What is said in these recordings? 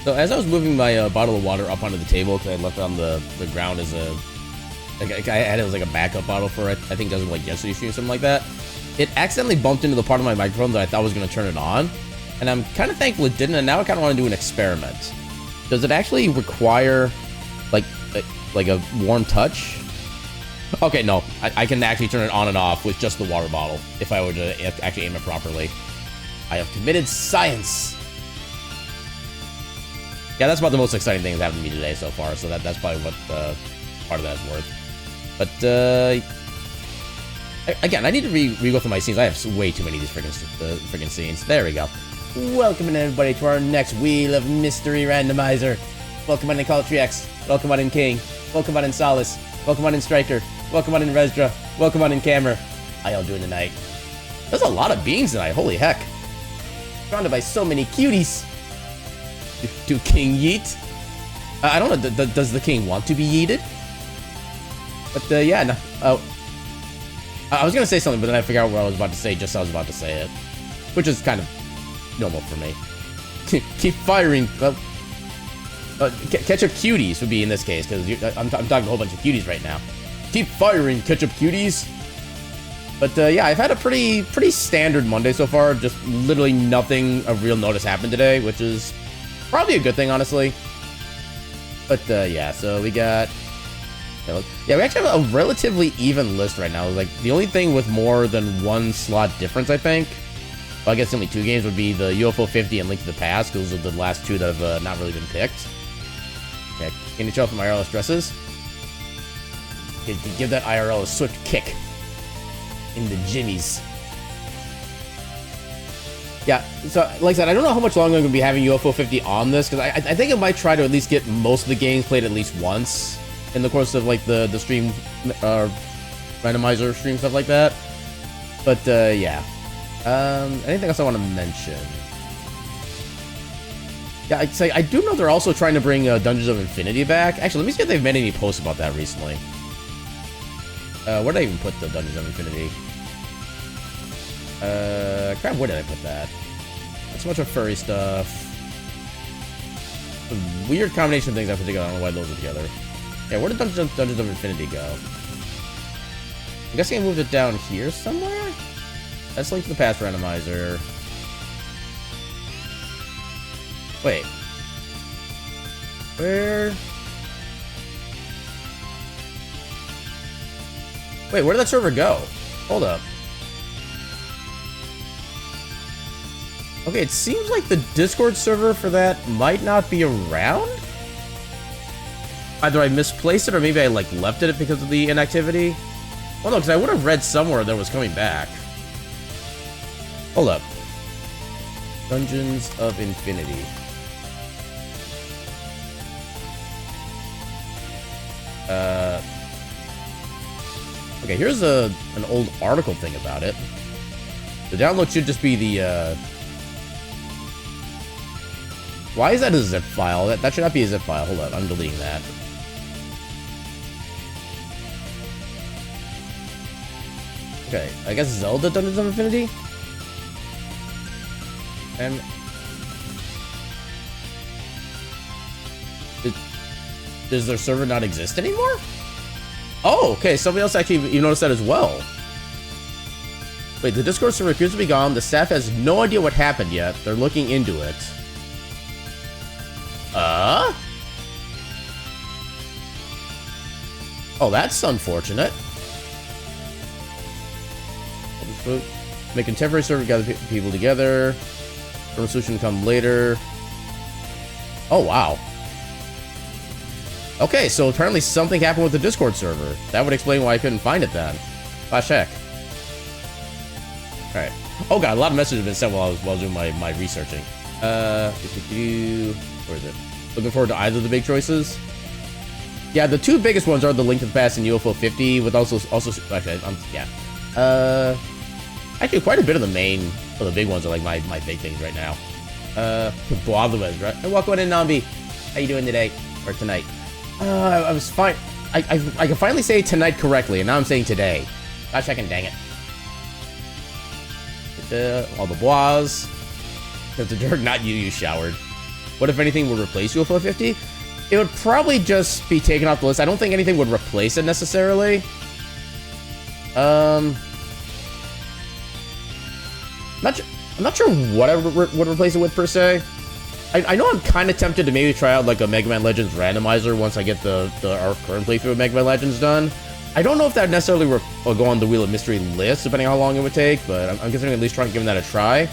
So as I was moving my bottle of water up onto the table, because I left it on the ground as a... Like, I had it as like a backup bottle for it. I think it was like yesterday's stream or something like that. It accidentally bumped into the part of my microphone that I thought was going to turn it on. And I'm kind of thankful it didn't, and now I kind of want to do an experiment. Does it actually require like a warm touch? Okay, no. I can actually turn it on and off with just the water bottle if I were to actually aim it properly. I have committed science. Yeah, that's about the most exciting thing that's happened to me today so far, so that's probably what part of that is worth. But, again, I need to re-go through my scenes. I have way too many of these friggin' scenes. There we go. Welcome in, everybody, to our next Wheel of Mystery Randomizer. Welcome on in Caltrix. Welcome on in King. Welcome on in Solace. Welcome on in Striker. Welcome on in Resdra. Welcome on in Camera. How y'all doing tonight? There's a lot of beings tonight. Holy heck. Surrounded by so many cuties. Do King yeet? I don't know. Does the King want to be yeeted? But, yeah, no. I was going to say something, but then I forgot what I was about to say just as I was about to say it. Which is kind of normal for me. Keep firing. Ketchup cuties would be in this case, because I'm talking a whole bunch of cuties right now. Keep firing, ketchup cuties. But, yeah, I've had a pretty standard Monday so far. Just literally nothing of real notice happened today, which is probably a good thing, honestly. But, yeah, so we got... Yeah, we actually have a relatively even list right now. Like, the only thing with more than one slot difference, I think, well, I guess only 2 games would be the UFO 50 and Link to the Past, because those are the last 2 that have not really been picked. Yeah, can you tell from IRL stresses? Give that IRL a swift kick in the jimmies. Yeah, so like I said, I don't know how much longer I'm going to be having UFO 50 on this, because I think I might try to at least get most of the games played at least once in the course of, like, the stream, randomizer stream, stuff like that. But, yeah. Anything else I want to mention? Yeah, I'd say I do know they're also trying to bring Dungeons of Infinity back. Actually, let me see if they've made any posts about that recently. Where did I even put the Dungeons of Infinity? Crap, where did I put that? Not so much of furry stuff. A weird combination of things I put together. I don't know why those are together. Yeah, where did Dungeons of Infinity go? I'm guessing I moved it down here somewhere? That's Link to the Past Randomizer. Wait. Where did that server go? Hold up. Okay, it seems like the Discord server for that might not be around? Either I misplaced it or maybe I, like, left it because of the inactivity. Well, no, because I would have read somewhere that was coming back. Hold up. Dungeons of Infinity. Okay, here's an old article thing about it. The download should just be the, Why is that a zip file? That should not be a zip file. Hold on, I'm deleting that. Okay, I guess Zelda Dungeons of Infinity? And... Does their server not exist anymore? Oh, okay, somebody else actually you noticed that as well. Wait, the Discord server appears to be gone. The staff has no idea what happened yet. They're looking into it. Oh, that's unfortunate. Make a temporary server, gather people together. Permanent solution come later. Oh, wow. Okay, so apparently something happened with the Discord server. That would explain why I couldn't find it then. Flash check. Alright. Oh god, a lot of messages have been sent while I was doing my researching. Where is it? Looking forward to either of the big choices? Yeah, the 2 biggest ones are the Link to the Past and UFO 50, with also actually, yeah. Actually, quite a bit of the big ones are like my big things right now. Bloodstained, right? Hey, welcome in, Nambi. How you doing today? Or tonight? I was fine. I can finally say tonight correctly, and now I'm saying today. Gosh, I can dang it. All the bois. The dirt, not you showered. what if anything would replace UFO 50? It would probably just be taken off the list. I don't think anything would replace it necessarily. I'm not sure what I would replace it with per se. I know I'm kind of tempted to maybe try out like a Mega Man Legends randomizer once I get our current playthrough of Mega Man Legends done. I don't know if that would necessarily will go on the Wheel of Mystery list, depending on how long it would take, but I'm considering at least trying to give that a try.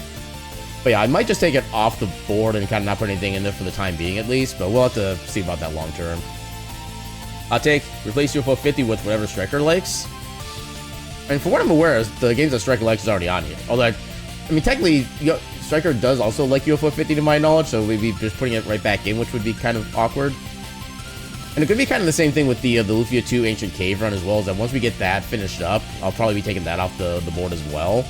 But yeah, I might just take it off the board and kind of not put anything in there for the time being at least, but we'll have to see about that long term. I'll replace UFO 50 with whatever Striker likes. And for what I'm aware, the games that Striker likes is already on here. Although, I mean, technically, Striker does also like UFO 50 to my knowledge, so we'd be just putting it right back in, which would be kind of awkward. And it could be kind of the same thing with the Lufia 2 Ancient Cave run as well, is that once we get that finished up, I'll probably be taking that off the board as well.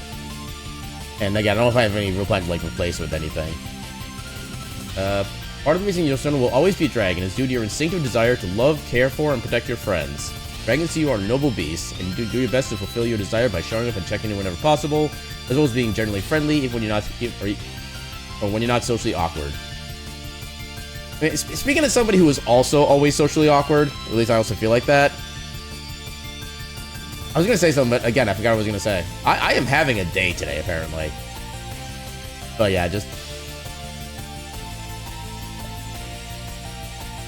And again, I don't know if I have any real plan to like replace it with anything. Part of the reason your son will always be a dragon is due to your instinctive desire to love, care for, and protect your friends. Dragons to you are noble beasts, and you do your best to fulfill your desire by showing up and checking in whenever possible, as well as being generally friendly, even when you're not socially awkward. I mean, speaking of somebody who is also always socially awkward, at least I also feel like that. I was gonna say something, but again, I forgot what I was gonna say. I am having a day today, apparently. But yeah, just...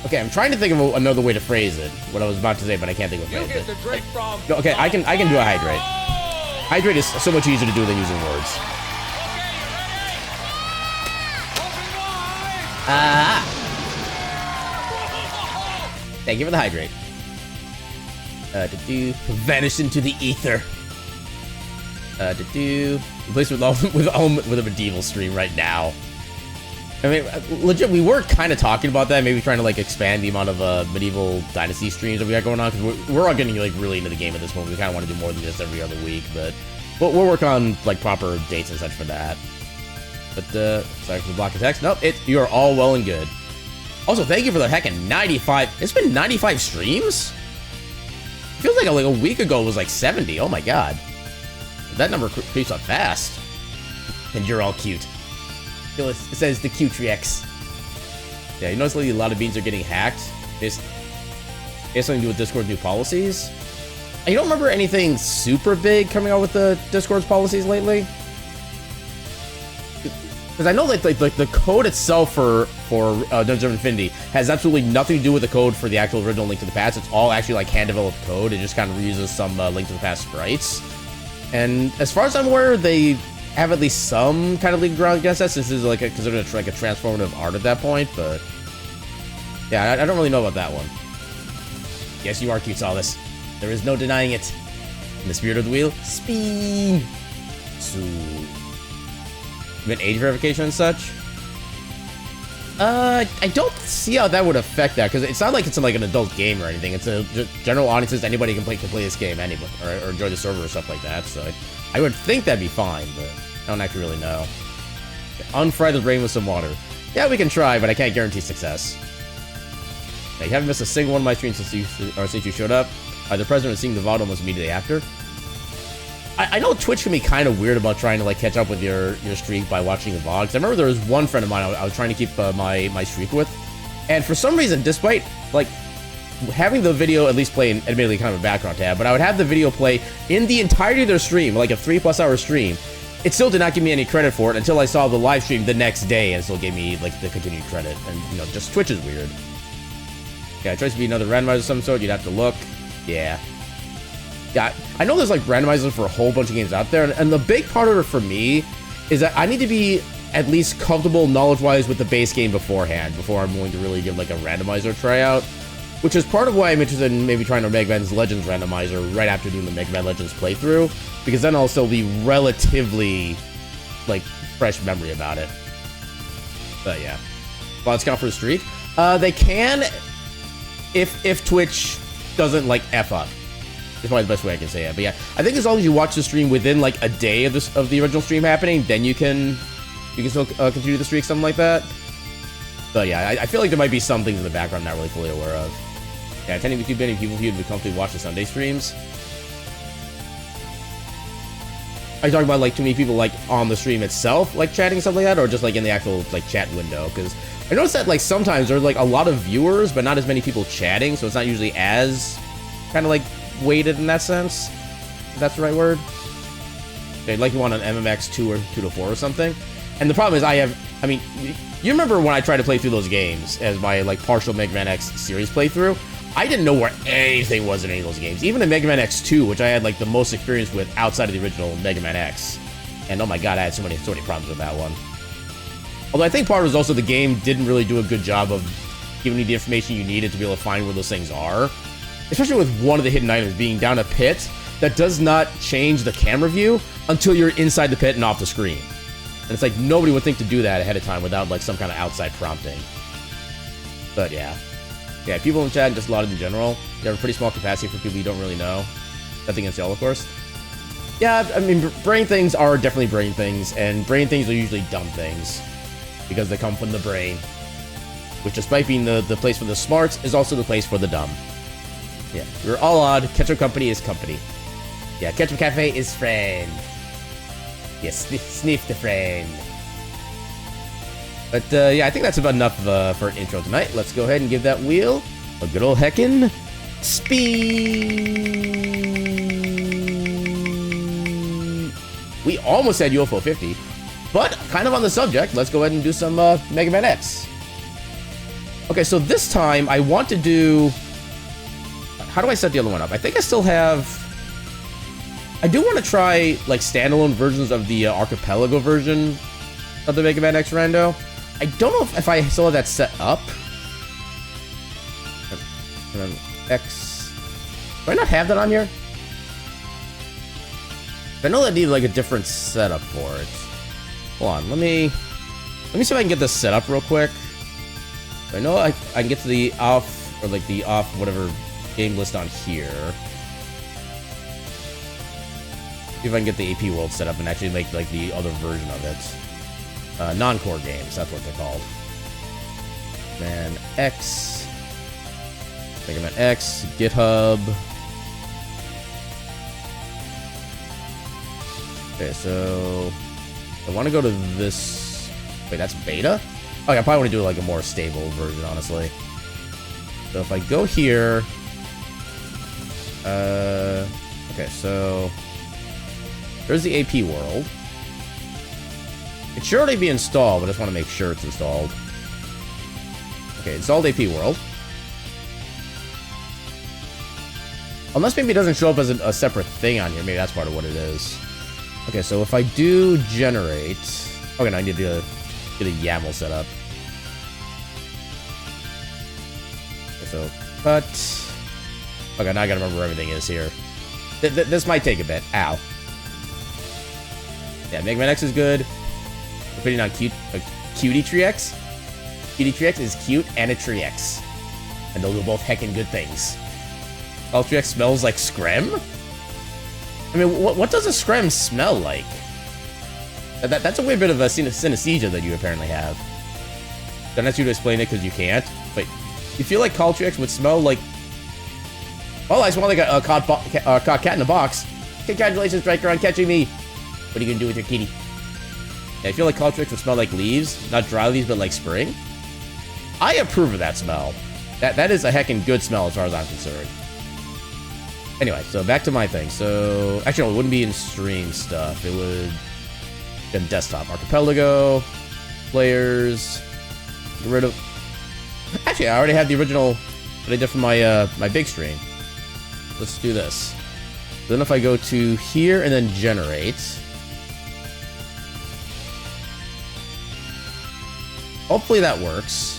Okay, I'm trying to think of another way to phrase it, what I was about to say, but I can't think of a phrase it. Okay, I can do a hydrate. Hydrate is so much easier to do than using words. Thank you for the hydrate. Vanish into the ether. Replace with a medieval stream right now. I mean, legit, we were kind of talking about that, maybe trying to like expand the amount of medieval dynasty streams that we got going on, because we're all getting like really into the game at this point. We kind of want to do more than just every other week, but we'll work on like proper dates and such for that. But sorry for the block of text. Nope, you are all well and good. Also, thank you for the heckin' 95. It's been 95 streams? It feels like a week ago it was like 70. Oh my god. That number creeps up fast. And you're all cute. It says the Q3X. Yeah, you notice lately a lot of beans are getting hacked. It has something to do with Discord's new policies. You don't remember anything super big coming out with the Discord's policies lately? Because I know that like the code itself for Dungeons & Infinity has absolutely nothing to do with the code for the actual original Link to the Past. It's all actually like hand-developed code. It just kind of reuses some Link to the Past sprites. And as far as I'm aware, they have at least some kind of legal ground against that, since this is like considered like a transformative art at that point. But yeah, I don't really know about that one. Yes, you are cute, Solace. There is no denying it. In the spirit of the wheel, spin. So, even age verification and such. I don't see how that would affect that, because it's not like it's like an adult game or anything. It's a general audiences. Anybody can play this game, anybody, or enjoy the server or stuff like that. So I would think that'd be fine, but I don't actually really know. Unfry the brain with some water. Yeah, we can try, but I can't guarantee success. Okay, you haven't missed a single one of my streams since you showed up. The president was seeing the VOD almost immediately after. I know Twitch can be kind of weird about trying to like catch up with your streak by watching the VODs. I remember there was one friend of mine I was trying to keep my streak with, and for some reason, despite like having the video at least play in admittedly kind of a background tab, but I would have the video play in the entirety of their stream, like a 3+ hour stream. It still did not give me any credit for it until I saw the live stream the next day, and it still gave me like the continued credit. And you know, just Twitch is weird. Yeah, it tries to be another randomizer of some sort. You'd have to look. Yeah. Yeah, I know there's like randomizers for a whole bunch of games out there, and the big part of it for me is that I need to be at least comfortable knowledge-wise with the base game beforehand, before I'm willing to really give like a randomizer tryout, which is part of why I'm interested in maybe trying to Mega Man Legends randomizer right after doing the Mega Man Legends playthrough, because then I'll still be relatively like fresh memory about it. But yeah, let's count for the streak. They can, if Twitch doesn't like F up. That's probably the best way I can say it. But yeah, I think as long as you watch the stream within like a day of the original stream happening, then you can still continue the streak, something like that. But yeah, I feel like there might be some things in the background I'm not really fully aware of. Yeah, attending with too many people who would comfortably watch the Sunday streams. Are you talking about like too many people like on the stream itself, like chatting stuff like that, or just like in the actual like chat window? Because I noticed that like sometimes there's like a lot of viewers, but not as many people chatting, so it's not usually as kind of like weighted in that sense. If that's the right word. Okay, like you want an MMX 2 or 2 to 4 or something. And the problem is I mean, you remember when I tried to play through those games as my like partial Mega Man X series playthrough? I didn't know where anything was in any of those games. Even in Mega Man X2, which I had like the most experience with outside of the original Mega Man X. And oh my god, I had so many problems with that one. Although I think part was also the game didn't really do a good job of giving you the information you needed to be able to find where those things are. Especially with one of the hidden items being down a pit that does not change the camera view until you're inside the pit and off the screen. And it's like nobody would think to do that ahead of time without like some kind of outside prompting. But yeah. Yeah, people in chat and just a lot in general, they have a pretty small capacity for people you don't really know. Nothing against y'all, of course. Yeah, I mean, brain things are definitely brain things, and brain things are usually dumb things. Because they come from the brain. Which, despite being the place for the smarts, is also the place for the dumb. Yeah, we're all odd. Ketchup Company is company. Yeah, Ketchup Cafe is friend. Yes, sniff the friend. But yeah, I think that's about enough for an intro tonight. Let's go ahead and give that wheel a good old heckin' speed. We almost had UFO 50, but kind of on the subject, let's go ahead and do some Mega Man X. Okay, so this time I want to do... How do I set the other one up? I think I still have... I do want to try, like, standalone versions of the Archipelago version of the Mega Man X Rando. I don't know if I still have that set up. And then X... Do I not have that on here? I know I need, like, a different setup for it. Hold on, let me see if I can get this set up real quick. I know I can get to the off, or, like, the off whatever game list on here. See if I can get the AP World set up and actually make like the other version of it. Non-core games, that's what they're called. Man X, Mega Man X, GitHub. Okay, so I want to go to this. Wait, that's beta? Okay, I probably want to do like a more stable version, honestly. So if I go here, okay, so there's the AP World. It should already be installed, but I just want to make sure it's installed. Okay, installed AP World. Unless maybe it doesn't show up as a separate thing on here. Maybe that's part of what it is. Okay, so if I do generate... Okay, now I need to get a YAML set up. Okay, so cut... Okay, now I gotta remember where everything is here. This might take a bit. Ow. Yeah, Mega Man X is good. We're putting on Cutie Tree X. Cutie Tree X is cute and a Tree X. And those are both heckin' good things. Tree X smells like Screm? I mean, what does a Screm smell like? That's a weird bit of a synesthesia that you apparently have. Don't ask you to explain it because you can't. But you feel like Tree X would smell like... Oh, I smell like a caught cat in a box. Congratulations, Striker, on catching me. What are you gonna do with your kitty? Yeah, I feel like Tree X would smell like leaves. Not dry leaves, but like spring. I approve of that smell. That is a heckin' good smell as far as I'm concerned. Anyway, so back to my thing. So, actually, no, it wouldn't be in stream stuff. It would be in desktop. Archipelago, players, get rid of... Actually, I already have the original that I did for my my big stream. Let's do this. Then if I go to here and then generate... Hopefully that works.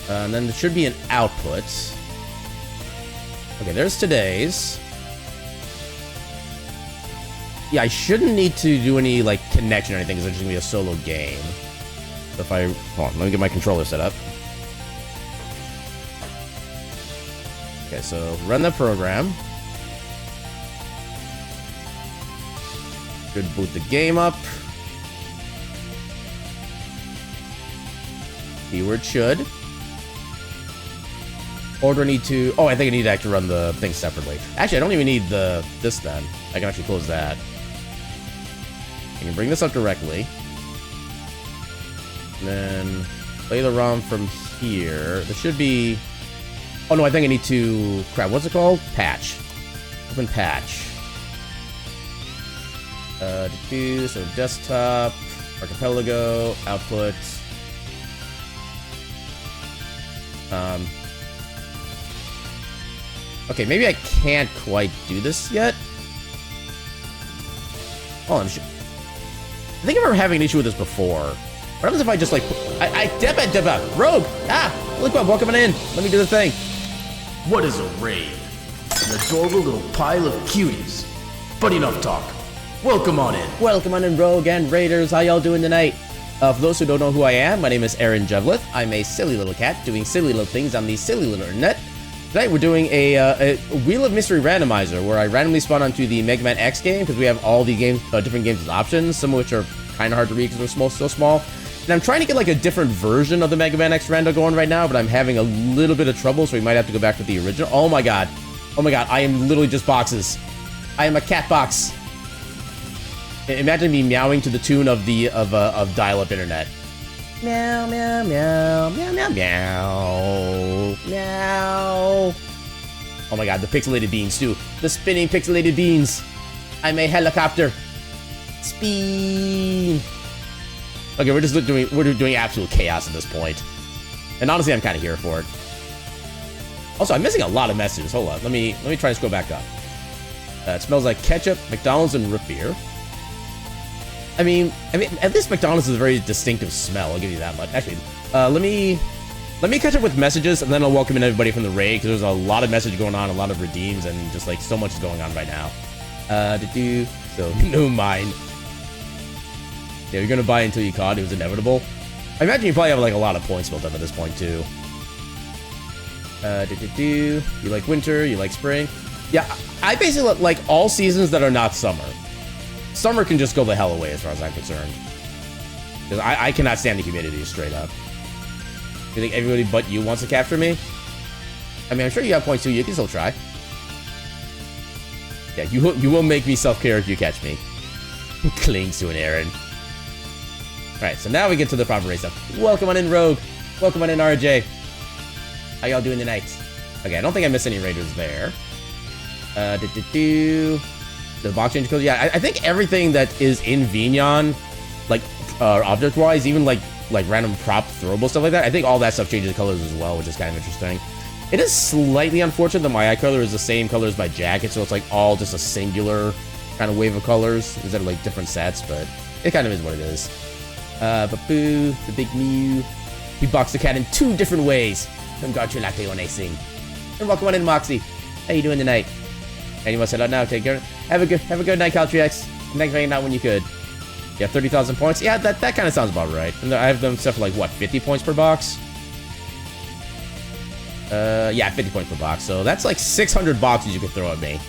And then there should be an output. Okay, there's today's. Yeah, I shouldn't need to do any, like, connection or anything, because it's just going to be a solo game. So if I... Hold on, let me get my controller set up. Okay, so run the program. Should boot the game up. Keyword should. Or do I need to... Oh, I think I need to actually run the thing separately. Actually, I don't even need this then. I can actually close that. can bring this up directly. And then play the ROM from here. There should be... Oh no, I think I need to... Crap, what's it called? Patch. Open patch. So desktop, archipelago, output. Okay, maybe I can't quite do this yet. Oh, I think I remember having an issue with this before. What happens if I just like... Deba! Rogue! Ah! Look, welcome in! Let me do the thing. What is a raid? An adorable little pile of cuties. But enough talk. Welcome on in. Welcome on in, Rogue and Raiders. How y'all doing tonight? For those who don't know who I am, my name is Aaron Jevlith. I'm a silly little cat doing silly little things on the silly little internet. Tonight we're doing a Wheel of Mystery Randomizer, where I randomly spawn onto the Mega Man X game, because we have all the games, different games as options, some of which are kind of hard to read because they're so small. And I'm trying to get like a different version of the Mega Man X rando going right now, but I'm having a little bit of trouble, so we might have to go back to the original. Oh my god, I am literally just boxes. I am a cat box. Imagine me meowing to the tune of dial-up internet. Meow, meow, meow, meow, meow, meow, meow. Oh my god, the pixelated beans too. The spinning pixelated beans. I'm a helicopter. Spin. Okay, we're doing absolute chaos at this point. And honestly, I'm kind of here for it. Also, I'm missing a lot of messages. Hold on, let me try to scroll back up. It smells like ketchup, McDonald's, and root beer. I mean, at least McDonald's is a very distinctive smell. I'll give you that much. Actually, let me catch up with messages, and then I'll welcome in everybody from the raid, because there's a lot of message going on, a lot of redeems, and just like so much is going on right now. So no mind. Yeah, you're gonna buy until you caught. It was inevitable. I imagine you probably have like a lot of points built up at this point too. You like winter? You like spring? Yeah, I basically like all seasons that are not summer. Summer can just go the hell away as far as I'm concerned. Because I cannot stand the humidity straight up. You think everybody but you wants to capture me? I mean, I'm sure you have points too. You can still try. Yeah, you will make me self-care if you catch me. Who clings to an Aaron? Alright, so now we get to the proper race stuff. Welcome on in, Rogue. Welcome on in, RJ. How y'all doing tonight? Okay, I don't think I missed any raiders there. The box change code. Yeah, I think everything that is in Vignon, like object-wise, even like random prop throwable stuff like that, I think all that stuff changes colors as well, which is kind of interesting. It is slightly unfortunate that my eye color is the same color as my jacket, so it's like all just a singular kind of wave of colors instead of like different sets, but it kind of is what it is. Babu, the big Mew. He boxed the cat in 2 different ways. Congratulations. And welcome on in, Moxie. How you doing tonight? And you want to set out now? Take care. Have a good night, Caltrix. Thanks for hanging out when you could. Yeah, 30,000 points. Yeah, that kind of sounds about right. And I have them set for like what, 50 points per box? Yeah, 50 points per box. So that's like 600 boxes you could throw at me.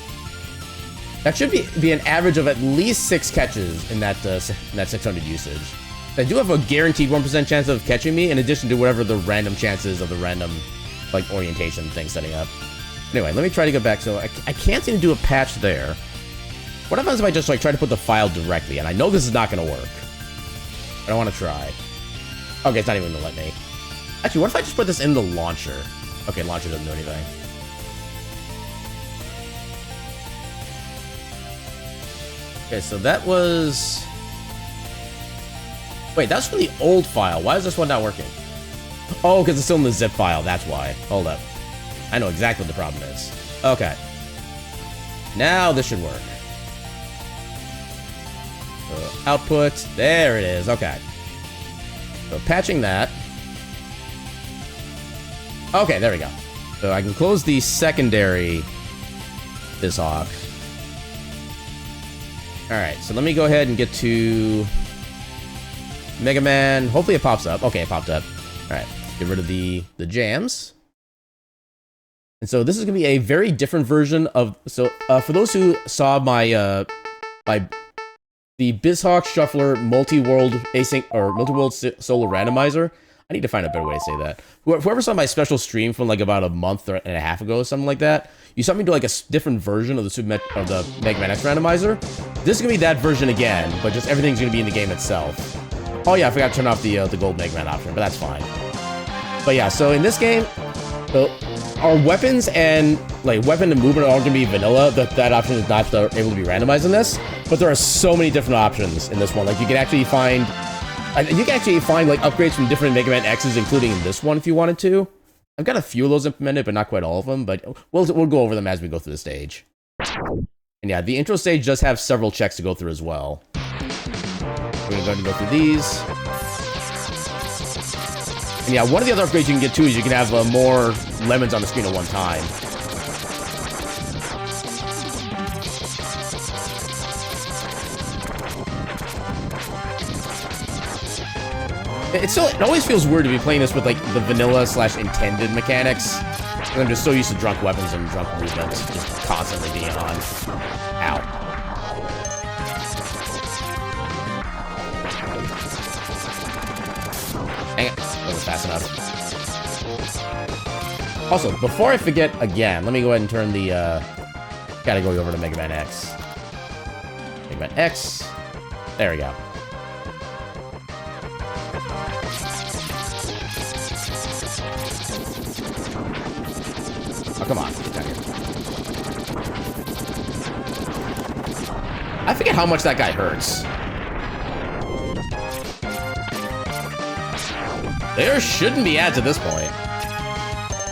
That should be an average of at least 6 catches in that 600 usage. I do have a guaranteed 1% chance of catching me, in addition to whatever the random chances of the random like orientation thing setting up. Anyway, let me try to go back. So I can't seem to do a patch there. What happens if I just like try to put the file directly? And I know this is not going to work. But I want to try. Okay, it's not even going to let me. Actually, what if I just put this in the launcher? Okay, launcher doesn't do anything. Okay, so that was... Wait, that's from the old file. Why is this one not working? Oh, because it's still in the zip file. That's why. Hold up. I know exactly what the problem is. Okay. Now this should work. So output. There it is. Okay. So patching that. Okay, there we go. So I can close the secondary BizHawk. Alright, so let me go ahead and get to Mega Man. Hopefully it pops up. Okay, it popped up. Alright, get rid of the jams. And so this is going to be a very different version of... So, for those who saw my the BizHawk Shuffler multi-world async or multi-world solo randomizer, I need to find a better way to say that. Whoever saw my special stream from like about a month and a half ago, or something like that, you saw me do like a different version of the Mega Man X randomizer. This is gonna be that version again, but just everything's gonna be in the game itself. Oh yeah, I forgot to turn off the gold Mega Man option, but that's fine. But yeah, so in this game, our weapons and like weapon and movement are all gonna be vanilla. That option is not able to be randomized in this, but there are so many different options in this one. Like you can actually find like upgrades from different Mega Man X's, including in this one if you wanted to. I've got a few of those implemented, but not quite all of them. But we'll go over them as we go through the stage. And yeah, the intro stage does have several checks to go through as well. We're gonna go ahead and go through these. And yeah, one of the other upgrades you can get too is you can have more lemons on the screen at one time. It always feels weird to be playing this with like the vanilla / intended mechanics. And I'm just so used to drunk weapons and drunk movements just constantly being on. Ow. Dang it. That wasn't fast enough. Also, before I forget again, let me go ahead and turn the category over to Mega Man X. Mega Man X. There we go. Oh, come on. Get down here. I forget how much that guy hurts. There shouldn't be ads at this point.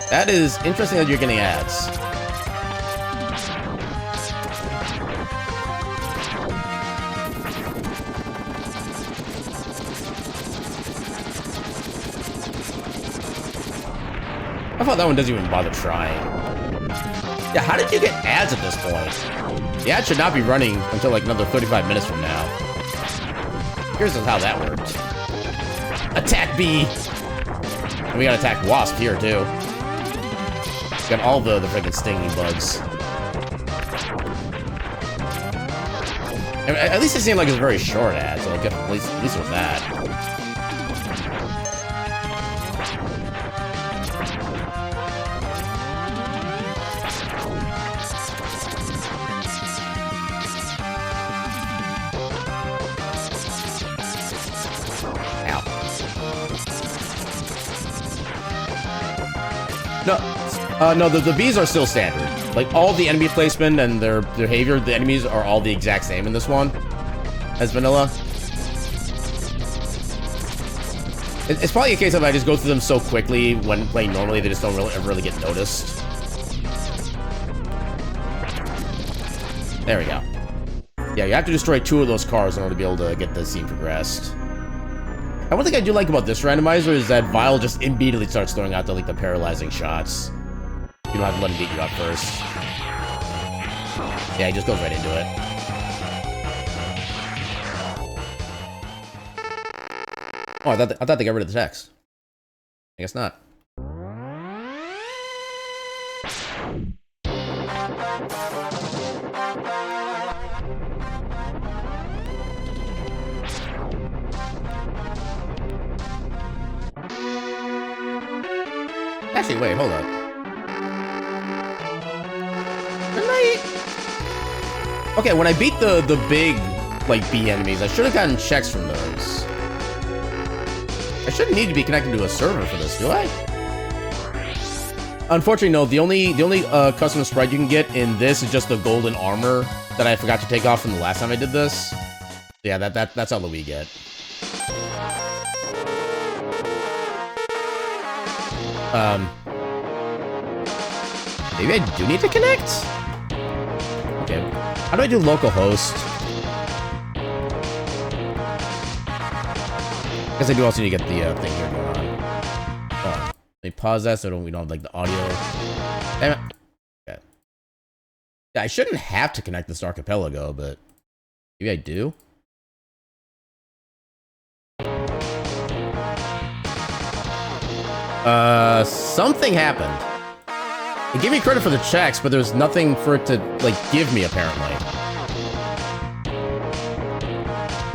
That is interesting that you're getting ads. I thought that one doesn't even bother trying. Yeah, how did you get ads at this point? The ad should not be running until like another 35 minutes from now. Here's how that worked. Attack B! And we gotta attack Wasp here too. Got all the freaking stinging bugs. At least it seemed like it was a very short ad, so like at least with that. No, the bees are still standard. Like, all the enemy placement and their behavior, the enemies are all the exact same in this one as vanilla. It's probably a case of I just go through them so quickly when playing normally, they just don't ever really get noticed. There we go. Yeah, you have to destroy 2 of those cars in order to be able to get the scene progressed. And one thing I do like about this randomizer is that Vile just immediately starts throwing out the paralyzing shots. You don't have to let him beat you up first. Yeah, he just goes right into it. Oh, I thought they got rid of the text. I guess not. Actually, wait, hold up. Okay, when I beat the big, like, bee enemies, I should have gotten checks from those. I shouldn't need to be connected to a server for this, do I? Unfortunately, no. The only custom sprite you can get in this is just the golden armor that I forgot to take off from the last time I did this. Yeah, that's all that we get. Maybe I do need to connect? Okay. How do I do localhost? I guess I do also need to get the thing here going on. Oh, let me pause that so we don't have like the audio. Damn it. Okay. Yeah, I shouldn't have to connect this archipelago, but maybe I do. Something happened. It gave me credit for the checks, but there's nothing for it to, like, give me, apparently.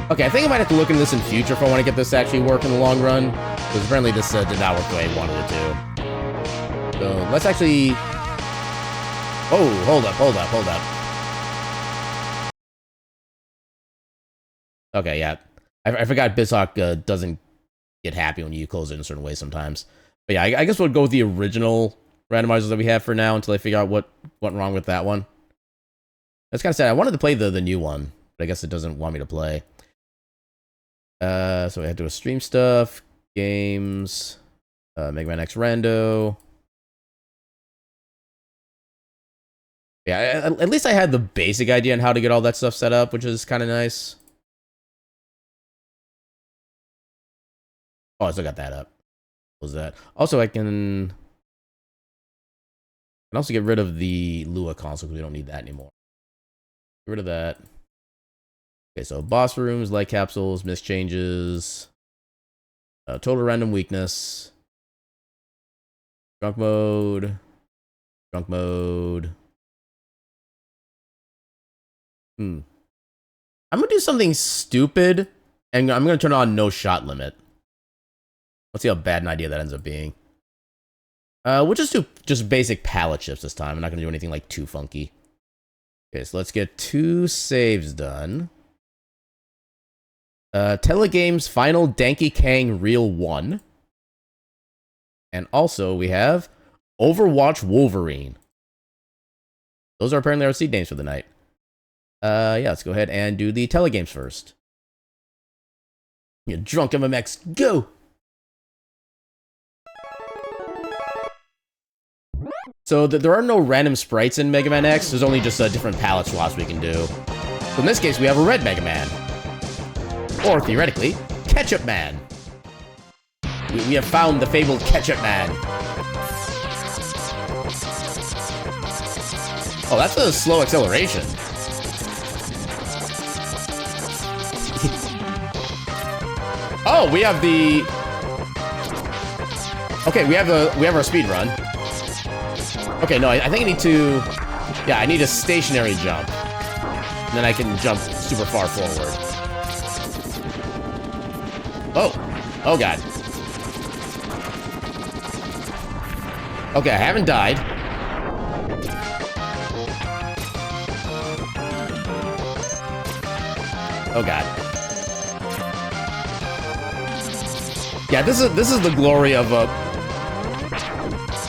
Okay, I think I might have to look into this in future if I want to get this to actually work in the long run. Because apparently this did not work the way I wanted it to. So let's actually... Oh, hold up. Okay, yeah. I forgot BizHawk doesn't get happy when you close it in a certain way sometimes. But yeah, I guess we'll go with the original randomizers that we have for now until I figure out what went wrong with that one. That's kind of sad. I wanted to play the new one, but I guess it doesn't want me to play. So we had to do stream stuff, games, Mega Man X Rando. Yeah, at least I had the basic idea on how to get all that stuff set up, which is kind of nice. Oh, I still got that up. What was that? Also, I can also get rid of the Lua console because we don't need that anymore. Get rid of that. Okay, so boss rooms, light capsules, miss changes, total random weakness, drunk mode. I'm gonna do something stupid, and I'm gonna turn on no shot limit. Let's see how bad an idea that ends up being. We'll just do just basic palette shifts this time. I'm not gonna do anything like too funky. Okay, so let's get 2 saves done. Telegame's Final Danky Kang Reel 1. And also we have Overwatch Wolverine. Those are apparently our seed names for the night. Yeah, let's go ahead and do the telegames first. You drunk MMX, go! So there are no random sprites in Mega Man X, there's only just different palette swaps we can do. So in this case, we have a red Mega Man. Or, theoretically, Ketchup Man. We have found the fabled Ketchup Man. Oh, that's a slow acceleration. Oh, we have the... Okay, we have our speed run. Okay, no, I think I need to... Yeah, I need a stationary jump. And then I can jump super far forward. Oh god. Okay, I haven't died. Oh god. Yeah, this is the glory of a...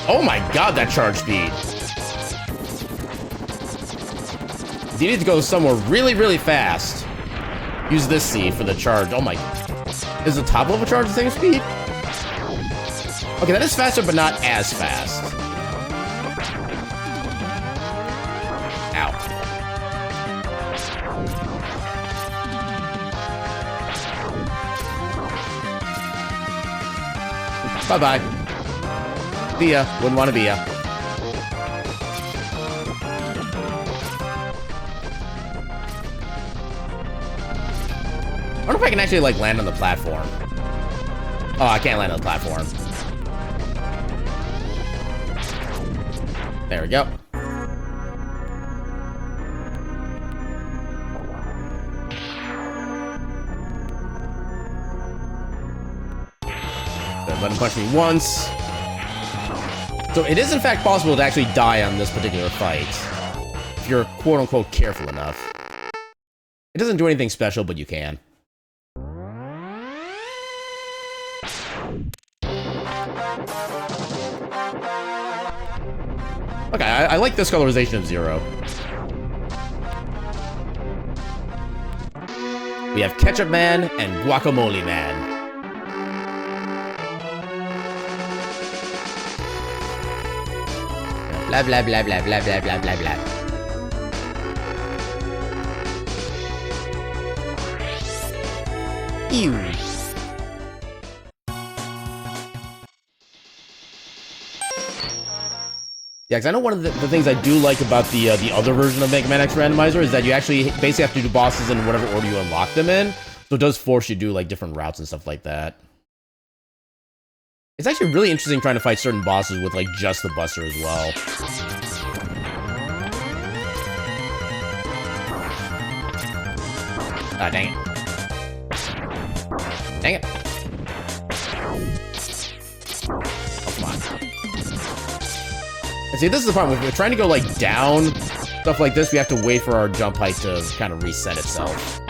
Oh my god, that charge speed. You need to go somewhere really, really fast. Use this C for the charge. Oh my... Is the top level charge the same speed? Okay, that is faster, but not as fast. Ow. Bye-bye. See ya. Wouldn't want to be ya. I wonder if I can actually, like, land on the platform. Oh, I can't land on the platform. There we go. Let him punch me once. So it is in fact possible to actually die on this particular fight, if you're quote-unquote careful enough. It doesn't do anything special, but you can. Okay, I like this colorization of Zero. We have Ketchup Man and Guacamole Man. Blah, blah, blah, blah, blah, blah, blah, blah, blah. Ew. Yeah, because I know one of the things I do like about the other version of Mega Man X Randomizer is that you actually basically have to do bosses in whatever order you unlock them in. So it does force you to do like different routes and stuff like that. It's actually really interesting trying to fight certain bosses with like just the Buster as well. Ah, dang it. Dang it. see, this is the problem. If we're trying to go, like, down, stuff like this, we have to wait for our jump height to kind of reset itself.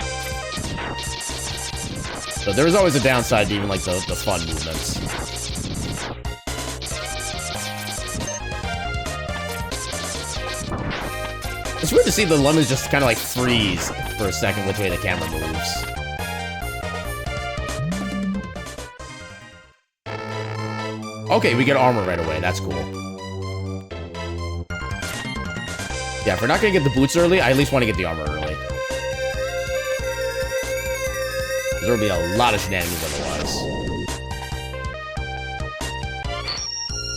So there's always a downside to even, like, the fun movements. It's weird to see the lemons just kind of, like, freeze for a second which way the camera moves. Okay, we get armor right away. That's cool. Yeah, if we're not gonna get the boots early, I at least want to get the armor early. There'll be a lot of shenanigans otherwise.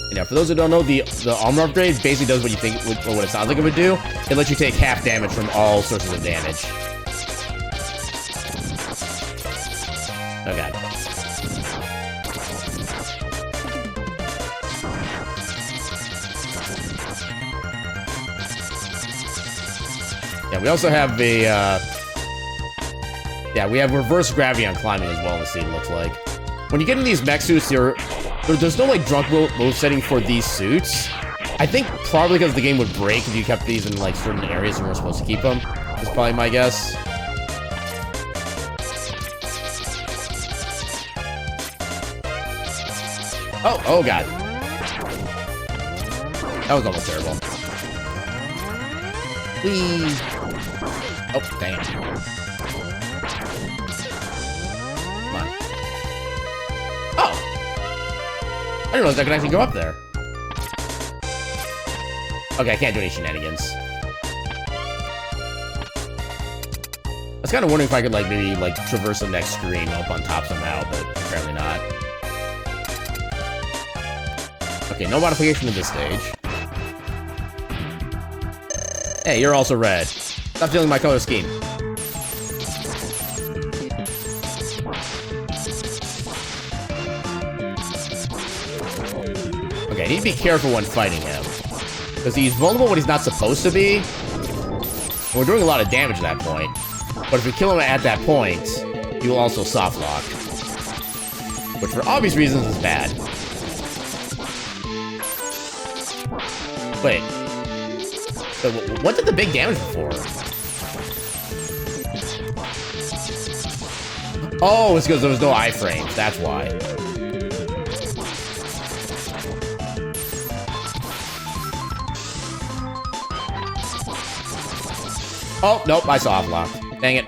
And yeah, for those who don't know, the armor upgrade basically does what you think, or what it sounds like it would do. It lets you take half damage from all sources of damage. Oh god. Yeah, we also have a, yeah, we have reverse gravity on climbing as well in the scene, it looks like. When you get in these mech suits, there's no, like, drunk mode setting for these suits. I think probably because the game would break if you kept these in, like, certain areas and weren't supposed to keep them. That's probably my guess. Oh god. That was almost terrible. Whee! Oh, dang it. Come on. Oh! I didn't realize I could actually go up there. Okay, I can't do any shenanigans. I was kind of wondering if I could, like, maybe, like, traverse the next screen up on top somehow, but apparently not. Okay, no modification at this stage. Hey, you're also red. Stop stealing my color scheme. Okay, I need to be careful when fighting him. Because he's vulnerable when he's not supposed to be. We're doing a lot of damage at that point. But if we kill him at that point, he will also soft lock. Which for obvious reasons is bad. Wait. So what did the big damage before? Oh, it's because there was no iframes. That's why. Oh, nope, I soft locked. Dang it.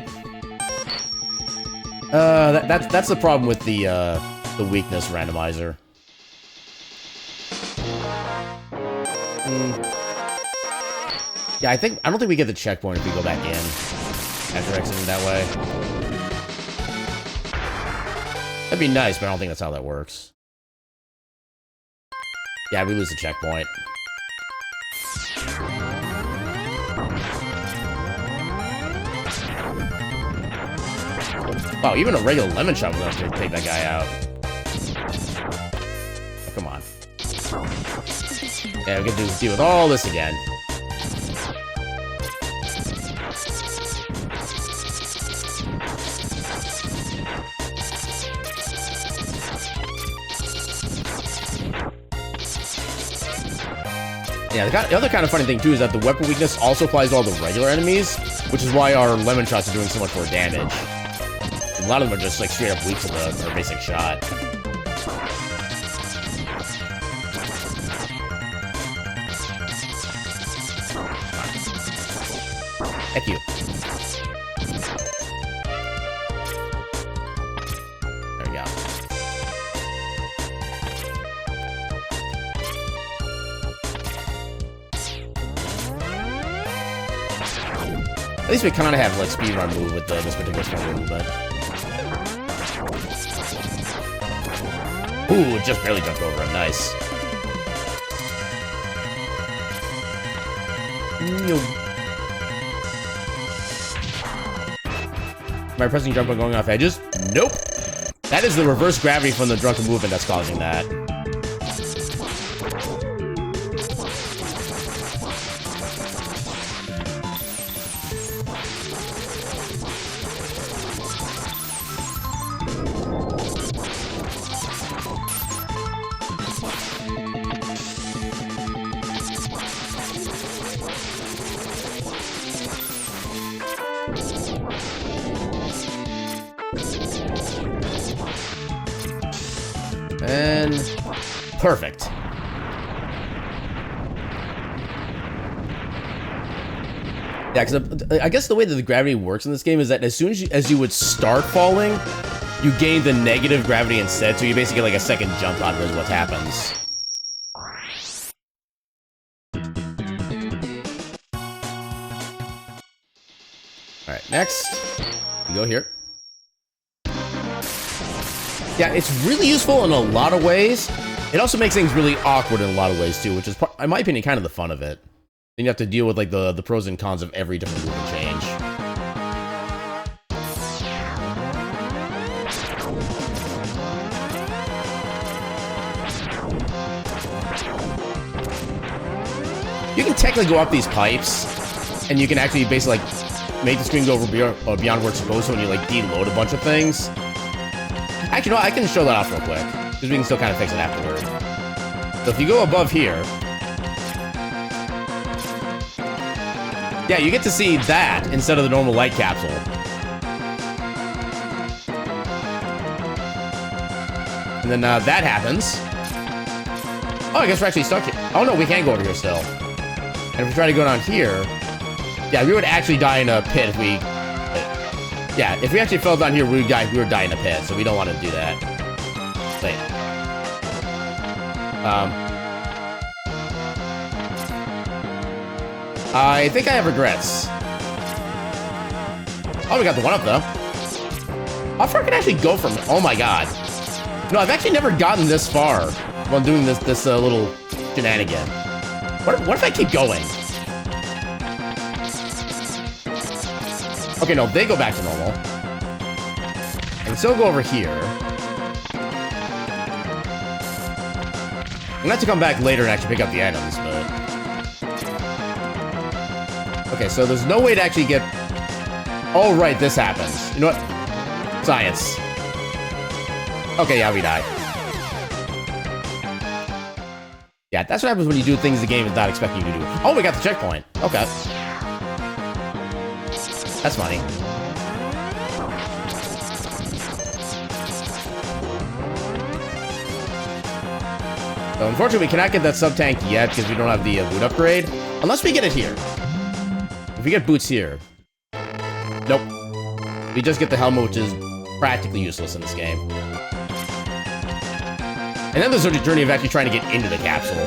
That's the problem with the weakness randomizer. Yeah, I don't think we get the checkpoint if we go back in after exiting that way. That'd be nice, but I don't think that's how that works. Yeah, we lose the checkpoint. Wow, even a regular lemon shot was enough to take that guy out. Oh, come on. Yeah, we get to deal with all this again. Yeah, the other kind of funny thing, too, is that the weapon weakness also applies to all the regular enemies, which is why our lemon shots are doing so much more damage. A lot of them are just, like, straight up weak to their basic shot. Heck you. There we go. At least we kind of have, like, speedrun move with this particular small move, but... Ooh, just barely jumped over him. Nice. Am I pressing jump and going off edges? Nope. That is the reverse gravity from the drunken movement that's causing that. And perfect. Yeah, because I guess the way that the gravity works in this game is that as soon as you would start falling, you gain the negative gravity instead, so you basically get like a second jump out of it is what happens. Alright, next, we go here. Yeah, it's really useful in a lot of ways. It also makes things really awkward in a lot of ways too, which is, in my opinion, kind of the fun of it. Then you have to deal with like the pros and cons of every different move and change. You can technically go up these pipes, and you can actually basically like make the screen go over beyond where it's supposed to when you like deload a bunch of things. Actually, no, I can show that off real quick, because we can still kind of fix it afterward. So if you go above here, yeah, you get to see that instead of the normal light capsule. And then that happens. Oh, I guess we're actually stuck here. Oh no, we can go over here still. And if we try to go down here, yeah, we would actually die in a pit if we... Yeah, if we actually fell down here, we would die in a pit, so we don't want to do that. Wait. I think I have regrets. Oh, we got the one up though. How far can I actually go from it? Oh my god. No, I've actually never gotten this far while doing this little shenanigan. What if I keep going? Okay, no, they go back to normal. I can still go over here. I'm gonna have to come back later and actually pick up the items, but... Okay, so there's no way to actually get... Oh, right, this happens. You know what? Science. Okay, yeah, we die. Yeah, that's what happens when you do things the game is not expecting you to do. Oh, we got the checkpoint. Okay. That's funny. So unfortunately, we cannot get that sub-tank yet because we don't have the boot upgrade. Unless we get it here. If we get boots here. Nope. We just get the helmet, which is practically useless in this game. And then there's the journey of actually trying to get into the capsule.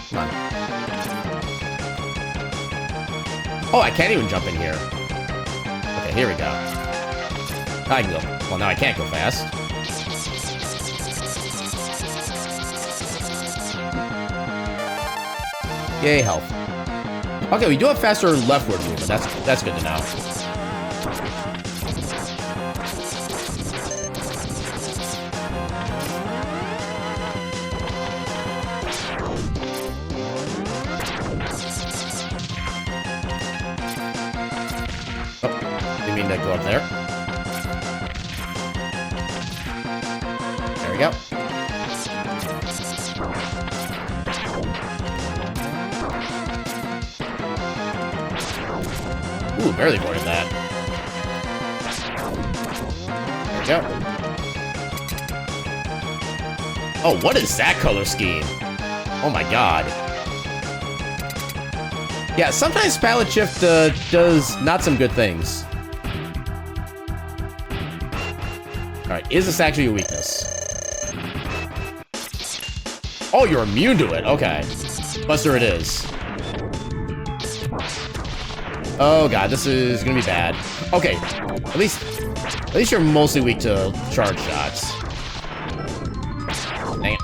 Come on. Oh, I can't even jump in here. Okay, here we go. I can go. Well, now I can't go fast. Yay, health. Okay, we do have faster leftward movement. That's good to know. Oh, didn't mean to go up there. There we go. Ooh, barely boarded that. There we go. Oh, what is that color scheme? Oh my god. Yeah, sometimes palette shift does not some good things. Alright, is this actually a weakness? Oh, you're immune to it. Okay. Buster it is. Oh god, this is gonna be bad. Okay, at least you're mostly weak to charge shots. Dang it.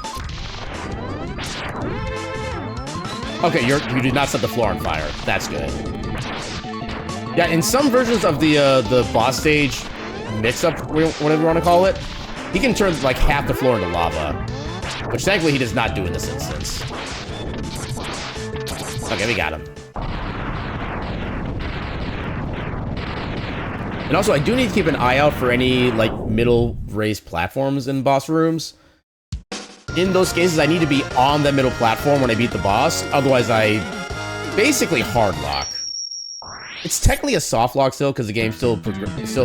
Okay, you did not set the floor on fire. That's good. Yeah, in some versions of the boss stage mix-up, whatever you want to call it, he can turn like half the floor into lava, which thankfully he does not do in this instance. Okay, we got him. And also, I do need to keep an eye out for any, like, middle raised platforms in boss rooms. In those cases, I need to be on that middle platform when I beat the boss. Otherwise, I basically hard lock. It's technically a soft lock still because the game still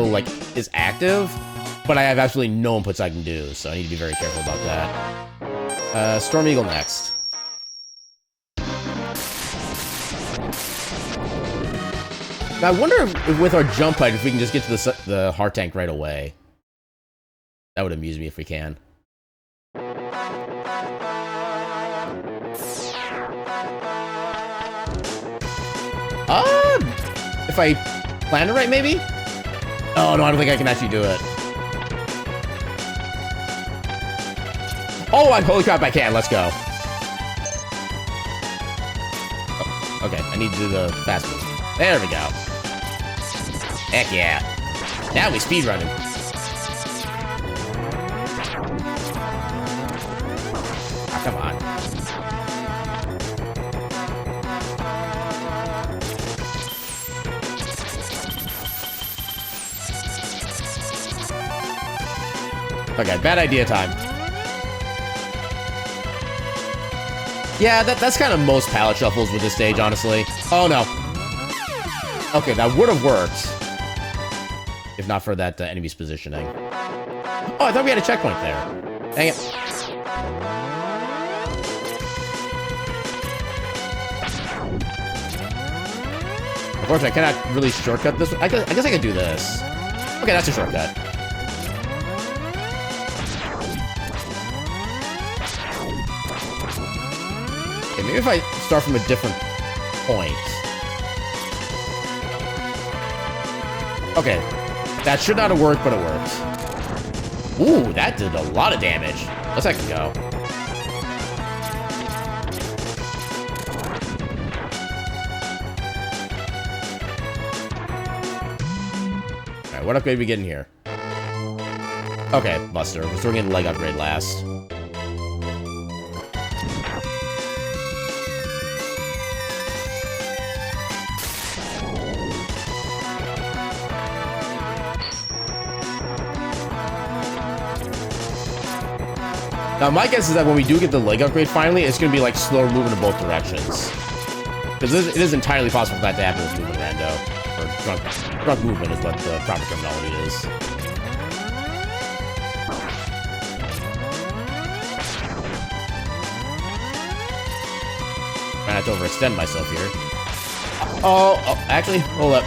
like is active, but I have absolutely no inputs I can do, so I need to be very careful about that. Storm Eagle next. Now, I wonder if with our jump height, if we can just get to the heart tank right away. That would amuse me if we can. If I plan it right, maybe? Oh, no, I don't think I can actually do it. Oh, holy crap, I can. Let's go. Oh, okay, I need to do the fast move. There we go. Heck yeah. Now we speedrunning. Ah, come on. Okay, bad idea time. Yeah, that's kind of most palette shuffles with this stage, honestly. Oh, no. Okay, that would have worked. If not for that enemy's positioning. Oh, I thought we had a checkpoint there. Dang it. Unfortunately, I cannot really shortcut this. I guess I could do this. Okay, that's a shortcut. Okay, maybe if I start from a different point. Okay, that should not have worked, but it worked. Ooh, that did a lot of damage. Let's actually go. Alright, what upgrade are we getting here? Okay, Buster. We're throwing in the leg upgrade last. Now, my guess is that when we do get the leg upgrade finally, it's going to be like slower movement in both directions. Because it is entirely possible for that to happen with movement rando. Or drunk movement is what the proper terminology is. I have to overextend myself here. Oh, actually, hold up.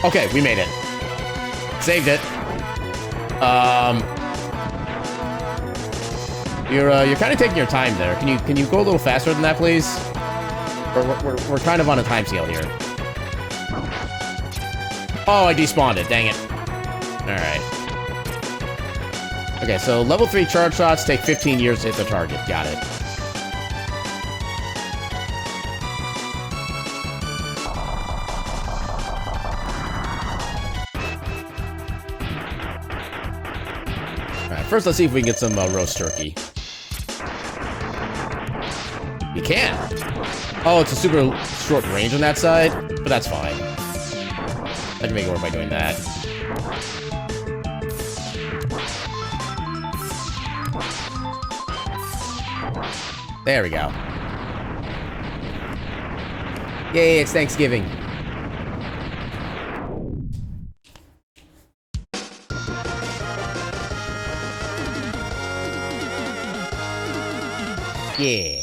Okay, we made it. Saved it. You're kind of taking your time there. Can you go a little faster than that, please? We're kind of on a time scale here. Oh, I despawned it. Dang it. All right. Okay, so level 3 charge shots take 15 years to hit the target. Got it. All right, first let's see if we can get some roast turkey. You can. Oh, it's a super short range on that side, but that's fine. I can make it work by doing that. There we go. Yay, it's Thanksgiving. Yeah.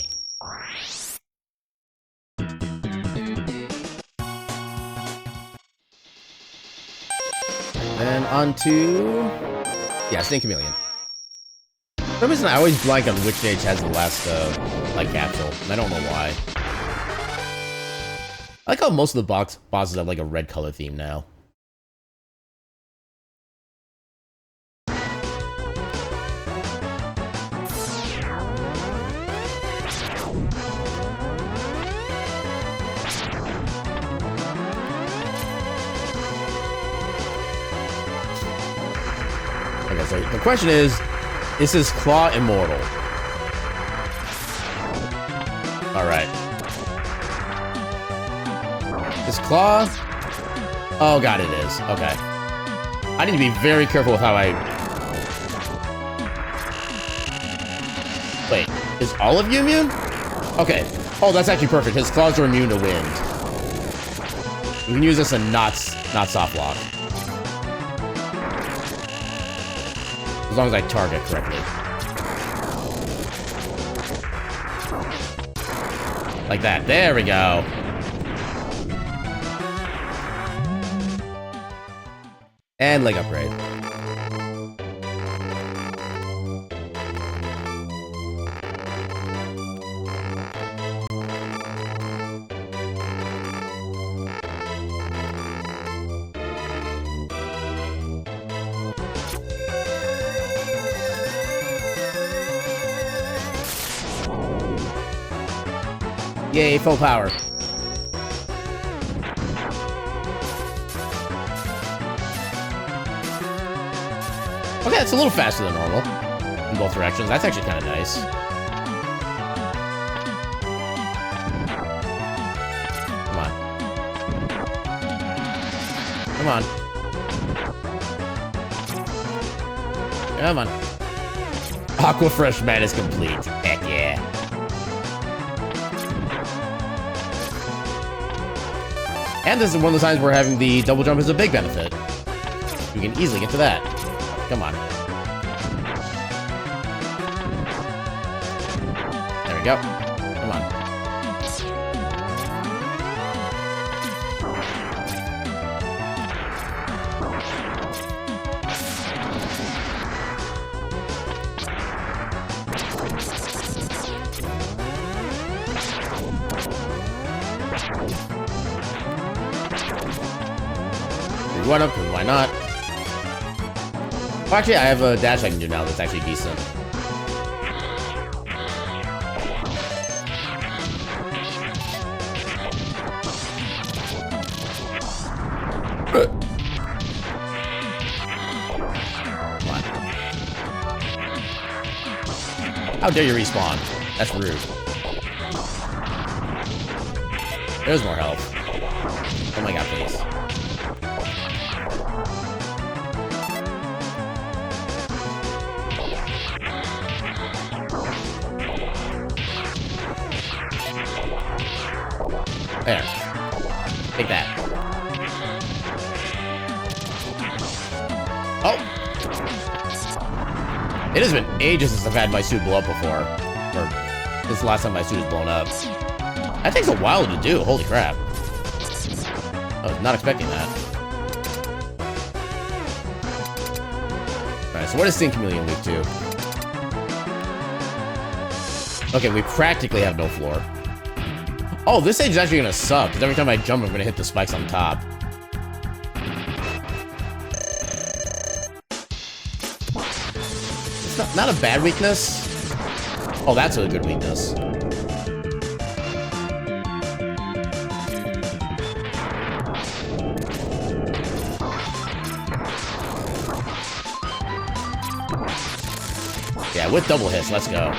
And on to... yeah, Snake Chameleon. For some reason, I always blank on which stage has the last, light capsule, and I don't know why. I like how most of the bosses have, like, a red color theme now. Okay, so the question is this Claw immortal? Alright. Is Claw... oh god, it is. Okay. I need to be very careful with how I... wait, is all of you immune? Okay. Oh, that's actually perfect. His claws are immune to wind. You can use this and not soft lock. As long as I target correctly. Like that. There we go. And leg upgrade. Yay, full power. Okay, it's a little faster than normal in both directions. That's actually kind of nice. Come on. Come on. Come on. Aqua Fresh Man is complete. Heck yeah. And this is one of the times where having the double jump is a big benefit. You can easily get to that. Come on. There we go. Come on. Run up, because why not? Well, actually, I have a dash I can do now that's actually decent. Come on. How dare you respawn? That's rude. There's more health. Oh my god, please. There. Take that. Oh! It has been ages since I've had my suit blow up before. Or, this is the last time my suit was blown up. That takes a while to do, holy crap. I was not expecting that. Alright, so what is Sing Chameleon week 2? Okay, we practically have no floor. Oh, this stage is actually gonna suck, because every time I jump, I'm gonna hit the spikes on top. It's not a bad weakness. Oh, that's a good weakness. Yeah, with double hits, let's go.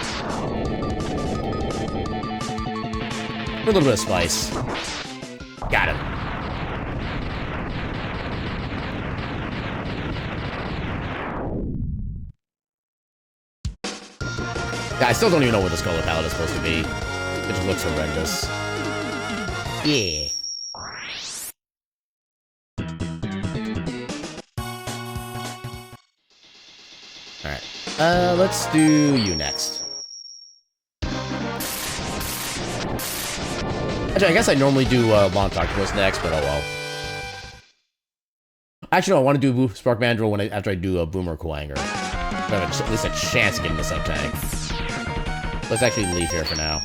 A little bit of spice. Got him. Yeah, I still don't even know what this color palette is supposed to be. It just looks horrendous. Yeah. Alright. Let's do you next. Actually, I guess I normally do Long Octopus next, but oh well. Actually, no, I want to do Spark Mandrill after I do a Boomer Kuwanger. I have at least a chance of getting this up tank. Let's actually leave here for now.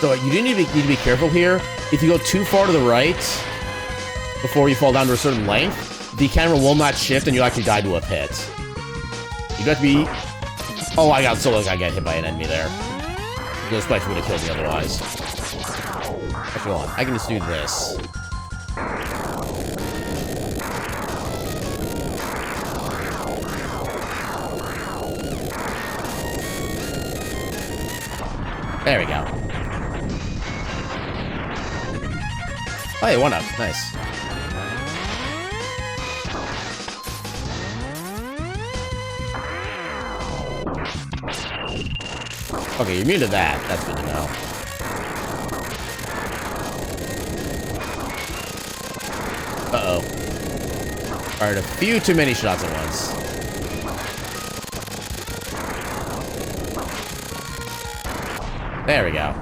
So you do need to be careful here. If you go too far to the right before you fall down to a certain length, the camera will not shift and you'll actually die to a pit. You got to be... Oh, I got so lucky I got hit by an enemy there. Those spikes would have killed me otherwise. Actually, hold on. I can just do this. There we go. Oh, hey, 1-up. Nice. Okay, you're immune to that. That's good to know. Uh-oh. Fired a few too many shots at once. There we go.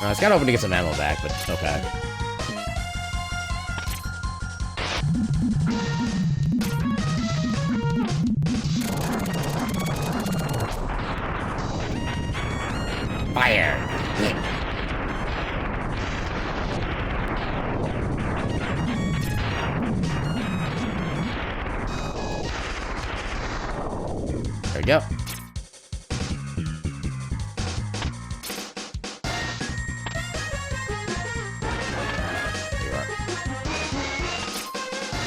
I was kind of hoping to get some ammo back, but okay. Fire! There we go.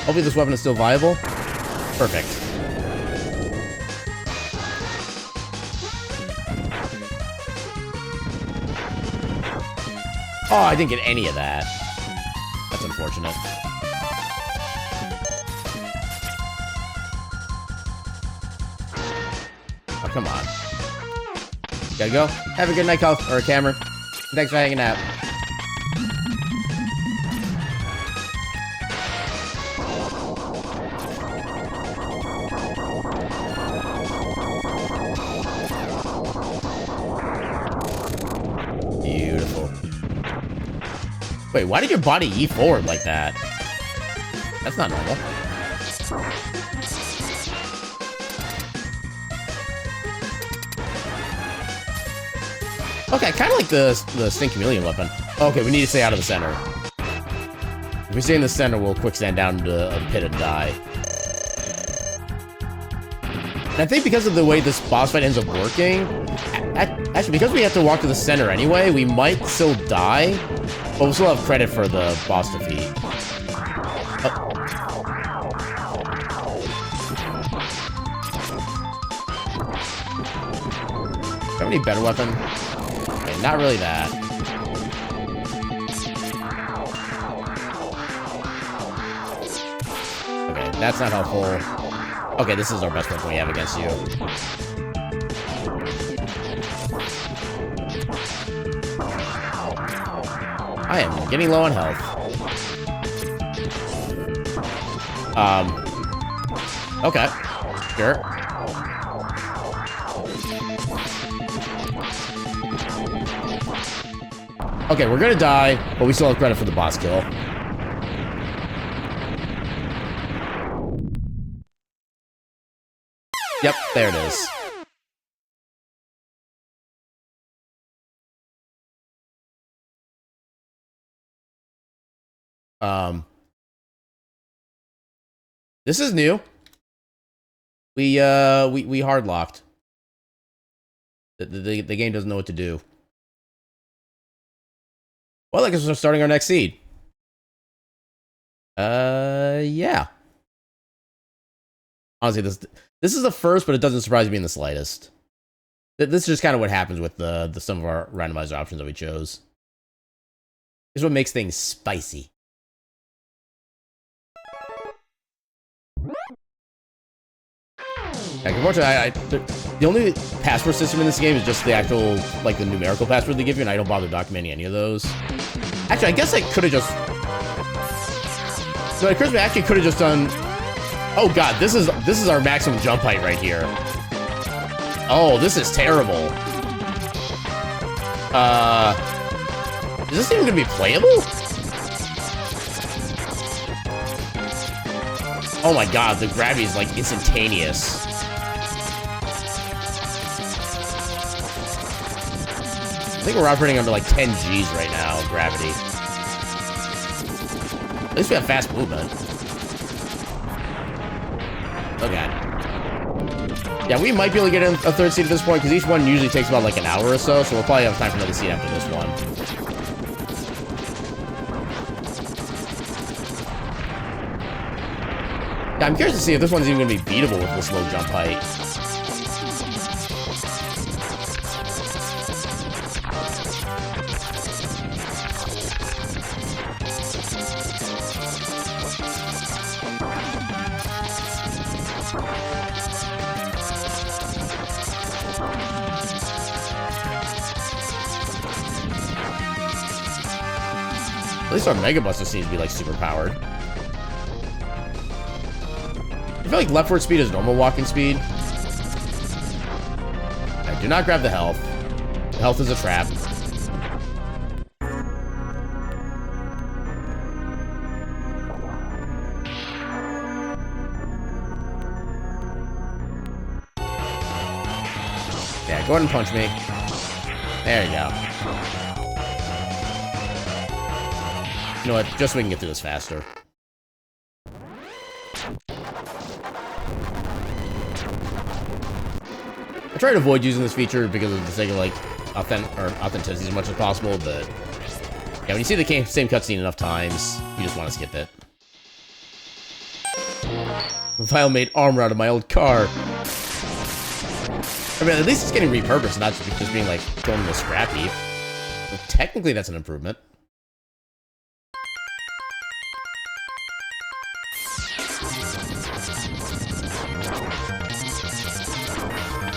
Hopefully this weapon is still viable. Perfect. Oh, I didn't get any of that. That's unfortunate. Oh, come on. Gotta go. Have a good night, or Cameron. Thanks for hanging out. Wait, why did your body E forward like that? That's not normal. Okay, I kind of like the Stink Chameleon weapon. Okay, we need to stay out of the center. If we stay in the center, we'll quicksand down into a pit and die. And I think because of the way this boss fight ends up working, actually, because we have to walk to the center anyway, we might still die, but we'll still have credit for the boss defeat. Oh. Do I have any better weapon? Okay, not really that. Okay, that's not helpful. Okay, this is our best weapon we have against you. I am getting low on health. Okay. Sure. Okay, we're gonna die, but we still have credit for the boss kill. Yep, there it is. This is new. We hard locked. The game doesn't know what to do. Well, I guess we're starting our next seed. Yeah. Honestly, this is the first, but it doesn't surprise me in the slightest. This is just kind of what happens with the some of our randomizer options that we chose. This is what makes things spicy. Like, unfortunately, the only password system in this game is just the actual, like, the numerical password they give you, and I don't bother documenting any of those. Actually, I guess I could have just... So it occurs to me, I actually could have just done... Oh god, this is our maximum jump height right here. Oh, this is terrible. Is this even gonna be playable? Oh my god, the gravity is, like, instantaneous. I think we're operating under like 10 Gs right now, gravity. At least we have fast movement. Oh god. Yeah, we might be able to get a third seed at this point, because each one usually takes about like an hour or so, so we'll probably have time for another seed after this one. Yeah, I'm curious to see if this one's even going to be beatable with this low jump height. At least our Mega Buster seems to be like super powered. I feel like left forward speed is normal walking speed. I do not grab the health. The health is a trap. Yeah, go ahead and punch me. There you go. You know what? Just so we can get through this faster. I try to avoid using this feature because of the sake of like authenticity as much as possible, but yeah, when you see the same cutscene enough times, you just want to skip it. Vile made armor out of my old car. I mean, at least it's getting repurposed, not just being like thrown in the scrap heap. Well, technically, that's an improvement.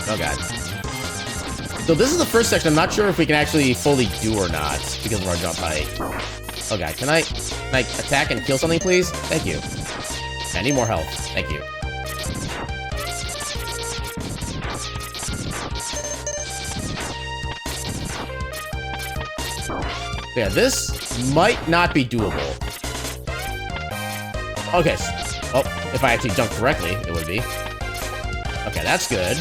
Oh god. So this is the first section. I'm not sure if we can actually fully do or not because of our jump height. Oh god, can I attack and kill something, please? Thank you. I need more health. Thank you. Yeah, this might not be doable. Okay. Oh, if I actually jump correctly, it would be. Okay, that's good.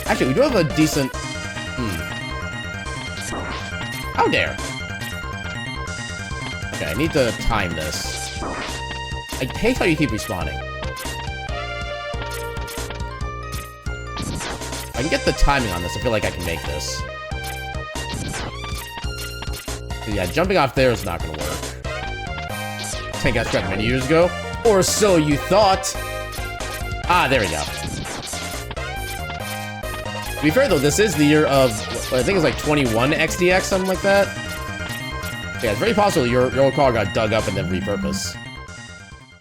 Actually, we do have a decent... How dare? Okay, I need to time this. I hate how you keep respawning. I can get the timing on this. I feel like I can make this. Yeah, jumping off there is not going to work. I think I tried many years ago. Or so you thought. Ah, there we go. To be fair, though, this is the year of, I think it's like 21 XDX, something like that. Yeah, it's very possible your old car got dug up and then repurposed.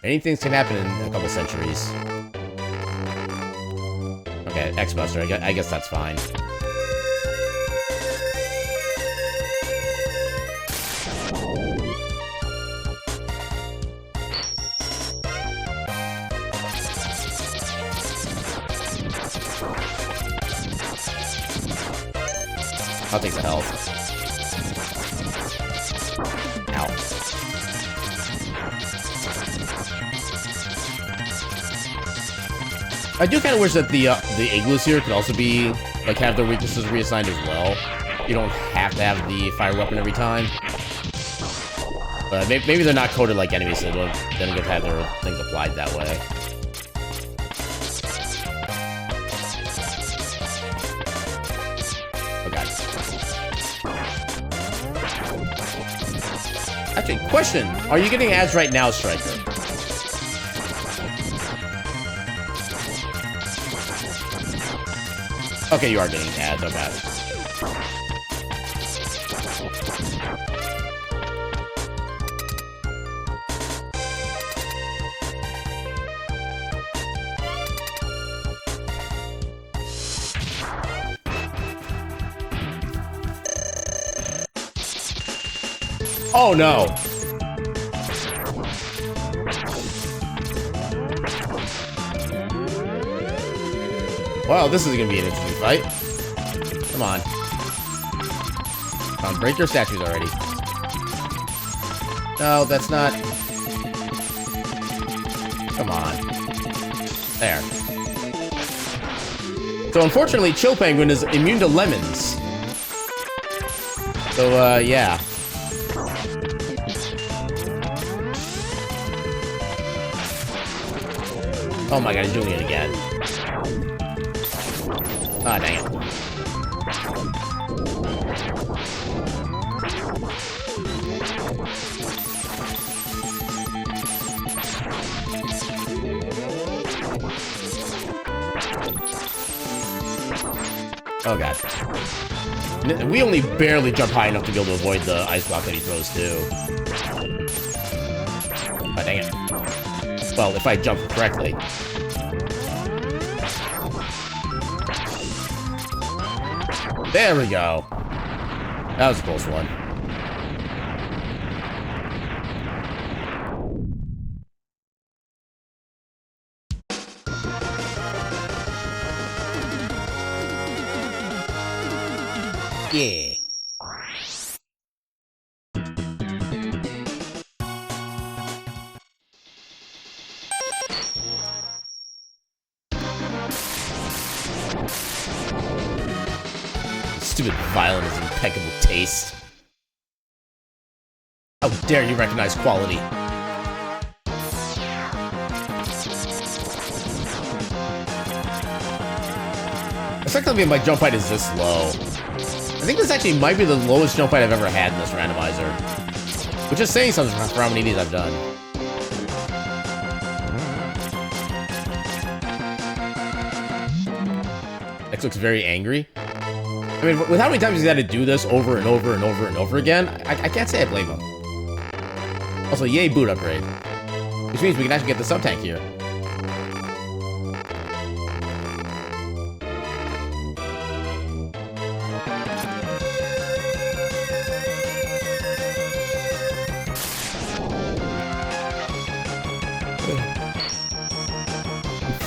Many things can happen in a couple centuries. Okay, X-Buster, I guess that's fine. I'll take the health. Ow. I do kind of wish that the igloos here could also be, like, have their weaknesses reassigned as well. You don't have to have the fire weapon every time. But maybe they're not coded like enemies, so they don't get to have their things applied that way. Actually, question. Are you getting ads right now, Striker? Okay, you are getting ads. Okay. Oh no! Wow, this is gonna be an interesting fight. Come on. Come on, break your statues already. No, that's not... Come on. There. So unfortunately, Chill Penguin is immune to lemons. So, Oh my god, he's doing it again. Ah, dang it. Oh god. We only barely jump high enough to be able to avoid the ice block that he throws too. Oh dang it. Well, if I jump correctly. There we go. That was a close one. Yeah. Stupid violin is impeccable taste. How dare you recognize quality? It's not gonna be my jump height is this low. I think this actually might be the lowest jump height I've ever had in this randomizer. Which is saying something for how many of these I've done. X looks very angry. I mean, with how many times he's had to do this over and over and over and over again, I can't say I blame him. Also, yay boot upgrade. Which means we can actually get the sub-tank here.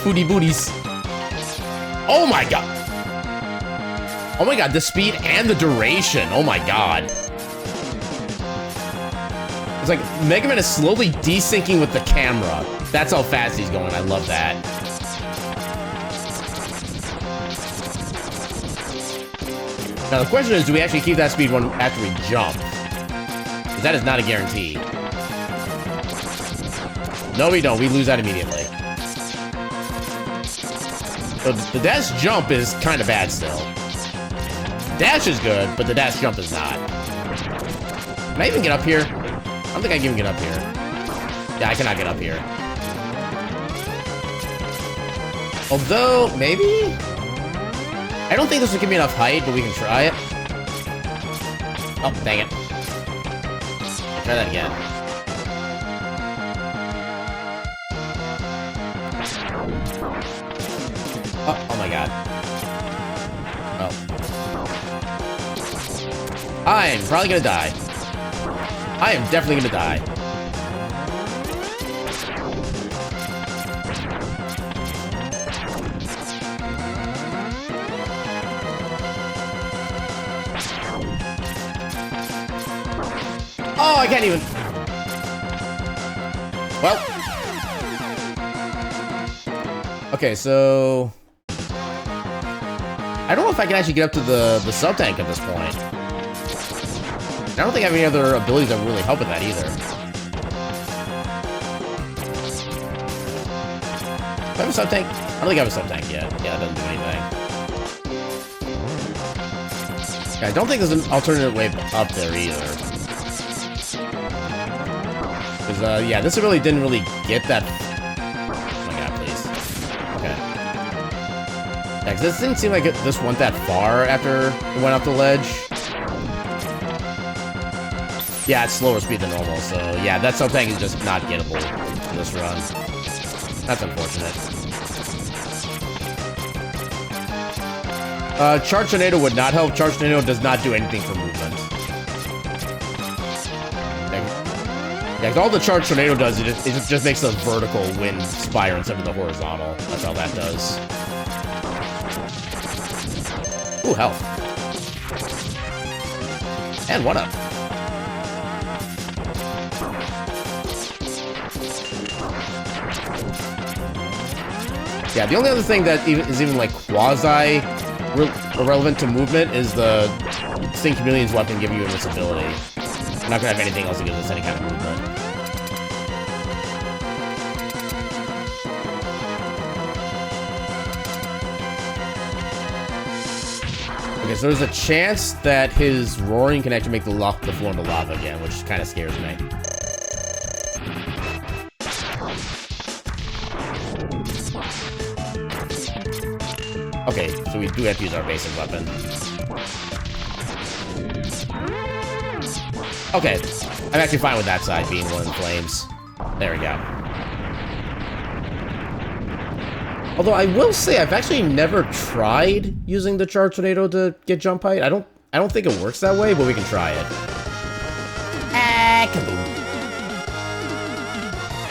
Booty booties. Oh my god. Oh my god, the speed and the duration. Oh my god. It's like Mega Man is slowly desyncing with the camera. That's how fast he's going. I love that. Now the question is, do we actually keep that speed when after we jump? Because that is not a guarantee. No, we don't. We lose that immediately. So the dash jump is kind of bad still. Dash is good, but the dash jump is not. Can I even get up here? I don't think I can even get up here. Yeah, I cannot get up here. Although, maybe? I don't think this will give me enough height, but we can try it. Oh, dang it. Try that again. Oh my god. Oh. I'm probably gonna die. I am definitely gonna die. Oh, I can't even. Well. Okay, so I don't know if I can actually get up to the sub-tank at this point. I don't think I have any other abilities that would really help with that either. Do I have a sub-tank? I don't think I have a sub-tank yet. Yeah, that doesn't do anything. Yeah, I don't think there's an alternate way up there either. Because, yeah, this really didn't really get that. Oh my god, please. Okay. Yeah, because this didn't seem like this went that far after it went up the ledge. Yeah, it's slower speed than normal, so yeah, that sub-tank is just not gettable in this run. That's unfortunate. Charge Tornado would not help. Charge Tornado does not do anything for movement. Yeah, all the Charge Tornado does, it just makes the vertical wind spire instead of the horizontal. That's all that does. Ooh, health. And 1-up. Yeah, the only other thing that is even like quasi-irrelevant to movement is the Sting Chameleon's weapon giving you invincibility. I'm not gonna have anything else that gives us any kind of movement. Okay, so there's a chance that his roaring can actually make the floor into lava again, which kind of scares me. Okay, so we do have to use our basic weapon. Okay, I'm actually fine with that side being one in flames. There we go. Although I will say I've actually never tried using the charge tornado to get jump height. I don't think it works that way, but we can try it. Ah, kaboom.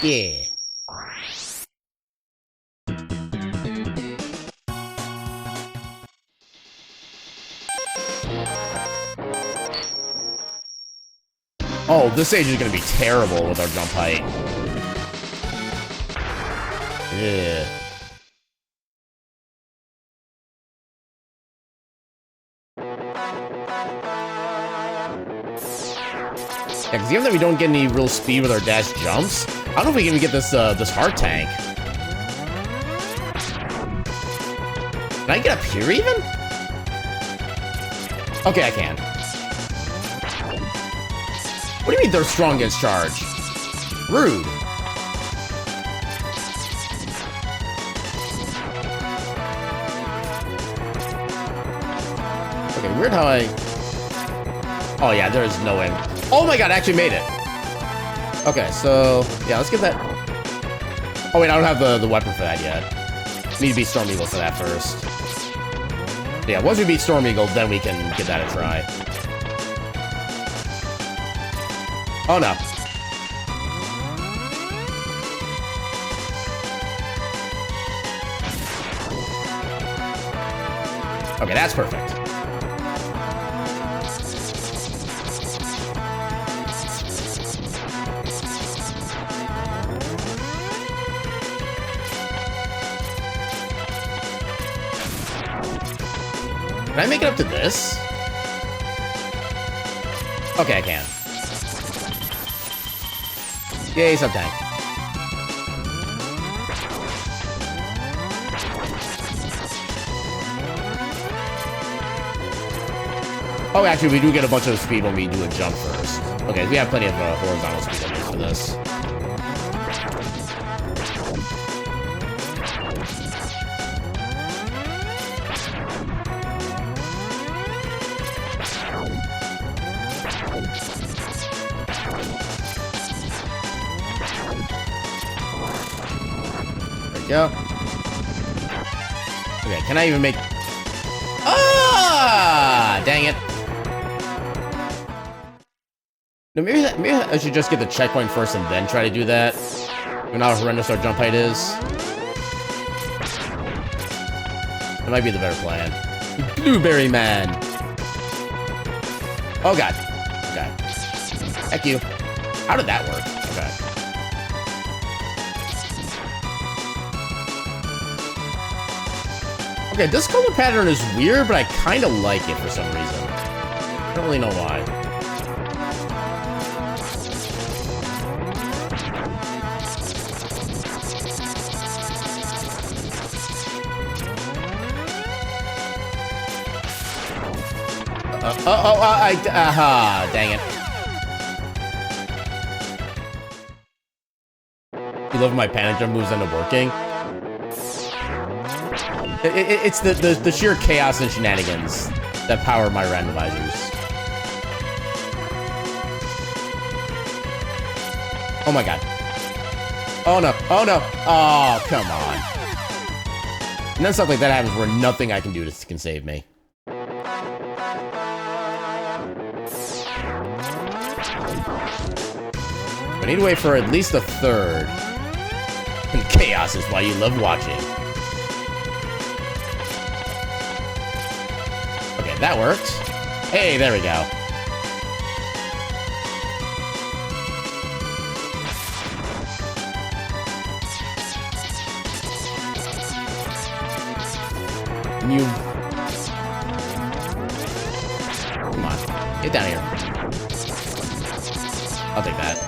Yeah. Oh, this stage is gonna be terrible with our jump height. Yeah. Yeah, because even though we don't get any real speed with our dash jumps, I don't know if we can even get this this heart tank. Can I get up here even? Okay, I can. What do you mean they're strong against charge? Rude. Okay, weird how I... Oh yeah, there is no way. Oh my god, I actually made it. Okay, so... Yeah, let's get that... Oh wait, I don't have the weapon for that yet. Need to beat Storm Eagle for that first. Yeah, once we beat Storm Eagle, then we can give that a try. Oh no. Okay, that's perfect. Can I make it up to this? Okay, I can. Yay, sub-tank. Oh, actually, we do get a bunch of speed when we do a jump first. Okay, we have plenty of horizontal speed for this. Go. Okay, can I even make... Ah! Dang it. No, maybe I should just get the checkpoint first and then try to do that. You know how horrendous our jump height is? That might be the better plan. Blueberry Man! Oh god. Okay. Heck you. How did that work? Okay. Okay, this color pattern is weird, but I kind of like it for some reason. I don't really know why. Aha, dang it. You love my panic jump moves end up working? It's the sheer chaos and shenanigans that power my randomizers. Oh my god. Oh no, oh no. Oh, come on. And then stuff like that happens where nothing I can do can save me. I need to wait for at least a third. And chaos is why you love watching. Okay, that worked. Hey, there we go. You... Come on. Get down here. I'll take that.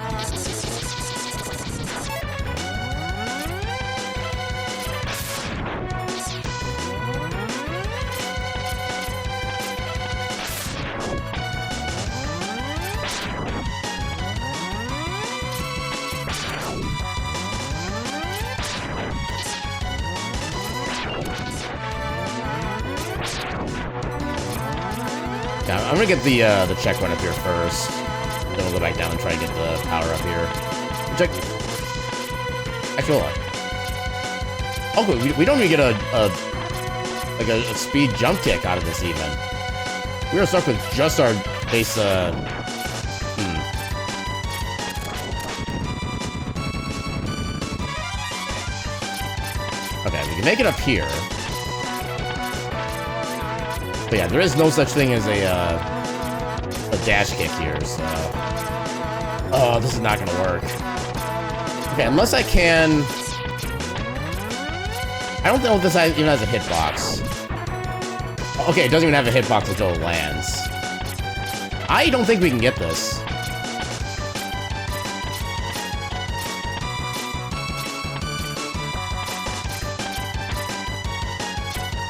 Now, I'm gonna get the checkpoint up here first. Then we'll go back down and try to get the power up here. Check. Actually, hold on. Oh, we don't even get a speed jump kick out of this even. We are stuck with just our base. Okay, we can make it up here. But yeah, there is no such thing as a dash kick here, so... Oh, this is not gonna work. Okay, unless I can... I don't know if this even has a hitbox. Okay, it doesn't even have a hitbox until it lands. I don't think we can get this.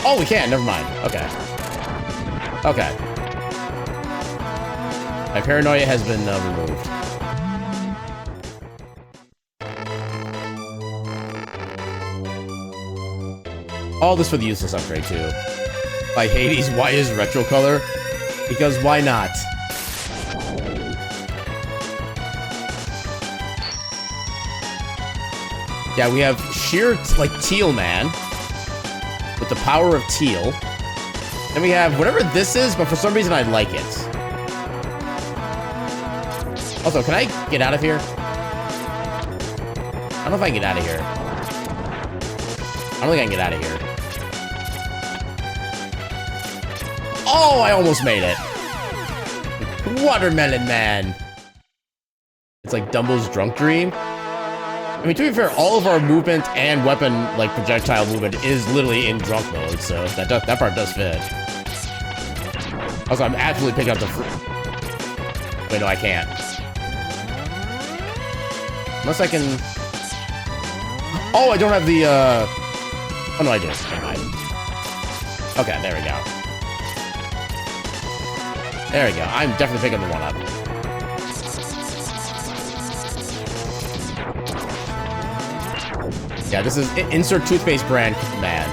Oh, we can. Never mind. Okay. Okay. My paranoia has been removed. All this for the useless upgrade, too. By Hades, why is retro color? Because why not? Yeah, we have sheer, like, Teal Man. With the power of teal. Then we have whatever this is, but for some reason I like it. Also, can I get out of here? I don't know if I can get out of here. I don't think I can get out of here. Oh, I almost made it. Watermelon Man. It's like Dumbo's drunk dream. I mean, to be fair, all of our movement and weapon, like, projectile movement is literally in drunk mode, so that part does fit. Also, I'm absolutely picking up the Wait, no, I can't. Unless I can... Oh, I don't have the, Oh, no, I do. Never mind. Okay, there we go. There we go. I'm definitely picking the one up. Yeah, this is insert toothpaste brand man.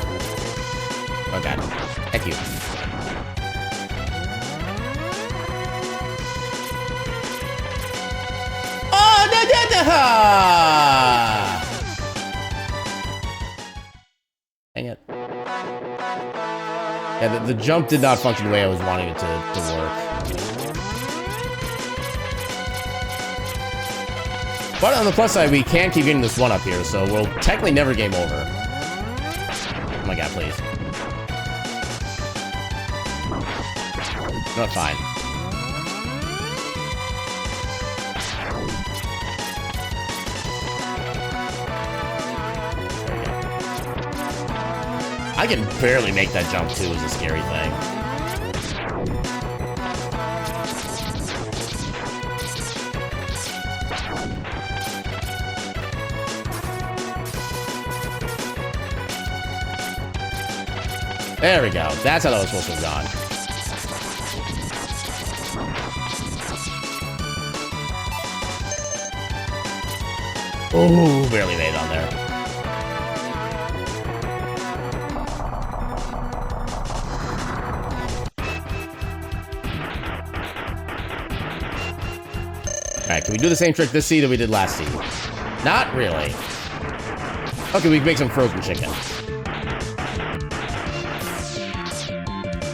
Oh god. Thank you. Oh, da da da! Dang it. Yeah, the jump did not function the way I was wanting it to work. But on the plus side, we can keep getting this one up here, so we'll technically never game over. Oh my god, please. No, fine. There we go. I can barely make that jump, too, is a scary thing. There we go. That's how that was supposed to have gone. Oh, barely made it on there. Alright, can we do the same trick this seed that we did last seed? Not really. Okay, we can make some frozen chicken.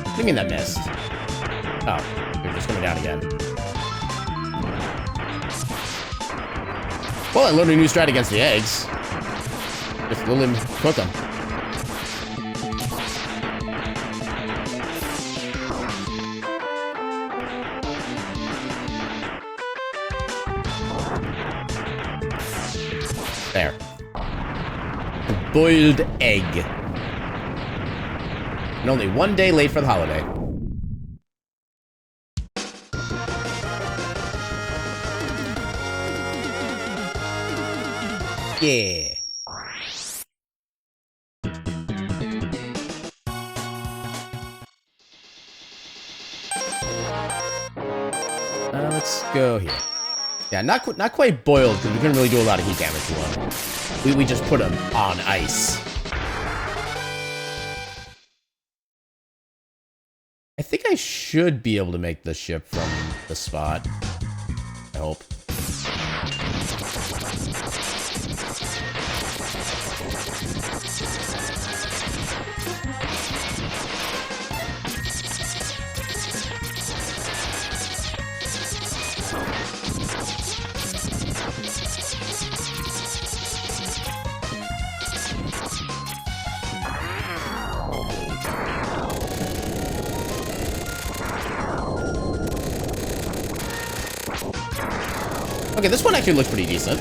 What do you mean that missed? Oh, you're just coming down again. Well, I learned a new strat against the eggs. Just let him cook them. There. A boiled egg. And only one day late for the holiday. Yeah. Let's go here. Yeah, not quite boiled because we couldn't really do a lot of heat damage to him. We just put him on ice. I think I should be able to make the ship from the spot. I hope. Okay, this one actually looks pretty decent.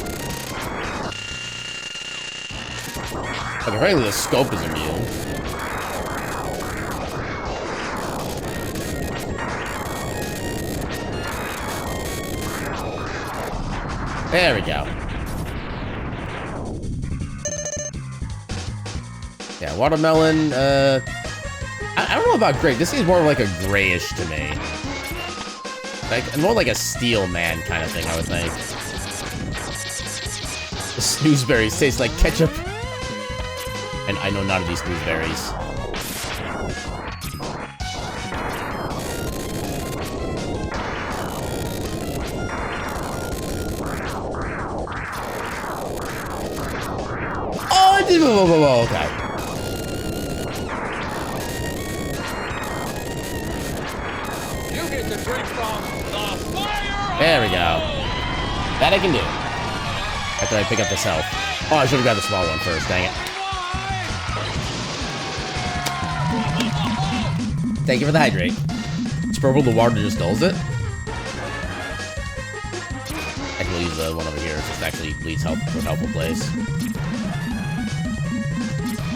Okay, apparently the scope is immune. There we go. Yeah, watermelon, I don't know about gray. This seems more like a grayish to me. Like, more like a steel man kind of thing, I would think. The snoozeberries taste like ketchup. And I know none of these snoozeberries. Oh, I did. Whoa, okay. There we go. That I can do. After I pick up this health. Oh, I should have got the small one first. Dang it. Thank you for the hydrate. It's purple. The water just dulls it. I can use the one over here. It just actually leads to a helpful place.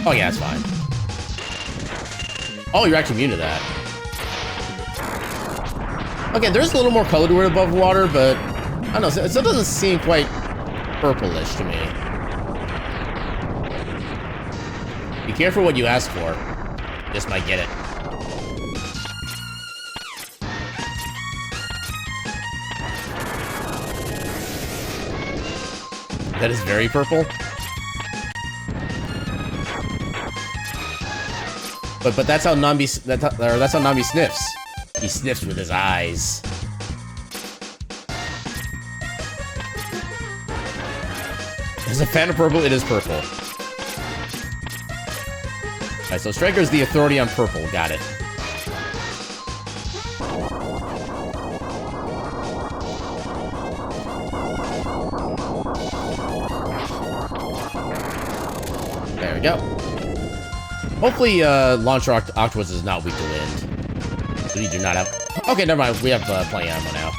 Oh, yeah, it's fine. Oh, you're actually immune to that. Okay, there's a little more color to it above water, but I don't know, it still doesn't seem quite purplish to me. Be careful what you ask for. This might get it. That is very purple. But that's how Nambi that's how Nambi sniffs. He sniffs with his eyes. Is a fan of purple? It is purple. Alright, so Striker's the authority on purple. Got it. There we go. Hopefully, Launcher Octopus is not weak to wind. We do not have... Okay, never mind. We have plenty of ammo now.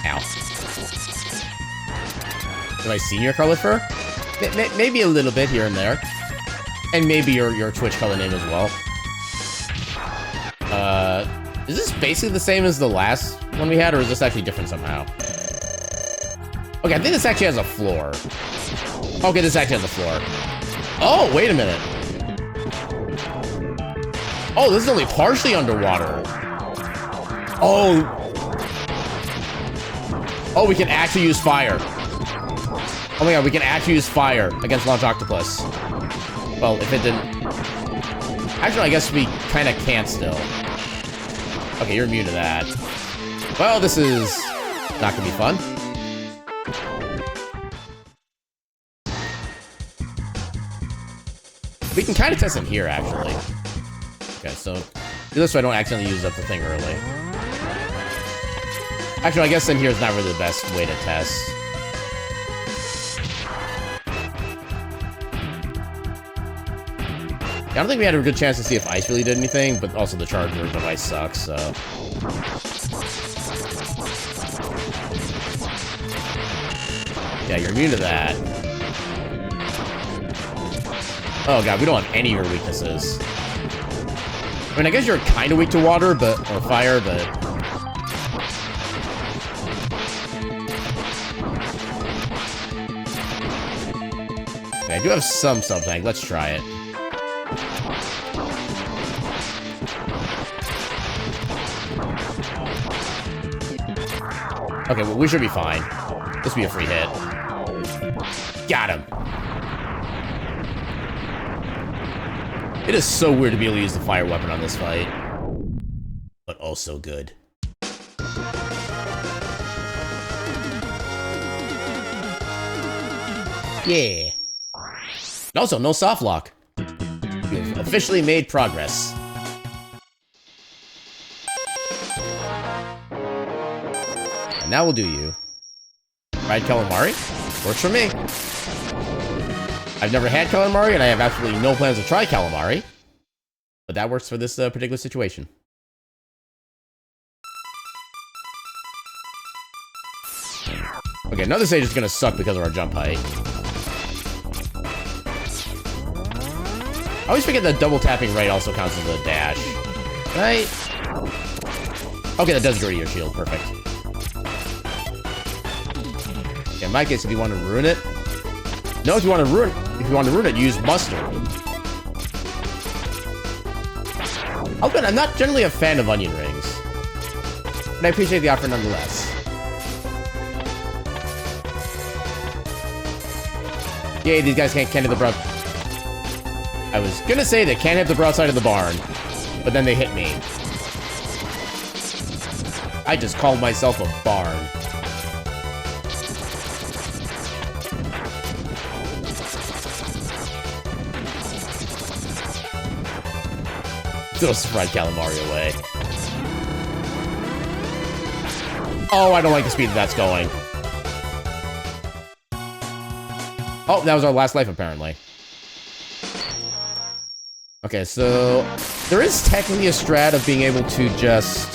Ow. Have I seen your color fur? Maybe a little bit here and there. And maybe your Twitch color name as well. Is this basically the same as the last one we had, or is this actually different somehow? Okay, I think this actually has a floor. Okay, this actually has a floor. Oh, wait a minute. Oh, this is only partially underwater. Oh. Oh, we can actually use fire. Oh my god, we can actually use fire against Launch Octopus. Well, if it didn't... Actually, I guess we kind of can't still. Okay, you're immune to that. Well, this is not gonna be fun. We can kind of test him here, actually. Okay, so do this so I don't accidentally use up the thing early. Actually, I guess in here is not really the best way to test. I don't think we had a good chance to see if ice really did anything, but also the charge version of ice sucks, so... Yeah, you're immune to that. Oh god, we don't have any of your weaknesses. I mean, I guess you're kind of weak to water, or fire, but... Okay, I do have some sub-tank. Let's try it. Okay, well, we should be fine. This will be a free hit. Got him. It is so weird to be able to use the fire weapon on this fight. But also good. Yeah. And also, no soft lock. You've officially made progress. And now we'll do you. Fried calamari? Works for me. I've never had calamari, and I have absolutely no plans to try calamari. But that works for this particular situation. Okay, another stage is gonna suck because of our jump height. I always forget that double tapping right also counts as a dash. Right? Okay, that does go to your shield. Perfect. Okay, in my case, if you want to ruin it... No, if you want to ruin it, use mustard. I'll admit, I'm not generally a fan of onion rings. But I appreciate the offer nonetheless. Yay, these guys can't hit the broad... I was gonna say they can't hit the broadside of the barn, but then they hit me. I just called myself a barn. Throw fried calamari away. Oh, I don't like the speed that's going. Oh, that was our last life, apparently. Okay, so... There is technically a strat of being able to just...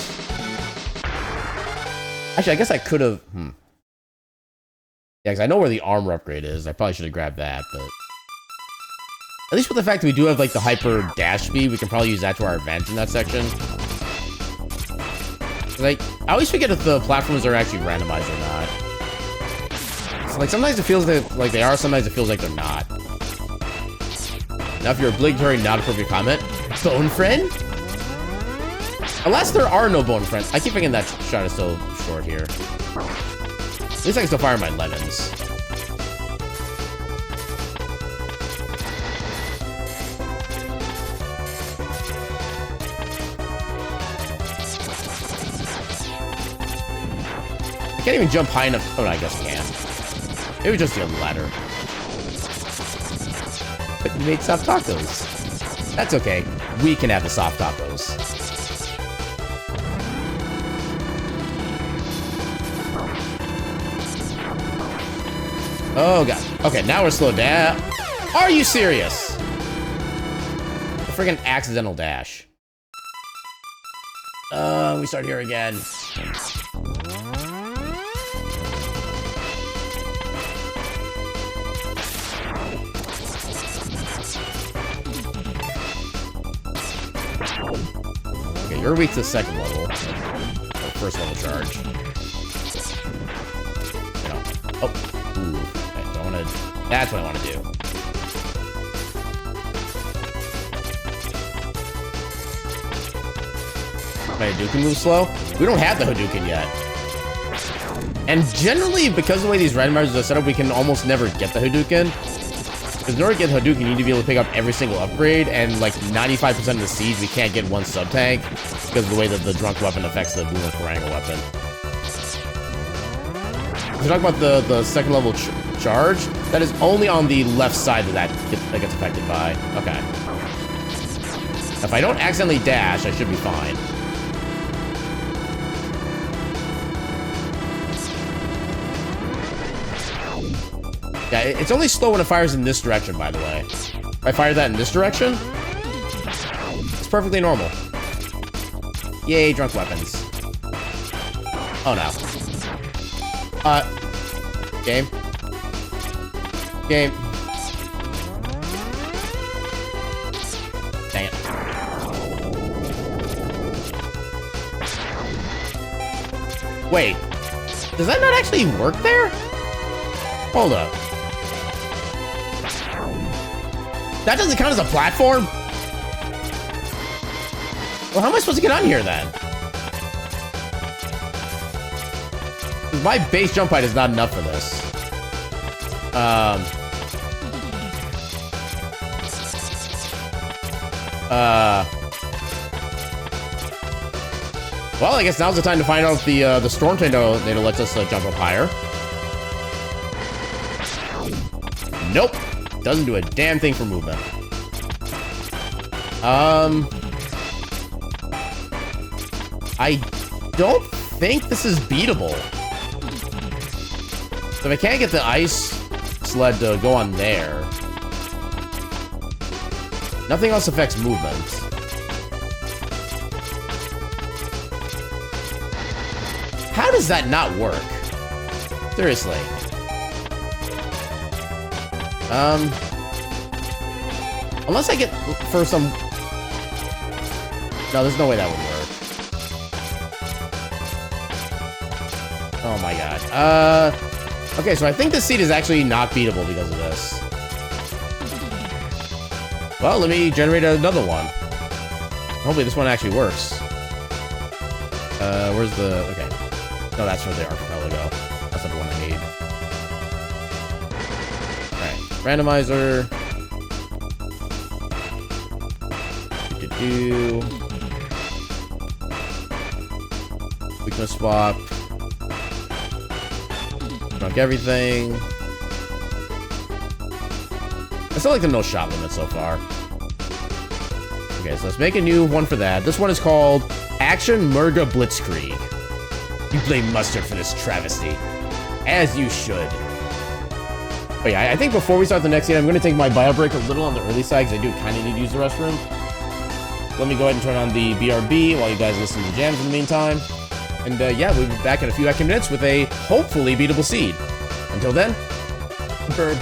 Actually, I guess I could have... Yeah, because I know where the armor upgrade is. I probably should have grabbed that, but... At least with the fact that we do have, like, the hyper dash speed, we can probably use that to our advantage in that section. Like, I always forget if the platforms are actually randomized or not. So, like, sometimes it feels like they are, sometimes it feels like they're not. Now, if your obligatory not appropriate comment, bone friend? Alas, there are no bone friends. I keep thinking that shot is so short here. At least I can still fire my lemons. I can't even jump high enough. Oh, no, I guess I can. It was just the ladder. But you made soft tacos. That's okay. We can have the soft tacos. Oh, God. Okay, now we're slowed down. Are you serious? A friggin' accidental dash. We start here again. Okay, you're weak to the second level. Or first level charge. No. Oh. Ooh. Okay, don't wanna... That's what I want to do. My Hadouken moves slow? We don't have the Hadouken yet. And generally, because of the way these randomizers are set up, we can almost never get the Hadouken. Because in order to get Hadouken, you need to be able to pick up every single upgrade, and like 95% of the siege, we can't get one sub-tank because of the way that the drunk weapon affects the boomerang weapon. If you're talking about the second level charge, that is only on the left side that gets affected by. Okay. If I don't accidentally dash, I should be fine. Yeah, it's only slow when it fires in this direction, by the way. If I fire that in this direction, it's perfectly normal. Yay, drunk weapons. Oh, no. Game. Game. Dang it. Wait. Does that not actually work there? Hold up. That doesn't count as a platform? Well, how am I supposed to get on here, then? My base jump height is not enough for this. Well, I guess now's the time to find out if the Storm Tornado lets us jump up higher. Nope. Doesn't do a damn thing for movement. I don't think this is beatable. So if I can't get the ice sled to go on there, nothing else affects movement. How does that not work? Seriously. Unless I get for some... No, there's no way that would work. Oh my god. Okay, so I think this seed is actually not beatable because of this. Well, let me generate another one. Hopefully this one actually works. Where's the... Okay. No, that's where the archipelago. That's not the one I need. Alright. Randomizer. Weakness swap. Drunk everything. I still like the no shot limit so far. Okay, so let's make a new one for that. This one is called Action Murga Blitzkrieg. You blame Mustard for this travesty. As you should. But yeah, I think before we start the next scene, I'm going to take my bio break a little on the early side, because I do kind of need to use the restroom. Let me go ahead and turn on the BRB while you guys listen to the jams in the meantime. And yeah, we'll be back in a few extra minutes with a hopefully beatable seed. Until then, bird.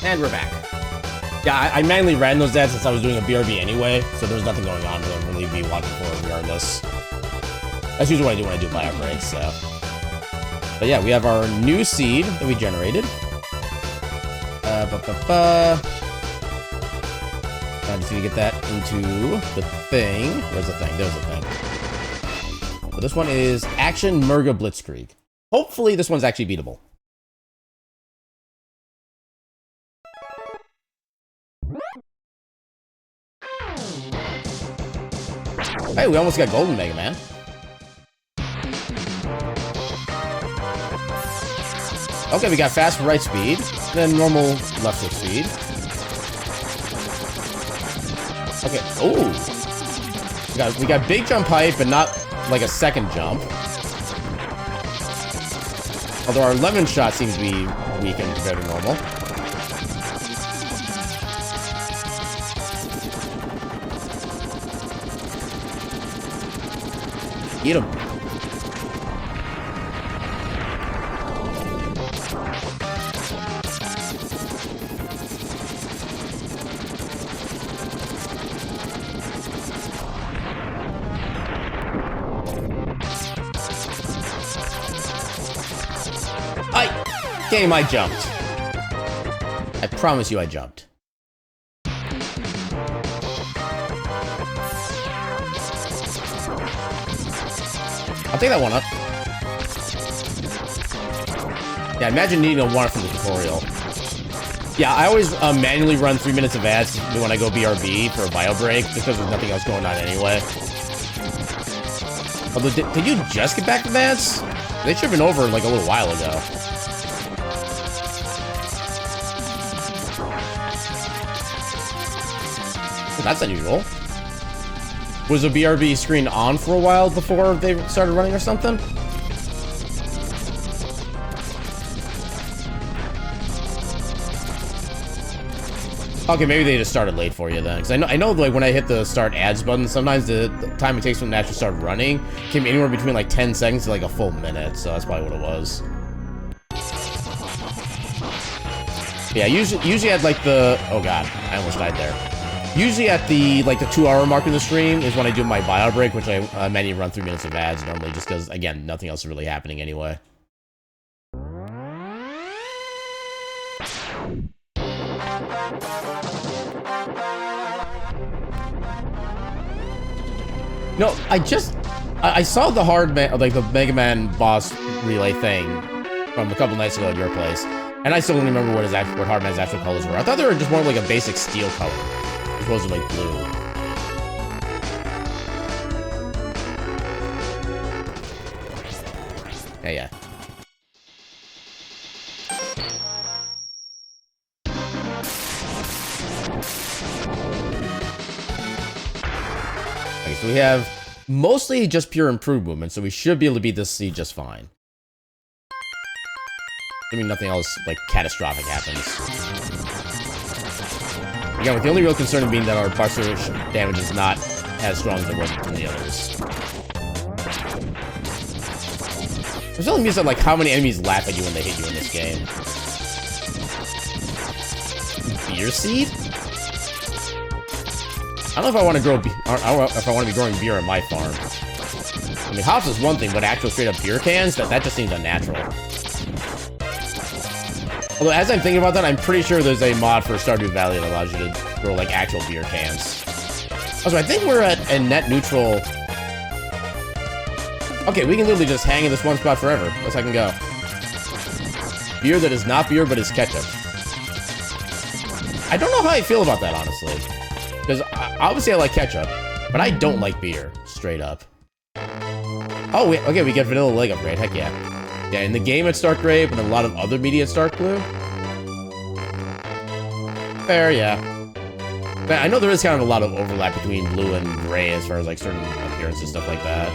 And we're back. Yeah, I manually ran those ads since I was doing a BRB anyway, so there's nothing going on to really be watching for regardless. That's usually what I do when I do bio breaks, so. But yeah, we have our new seed that we generated. I just need to get that into the thing. Where's the thing? There's the thing. So this one is Action Murga Blitzkrieg. Hopefully this one's actually beatable. Hey, we almost got Golden Mega Man. Okay, we got fast right speed, then normal left stick speed. Okay, oh! We got big jump height, but not like a second jump. Although our lemon shot seems to be weakened compared to normal. Eat him. Game, I jumped. I promise you I jumped. I'll take that one up. Yeah, imagine needing a one from the tutorial. Yeah, I always manually run 3 minutes of ads when I go BRB for a bio break because there's nothing else going on anyway. Although, did you just get back to ads? They should have been over like a little while ago. That's unusual. Was the BRB screen on for a while before they started running or something? Okay, maybe they just started late for you then. Because I know like when I hit the start ads button, sometimes the time it takes for them to actually start running came anywhere between like 10 seconds to like a full minute. So that's probably what it was. Yeah, usually at like the... Oh god, I almost died there. Usually at the, like, the 2-hour mark in the stream is when I do my bio break, which I manually run 3 minutes of ads normally, just because, again, nothing else is really happening anyway. No, I saw the the Mega Man boss relay thing from a couple nights ago at your place, and I still don't remember what Hardman's actual colors were. I thought they were just more like a basic steel color. Supposed to like blue. Yeah. Okay, so we have mostly just pure improved movement, so we should be able to beat this seed just fine. Assuming nothing else like catastrophic happens. Again, with the only real concern being that our partial damage is not as strong as it was in the others. There's telling me that like how many enemies laugh at you when they hit you in this game. Beer seed? I don't know if I want to grow. I don't know if I want to be growing beer on my farm. I mean, hops is one thing, but actual straight up beer cans, that just seems unnatural. Although, as I'm thinking about that, I'm pretty sure there's a mod for Stardew Valley that allows you to grow, like, actual beer cans. Also, I think we're at a net neutral... Okay, we can literally just hang in this one spot forever. Let's I can go. Beer that is not beer, but is ketchup. I don't know how I feel about that, honestly. Because, obviously, I like ketchup, but I don't like beer, straight up. Oh, okay, we get vanilla leg upgrade, heck yeah. Yeah, in the game it's dark gray, but in a lot of other media it's dark blue. Fair, yeah. But I know there is kind of a lot of overlap between blue and gray as far as like certain appearances and stuff like that.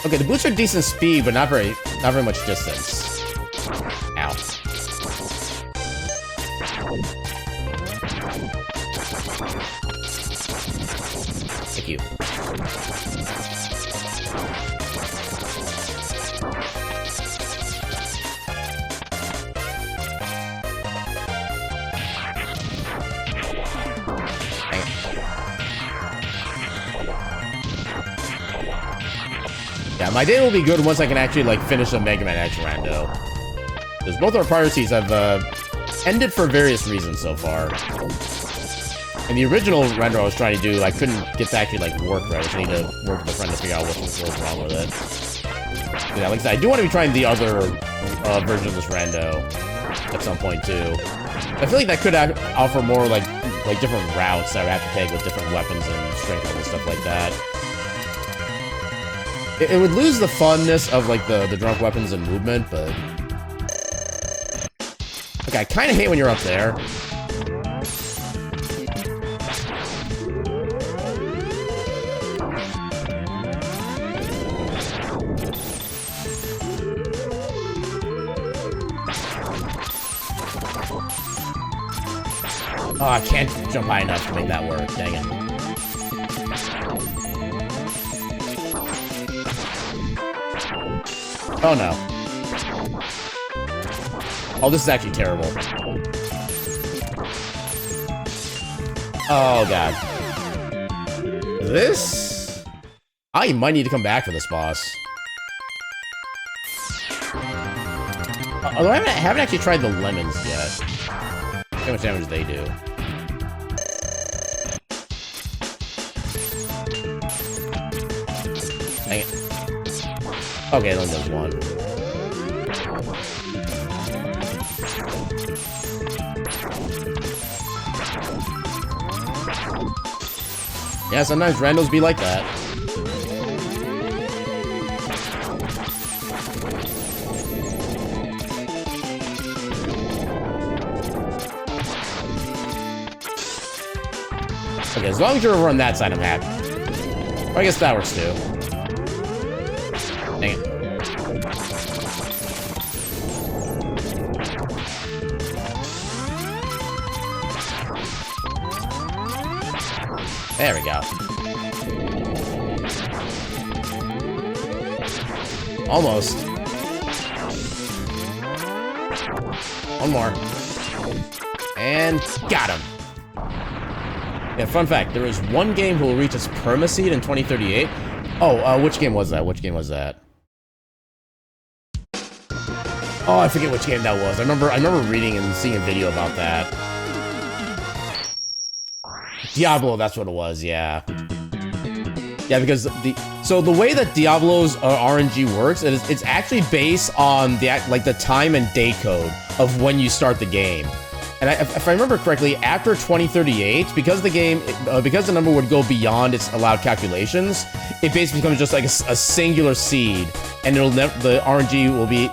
Okay, the boots are decent speed, but not very much distance. Ow. Thank you. Yeah, my day will be good once I can actually, like, finish a Mega Man X rando. Because both our priorities have, ended for various reasons so far. And the original render I was trying to do, I couldn't get to actually, like, work right. I just need to work with a friend to figure out what was wrong with it. But yeah, like I said, I do want to be trying the other, version of this rando at some point, too. I feel like that could offer more, like different routes that I would have to take with different weapons and strength and stuff like that. It would lose the funness of, like, the drunk weapons and movement, but... Okay, I kind of hate when you're up there. Oh, I can't jump high enough to make that work. Dang it. Oh no. Oh, this is actually terrible. Oh god. This? I might need to come back for this boss. Although I haven't actually tried the lemons yet. How much damage they do. Dang it. Okay, it only does one. Yeah, sometimes randos be like that. Okay, as long as you're over on that side, I'm happy. Or I guess that works too. Dang it. There we go. Almost. One more. And got him. Yeah, fun fact, there is one game who will reach its permaseed in 2038. Oh, which game was that? Which game was that? Oh, I forget which game that was. I remember reading and seeing a video about that. Diablo, that's what it was, yeah. Yeah, because the way that Diablo's RNG works, it's actually based on the time and date code of when you start the game. And if I remember correctly, after 2038, because the number would go beyond its allowed calculations, it basically becomes just like a singular seed, and the RNG will be.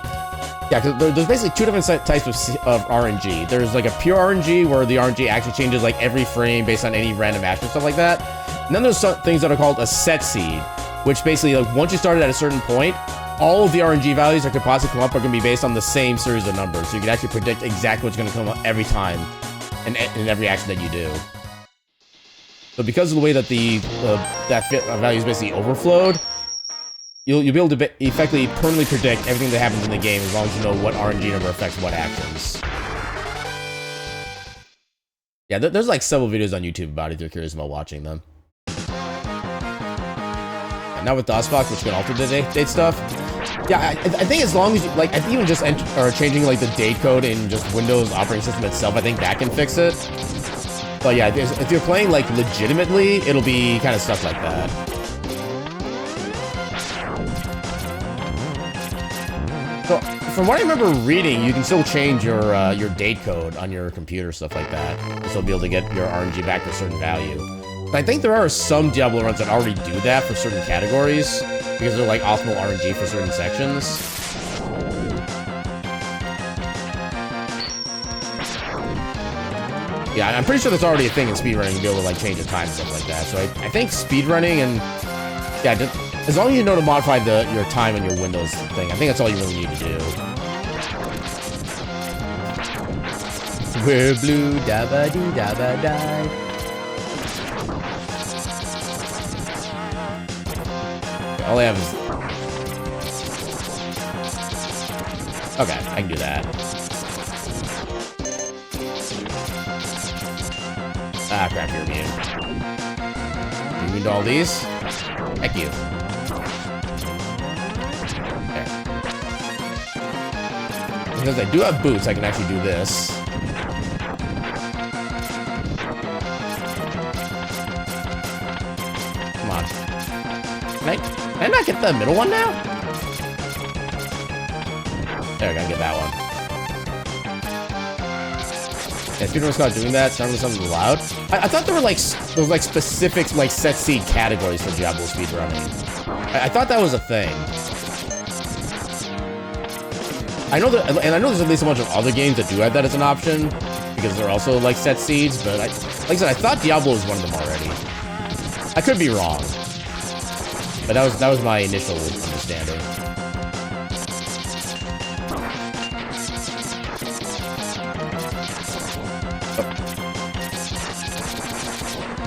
Yeah, because there's basically two different types of RNG. There's like a pure RNG where the RNG actually changes like every frame based on any random action stuff like that. And then there's some things that are called a set seed, which basically like once you started at a certain point, all of the RNG values that could possibly come up are going to be based on the same series of numbers. So you can actually predict exactly what's going to come up every time in every action that you do. So because of the way that that value is basically overflowed, you'll be able to effectively permanently predict everything that happens in the game as long as you know what RNG number affects what actions. Yeah, there's like several videos on YouTube about it if you're curious about watching them. And now with DOSBox, which can alter the date stuff. Yeah, I think as long as you, like, I think even just changing like the date code in just Windows operating system itself, I think that can fix it. But yeah, if you're playing like legitimately, it'll be kind of stuff like that. So, from what I remember reading, you can still change your date code on your computer, stuff like that. You'll still be able to get your RNG back to a certain value. But I think there are some Diablo runs that already do that for certain categories, because they're like optimal RNG for certain sections. Yeah, I'm pretty sure that's already a thing in speedrunning to be able to like change the time and stuff like that. So I think speedrunning and yeah, as long as you know to modify your time and your Windows thing, I think that's all you really need to do. We're blue, da ba dee da ba die. all I have is... Okay, I can do that. Ah, crap, you're immune. You immune to all these? Heck you. Okay. Because I do have boots, I can actually do this. Come on. Can I not get the middle one now? There, I gotta get that one. Yeah, Speedrun's not doing that. Sounded something loud. I thought there were like specific like set seed categories for Diablo speedrunning. I thought that was a thing. I know that, and I know there's at least a bunch of other games that do have that as an option because they're also like set seeds. But like I said, I thought Diablo was one of them already. I could be wrong, but that was my initial understanding.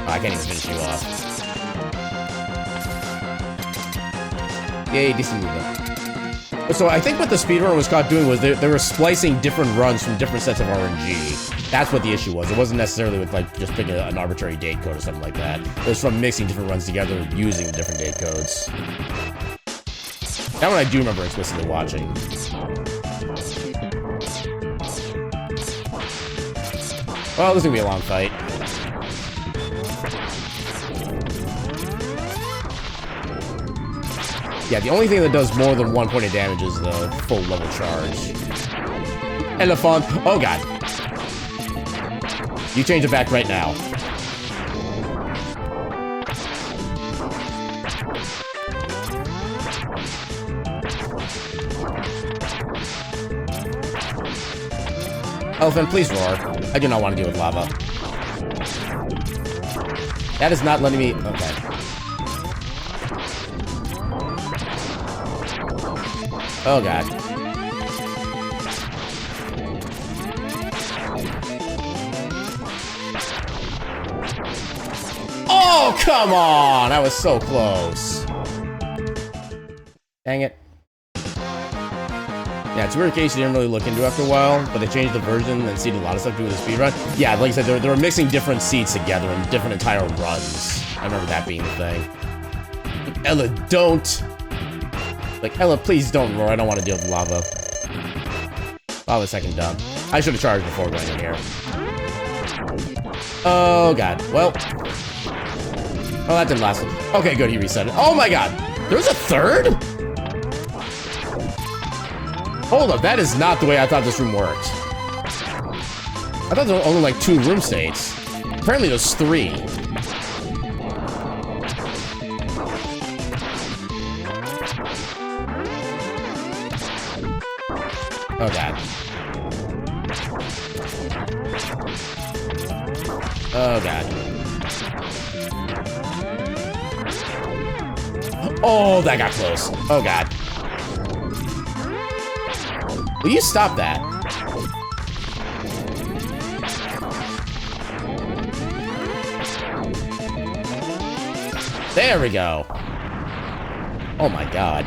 I can't even finish you off. Yay, decent movement. So I think what the speedrunner was caught doing was they were splicing different runs from different sets of RNG. That's what the issue was. It wasn't necessarily with like just picking an arbitrary date code or something like that. It was from mixing different runs together using different date codes. That one I do remember explicitly watching. Well, this is gonna be a long fight. Yeah, the only thing that does more than 1 point of damage is the full level charge. Elephant. Oh god. You change it back right now. Elephant, please roar. I do not want to deal with lava. That is not letting me... Okay. Oh god. Oh, come on! I was so close. Dang it. Yeah, it's a weird case you didn't really look into after a while, but they changed the version and seeded a lot of stuff to do with the speedrun. Yeah, like I said, they were mixing different seeds together in different entire runs. I remember that being the thing. Ella, don't! Like, Ella, please don't roar. I don't want to deal with lava. Oh, second dump. I should have charged before going in here. Oh, god. Well. Oh, that didn't last. Okay, good. He reset it. Oh, my god. There's a third? Hold up. That is not the way I thought this room worked. I thought there were only, like, 2 room states. Apparently, there's 3. Oh god. Oh god. Oh, that got close. Oh god. Will you stop that? There we go. Oh my god.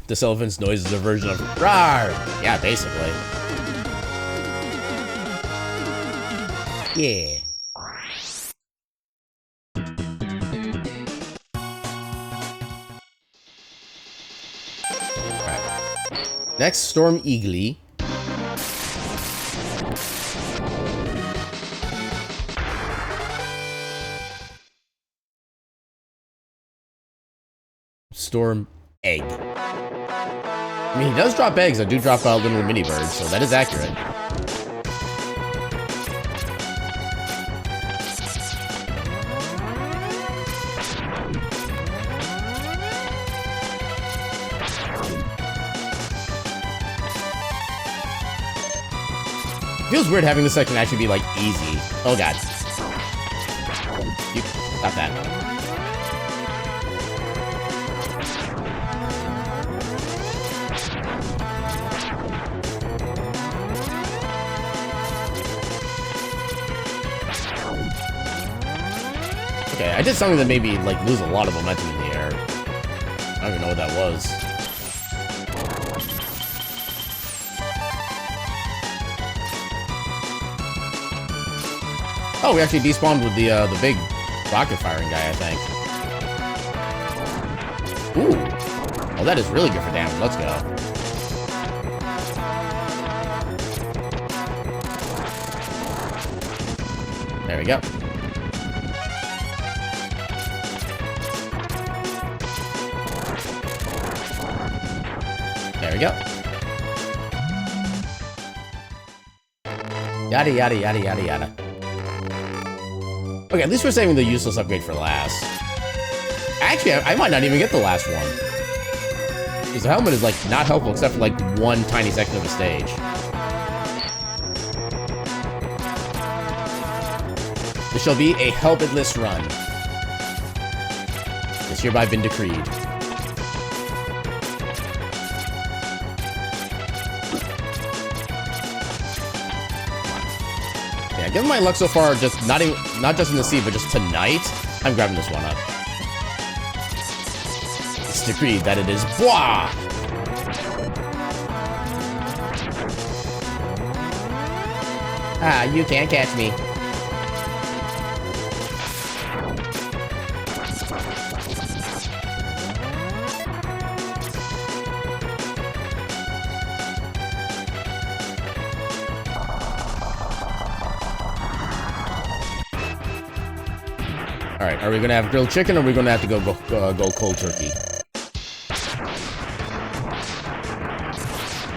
This elephant's noise is a version of rawr! Yeah, basically. Yeah. Alright. Next, Storm Eagly. Storm Egg. I mean, he does drop eggs. I do drop little mini birds, so that is accurate. Feels weird having this section actually be, like, easy. Oh, god. You, stop that. Okay, I did something that made me, like, lose a lot of momentum in the air. I don't even know what that was. Oh, we actually despawned with the big rocket firing guy, I think. Ooh. Oh, that is really good for damage. Let's go. There we go. There we go. Yada, yada, yada, yada, yada. Okay, at least we're saving the useless upgrade for last. Actually, I might not even get the last one. Because the helmet is, like, not helpful except for, like, one tiny section of the stage. This shall be a helmetless run. It's hereby been decreed. Yeah, given my luck so far, just not just in the sea, but just tonight, I'm grabbing this one up. It's decreed that it is Bwah! Ah, you can't catch me. Alright, are we gonna have grilled chicken or are we gonna have to go cold turkey?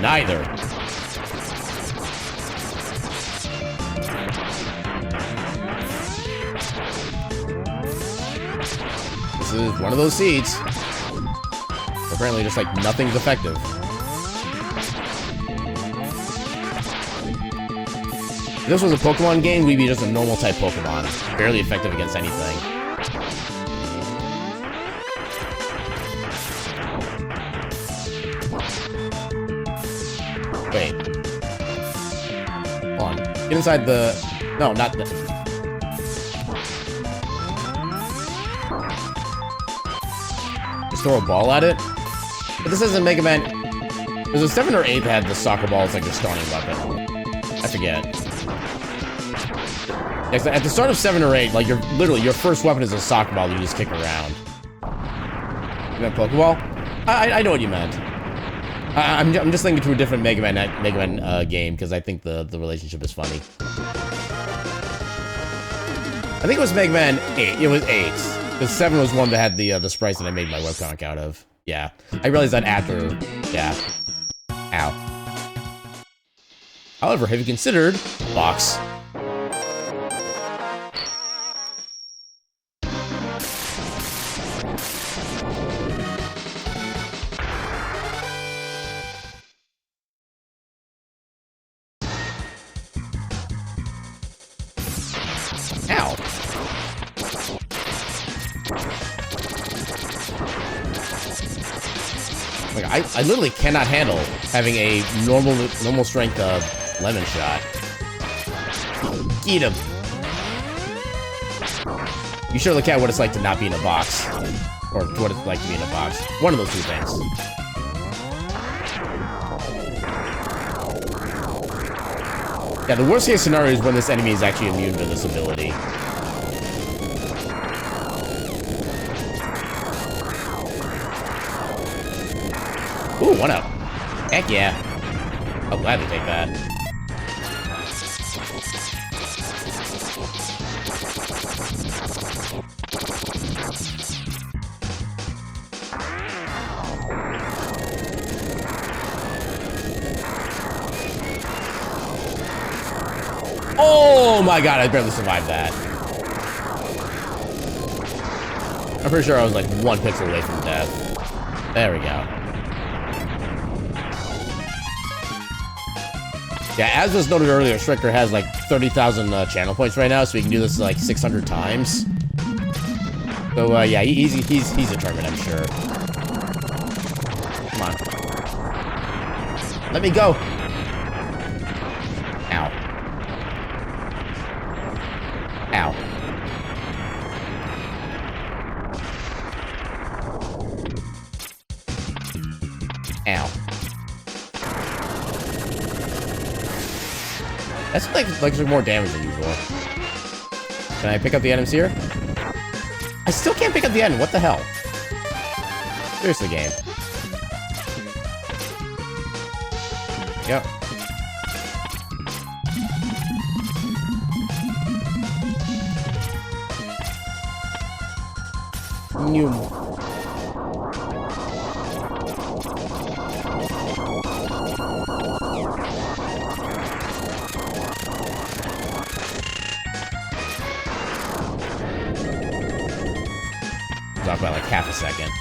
Neither. This is one of those seeds. Apparently just like nothing's effective. If this was a Pokemon game, we'd be just a normal type Pokemon. Barely effective against anything. Wait. Hold on. Get inside the... No, not the... Just throw a ball at it? But this isn't Mega Man... There's a 7 or 8 that had the soccer ball as like your starting weapon. I forget. At the start of 7 or 8, like, your first weapon is a soccer ball you just kick around. You meant Pokeball? I know what you meant. I'm just thinking to a different Mega Man game, because I think the relationship is funny. I think it was Mega Man 8. It was 8. Because 7 was one that had the sprites that I made my webcomic out of. Yeah. I realized that after... Yeah. Ow. However, have you considered... Box. I literally cannot handle having a normal strength lemon shot. Eat him. You should look at what it's like to not be in a box. Or what it's like to be in a box. One of those two things. Yeah, the worst case scenario is when this enemy is actually immune to this ability. Ooh, 1-up. Heck yeah. I'll gladly take that. Oh my god, I barely survived that. I'm pretty sure I was like 1 pixel away from death. There we go. Yeah, as was noted earlier, Stricker has like 30,000 channel points right now, so he can do this like 600 times. So yeah, he's determined, I'm sure. Come on. Let me go. Ow. Ow. Ow. That's like more damage than usual. Can I pick up the items here? I still can't pick up the item. What the hell? Seriously, game. Yep. New. Talk about like half a second.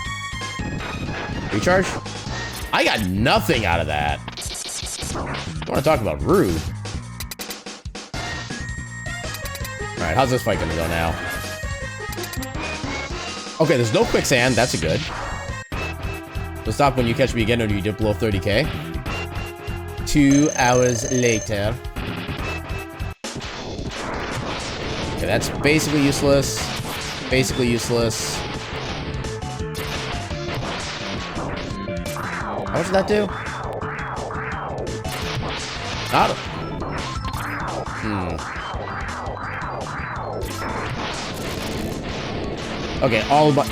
Recharge? I got nothing out of that. I want to talk about rude. Alright, how's this fight gonna go now? Okay, there's no quicksand. That's a good. So stop when you catch me again or you dip below 30k. 2 hours later. Okay, that's basically useless. Basically useless. How much did that do? Not a... Okay, all but...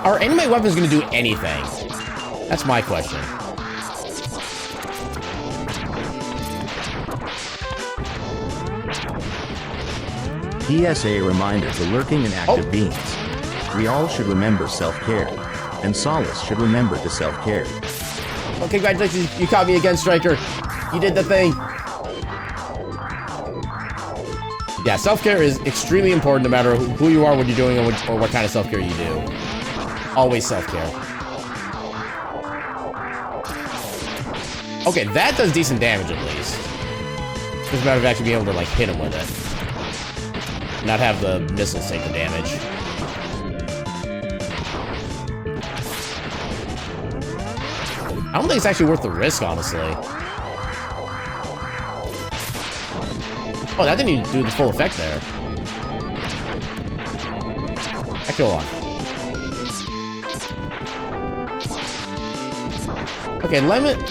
Are any of my weapons gonna do anything? That's my question. PSA reminder to lurking and active beings. We all should remember self-care. And Solace should remember to self-care. Well, congratulations, you caught me again, Striker. You did the thing. Yeah, self-care is extremely important no matter who you are, what you're doing, or what kind of self-care you do. Always self-care. Okay, that does decent damage at least. Just a matter of actually being able to like hit him with it. Not have the missiles take the damage. I don't think it's actually worth the risk, honestly. Oh, that didn't even do the full effect there. Actually, hold on. Okay,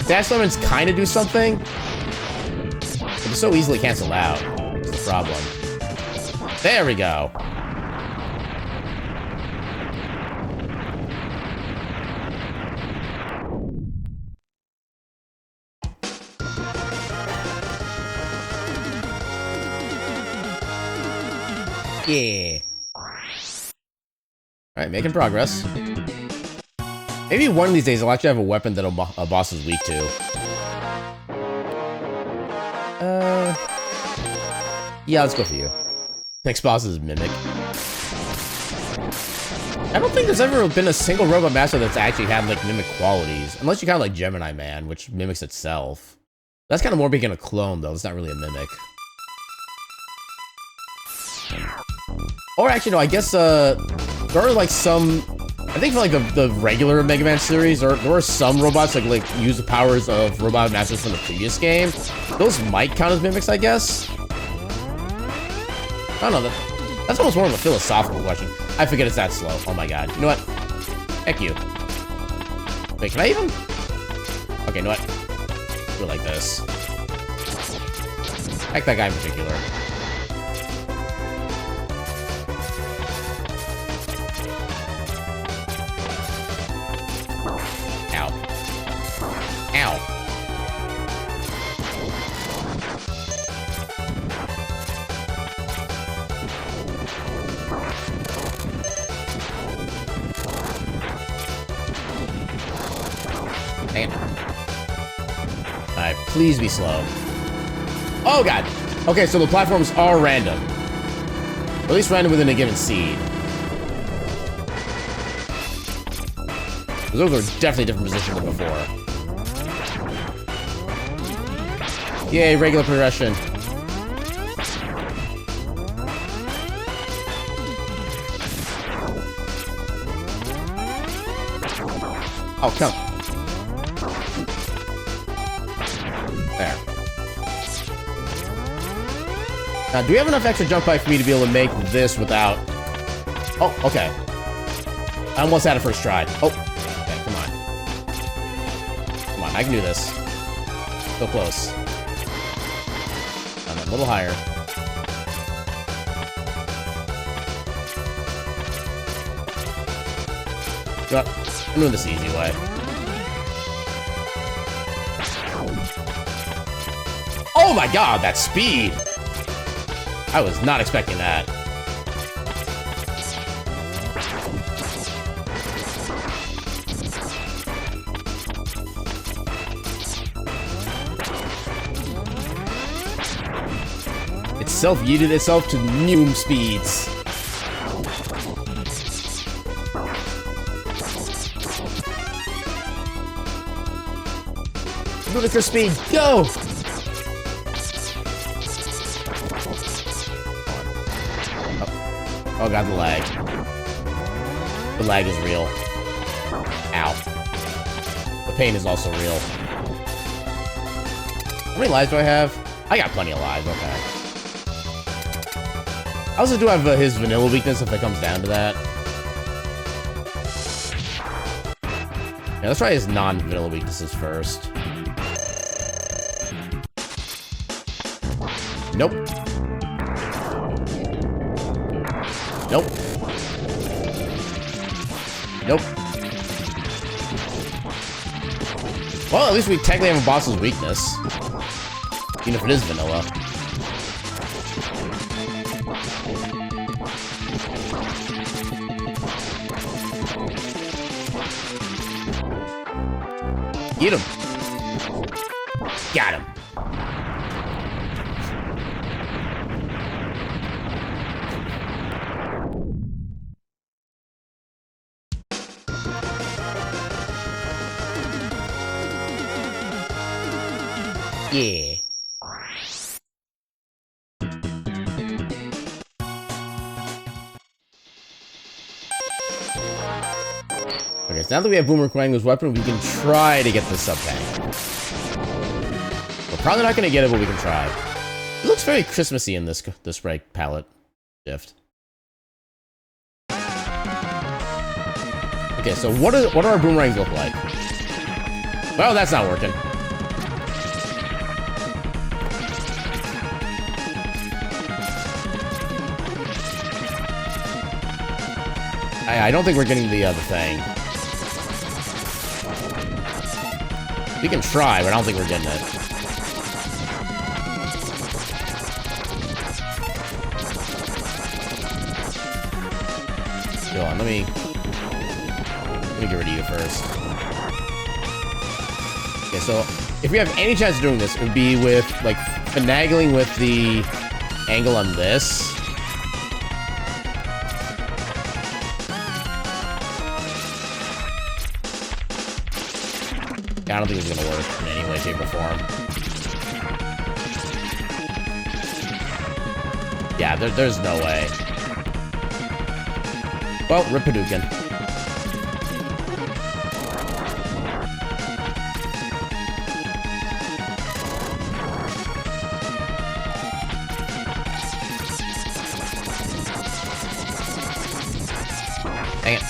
dash lemons kind of do something, but they're so easily canceled out. That's the problem. There we go. Yeah. Alright, making progress. Maybe one of these days I'll actually have a weapon that a boss is weak to. Yeah, let's go for you. Next boss is Mimic. I don't think there's ever been a single robot master that's actually had like Mimic qualities. Unless you kind of like Gemini Man, which mimics itself. That's kind of more being a clone though, it's not really a Mimic. Or actually, no, I guess, there are, like, some... I think for, like, the regular Mega Man series, there are some robots that, like, use the powers of Robot Masters from the previous game. Those might count as mimics, I guess? I don't know, that's almost more of a philosophical question. I forget it's that slow. Oh my god. You know what? Heck you. Wait, can I even? Okay, you know what? Do it like this. Heck that guy in particular. Alright, please be slow. Oh god! Okay, so the platforms are random. Or at least random within a given seed. Those are definitely different positions than before. Yay, regular progression. Oh, come. There. Now, do we have enough extra jump height for me to be able to make this without... Oh, okay. I almost had it first try. Oh, okay, come on, I can do this. So close. I'm a little higher. You know what? I'm doing this the easy way. Oh my god, that speed! I was not expecting that. It self-yeeted itself to new speeds. Ludicrous speed, go! Oh god, the lag. The lag is real. Ow. The pain is also real. How many lives do I have? I got plenty of lives, okay. I also do have his vanilla weakness if it comes down to that. Yeah, let's try his non-vanilla weaknesses first. Nope. Nope. Nope. Well, at least we technically have a boss's weakness. Even if it is vanilla. Get him. Got him. Yeah. Okay, so now that we have Boomer Quango's weapon, we can try to get the sub-tank. We're probably not gonna get it, but we can try. It looks very Christmassy in this sprite palette shift. Okay, so what do our boomerangs look like? Well, that's not working. I don't think we're getting the other thing. We can try, but I don't think we're getting it. Go on, let me get rid of you first. Okay, so if we have any chance of doing this, it would be with, like, finagling with the angle on this. I don't think it's gonna work in any way, shape, or form. Yeah, there's no way. Well, rip Hadouken. Dang it.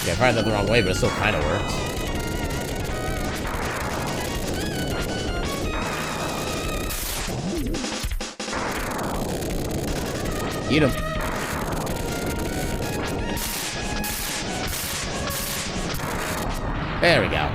Yeah, I tried that the wrong way, but it still kind of works. Eat him. There we go.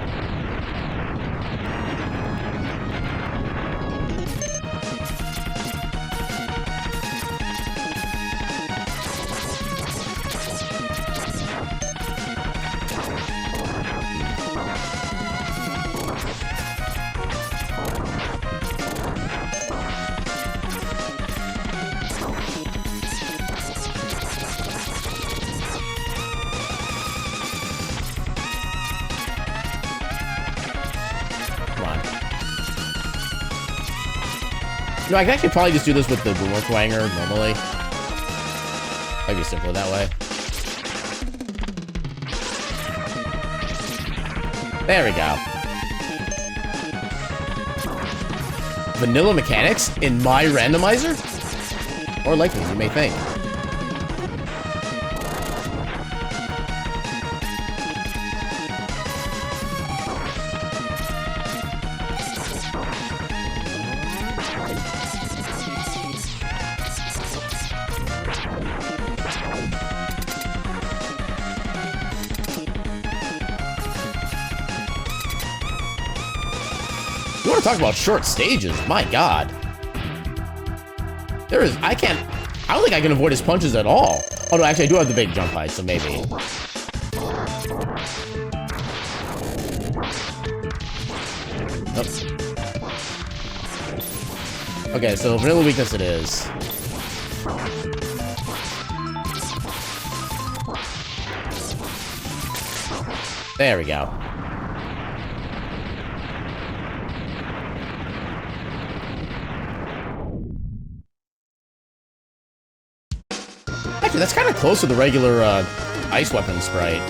No, I can actually probably just do this with the Boomer Twanger normally. Might be simpler that way. There we go. vanilla mechanics in my randomizer? More likely than you may think. You want to talk about short stages? My God. There is, I don't think I can avoid his punches at all. Oh no, actually I do have the big jump height, so maybe. Oops. Okay, so vanilla weakness it is. There we go. Actually, that's kind of close to the regular ice weapon sprite.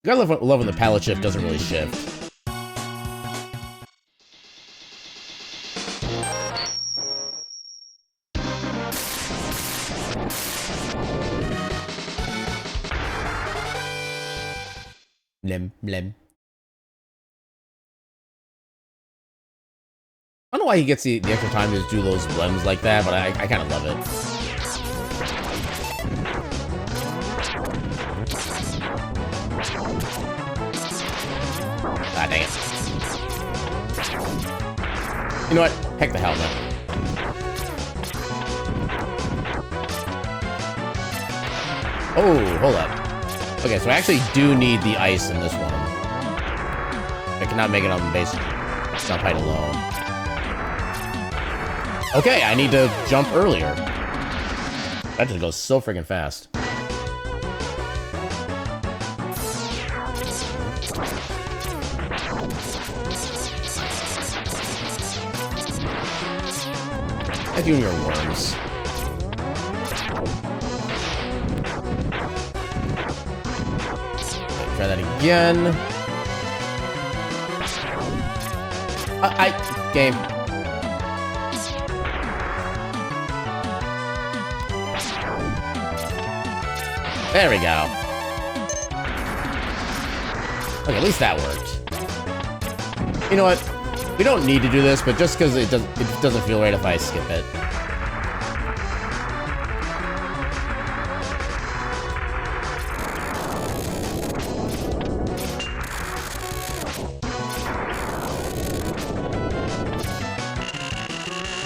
You gotta love when the palette shift doesn't really shift. Blim, blim. I don't know why he gets the extra time to do those blems like that, but I kind of love it. Ah, dang it. You know what? Heck the helmet. Oh, hold up. Okay, so I actually do need the ice in this one. I cannot make it on the base jump height alone. Okay, I need to jump earlier. That just goes so freaking fast. Thank you and your worms. Okay, try that again. Game. There we go. Okay, at least that worked. You know what? We don't need to do this, but just because it doesn't feel right if I skip it.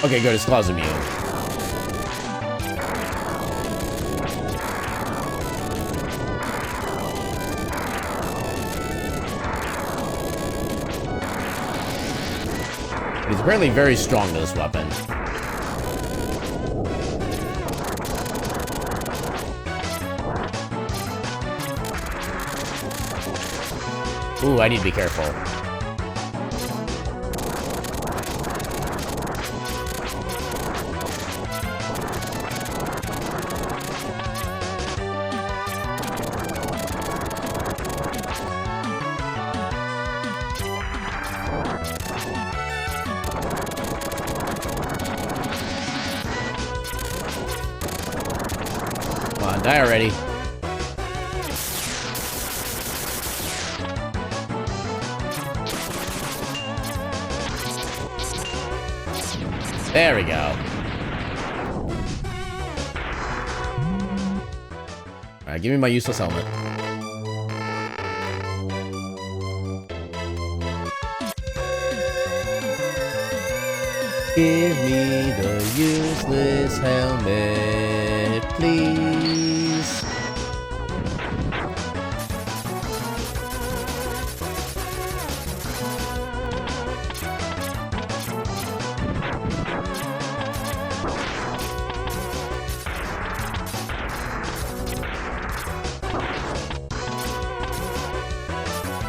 Okay, good. His claw's immune. He's apparently very strong to this weapon. Ooh, I need to be careful. Die already. There we go. Alright, give me my useless helmet. Give me the useless helmet, please.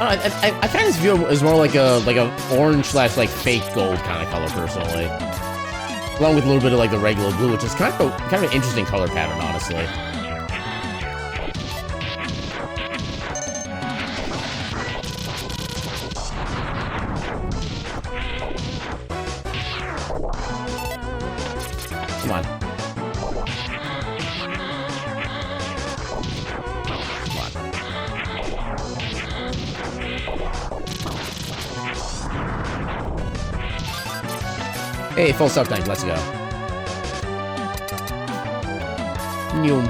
I kind of view it as more like a orange slash like fake gold kind of color personally, along with a little bit of like the regular blue, which is kind of an interesting color pattern, honestly. Hey, full sub tank, let's go. Noom.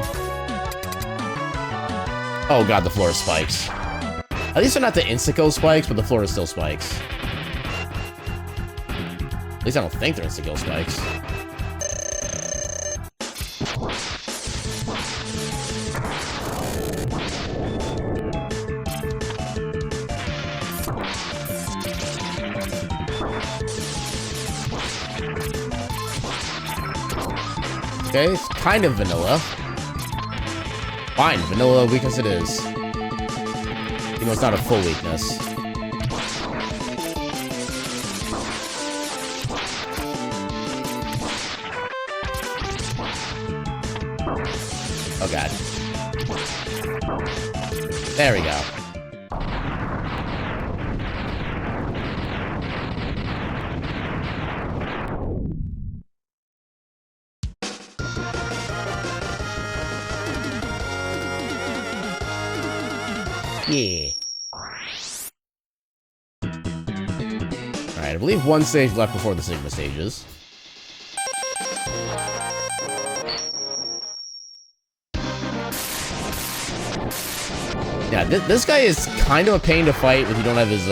Oh god, the floor is spikes. At least they're not the insta-kill spikes, but the floor is still spikes. At least I don't think they're insta-kill spikes. Okay, it's kind of vanilla. Fine, vanilla weakness it is. You know, it's not a full weakness. Oh god. There we go. Yeah. Alright, I believe one stage left before the Sigma stages. Yeah, this guy is kind of a pain to fight if you don't have his,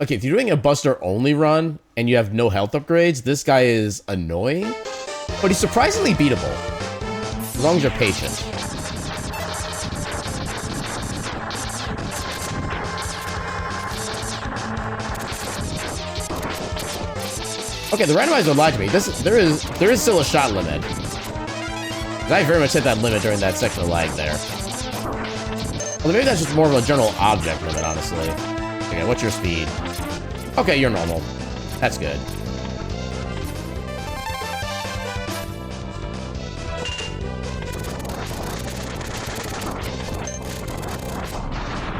Okay, if you're doing a Buster-only run and you have no health upgrades, this guy is annoying, but he's surprisingly beatable. As long as you're patient. Okay, the randomizer lied to me. There is still a shot limit. I very much hit that limit during that section of lag there. Well, maybe that's just more of a general object limit, honestly. Okay, what's your speed? Okay, you're normal. That's good.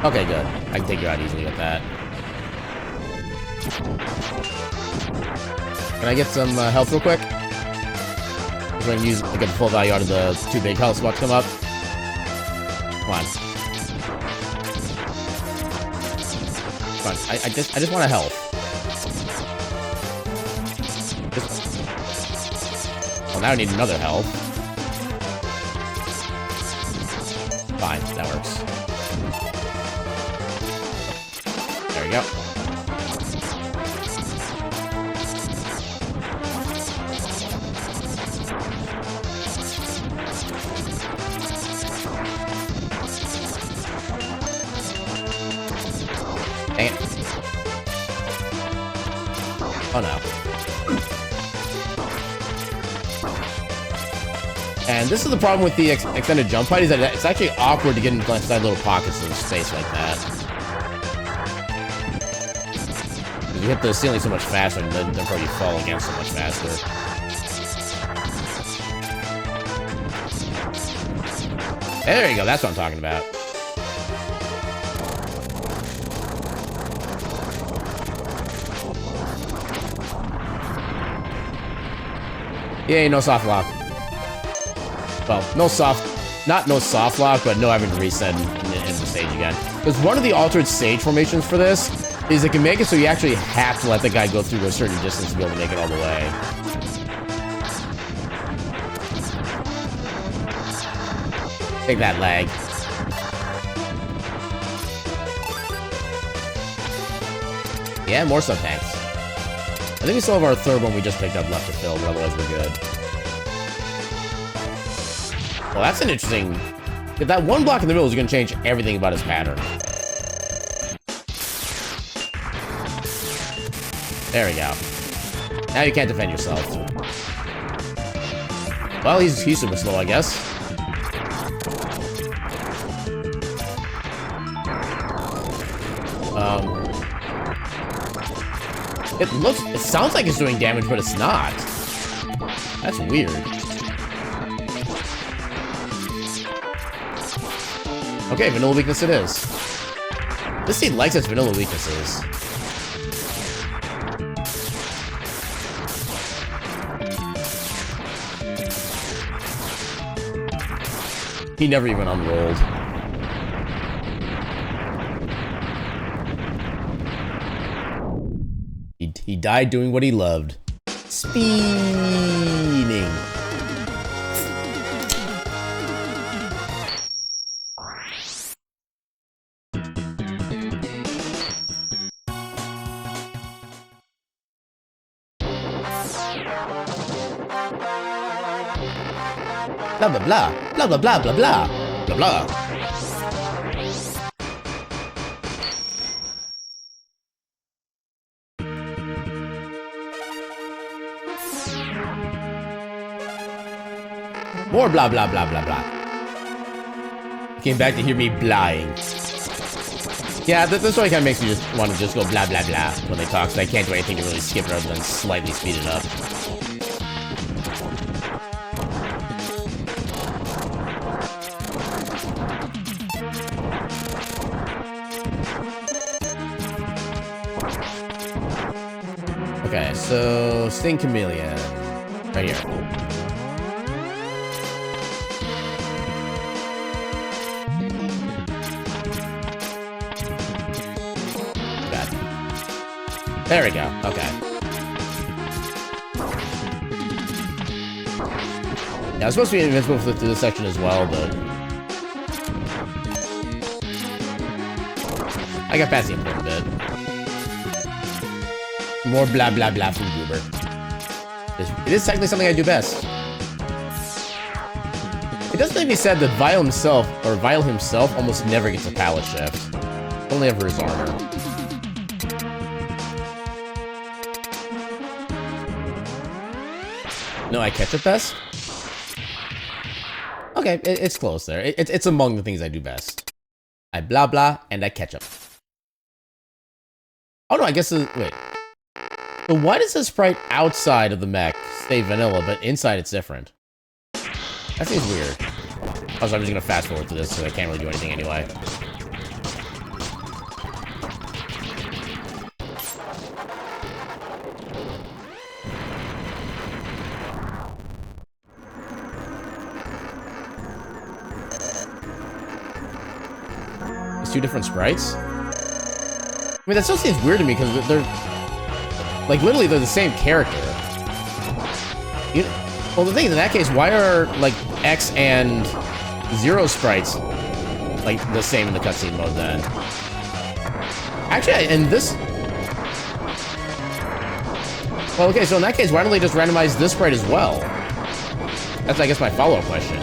Okay, good. I can take you out easily with that. Can I get some health real quick? I'm going to use to get the full value out of the 2 big health spots come up. Come on. Come on. I just want a health. Well, now I need another health. Fine, that works. There we go. Dang it. Oh no. And this is the problem with the extended jump height, is that it's actually awkward to get inside little pockets of space like that. You hit the ceiling so much faster, and then therefore you fall again so much faster. There you go, that's what I'm talking about. Yay, no soft lock. Well, no soft lock, but no having to reset in the stage again. Because one of the altered stage formations for this is it can make it so you actually have to let the guy go through a certain distance to be able to make it all the way. Take that, lag. Yeah, more sub-tanks. I think we still have our third one we just picked up left to fill, but otherwise we're good. Well, that's an interesting... If that one block in the middle is going to change everything about his pattern. There we go. Now you can't defend yourself. Well, he's super slow, I guess. It sounds like it's doing damage, but it's not. That's weird. Okay, vanilla weakness it is. This seed likes its vanilla weaknesses. He never even unrolled. He died doing what he loved. Spinning. Blah blah blah blah blah blah blah blah blah blah. More blah blah blah blah blah. Came back to hear me blahing. Yeah, this one kind of makes me just want to just go blah blah blah when they talk, so I can't do anything to really skip it other than slightly speed it up. Okay, so Sting Chameleon. Right here. Got it. There we go. Okay. Yeah, I was supposed to be invincible through this section as well, but I got past the important bit. More blah blah blah from Goober. It is technically something I do best. It does make me sad that Vile himself almost never gets a palette shift. Only ever his armor. No, I catch it best? Okay, it's close there. It's among the things I do best. I blah blah and I catch up. Oh no, I guess wait. So why does the sprite outside of the mech stay vanilla, but inside it's different? That seems weird. Also, I'm just gonna fast forward to this, so I can't really do anything anyway. It's two different sprites? I mean, that still seems weird to me, because they're... like, literally, they're the same character. Well, the thing is, in that case, why are, like, X and Zero sprites, like, the same in the cutscene mode, then? Actually, in this... well, okay, so in that case, why don't they just randomize this sprite as well? That's, I guess, my follow-up question.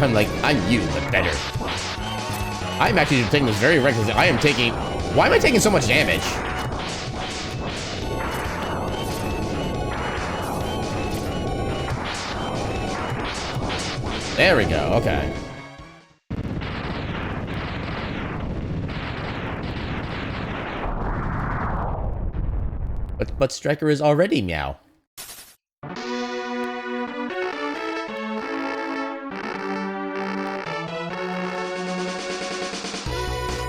I'm like, I'm you, but better. I'm actually taking this very recklessly. I am taking... why am I taking so much damage? There we go, okay. But Striker is already Meow.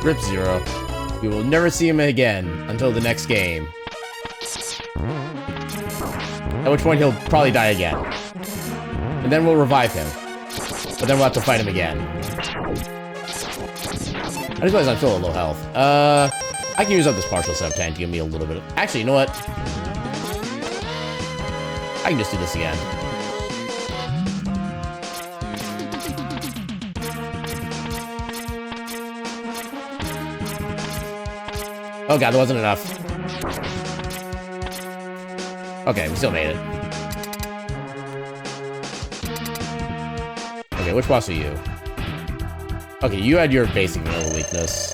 Rip Zero. We will never see him again until the next game. At which point he'll probably die again. And then we'll revive him. But then we'll have to fight him again. I just realized I'm still at low health. I can use up this partial sub tank to give me a little bit of... actually, you know what? I can just do this again. Oh god, that wasn't enough. Okay, we still made it. Okay, which boss are you? Okay, you had your basic vanilla weakness.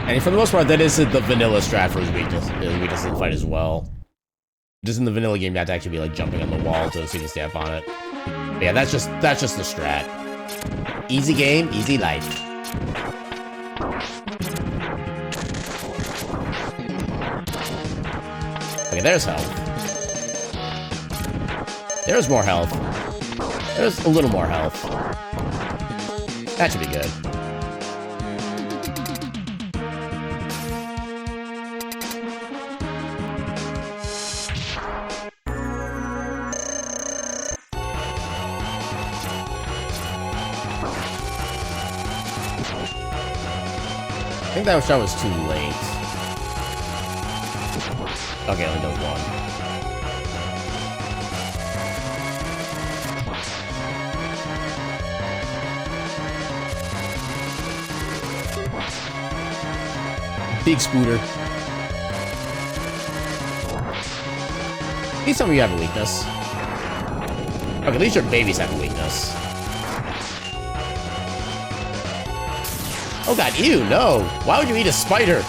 And for the most part, that is the vanilla strat for his weakness in the fight as well. Just in the vanilla game, you have to actually be like jumping on the wall so you can stamp on it. But yeah, that's just the strat. Easy game, easy life. Okay, there's health. There's more health. There's a little more health. That should be good. think that shot was too late. Okay, only does one. Big scooter. Please tell me you have a weakness. Okay, at least your babies have a weakness. Oh god, ew, no! Why would you eat a spider?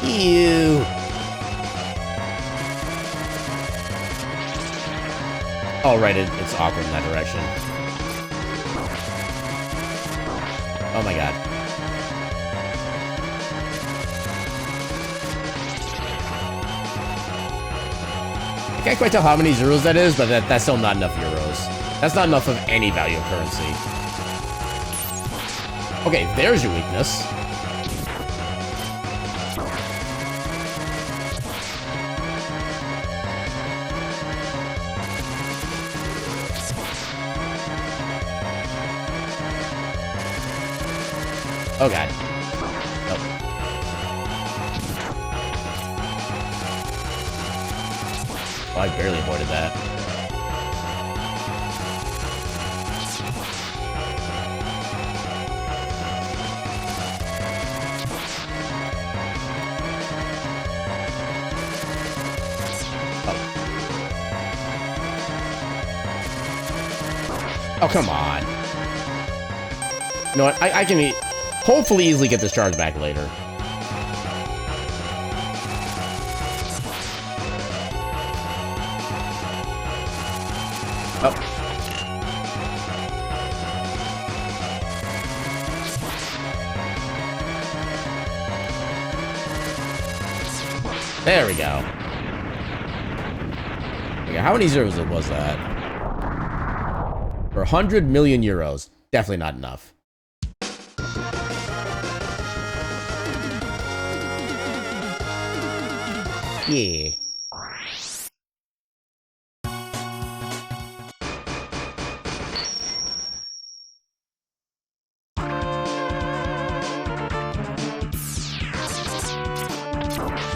Ew. Oh, right, it's awkward in that direction. Oh my god. I can't quite tell how many zeros that is, but that's still not enough euros. That's not enough of any value of currency. Okay, there's your weakness. Oh god. Oh. Oh, I barely avoided that. Oh, come on. You know what? I can hopefully easily get this charge back later. Oh. There we go. Okay, how many zeros was that? For 100 million euros. Definitely not enough. Yeah.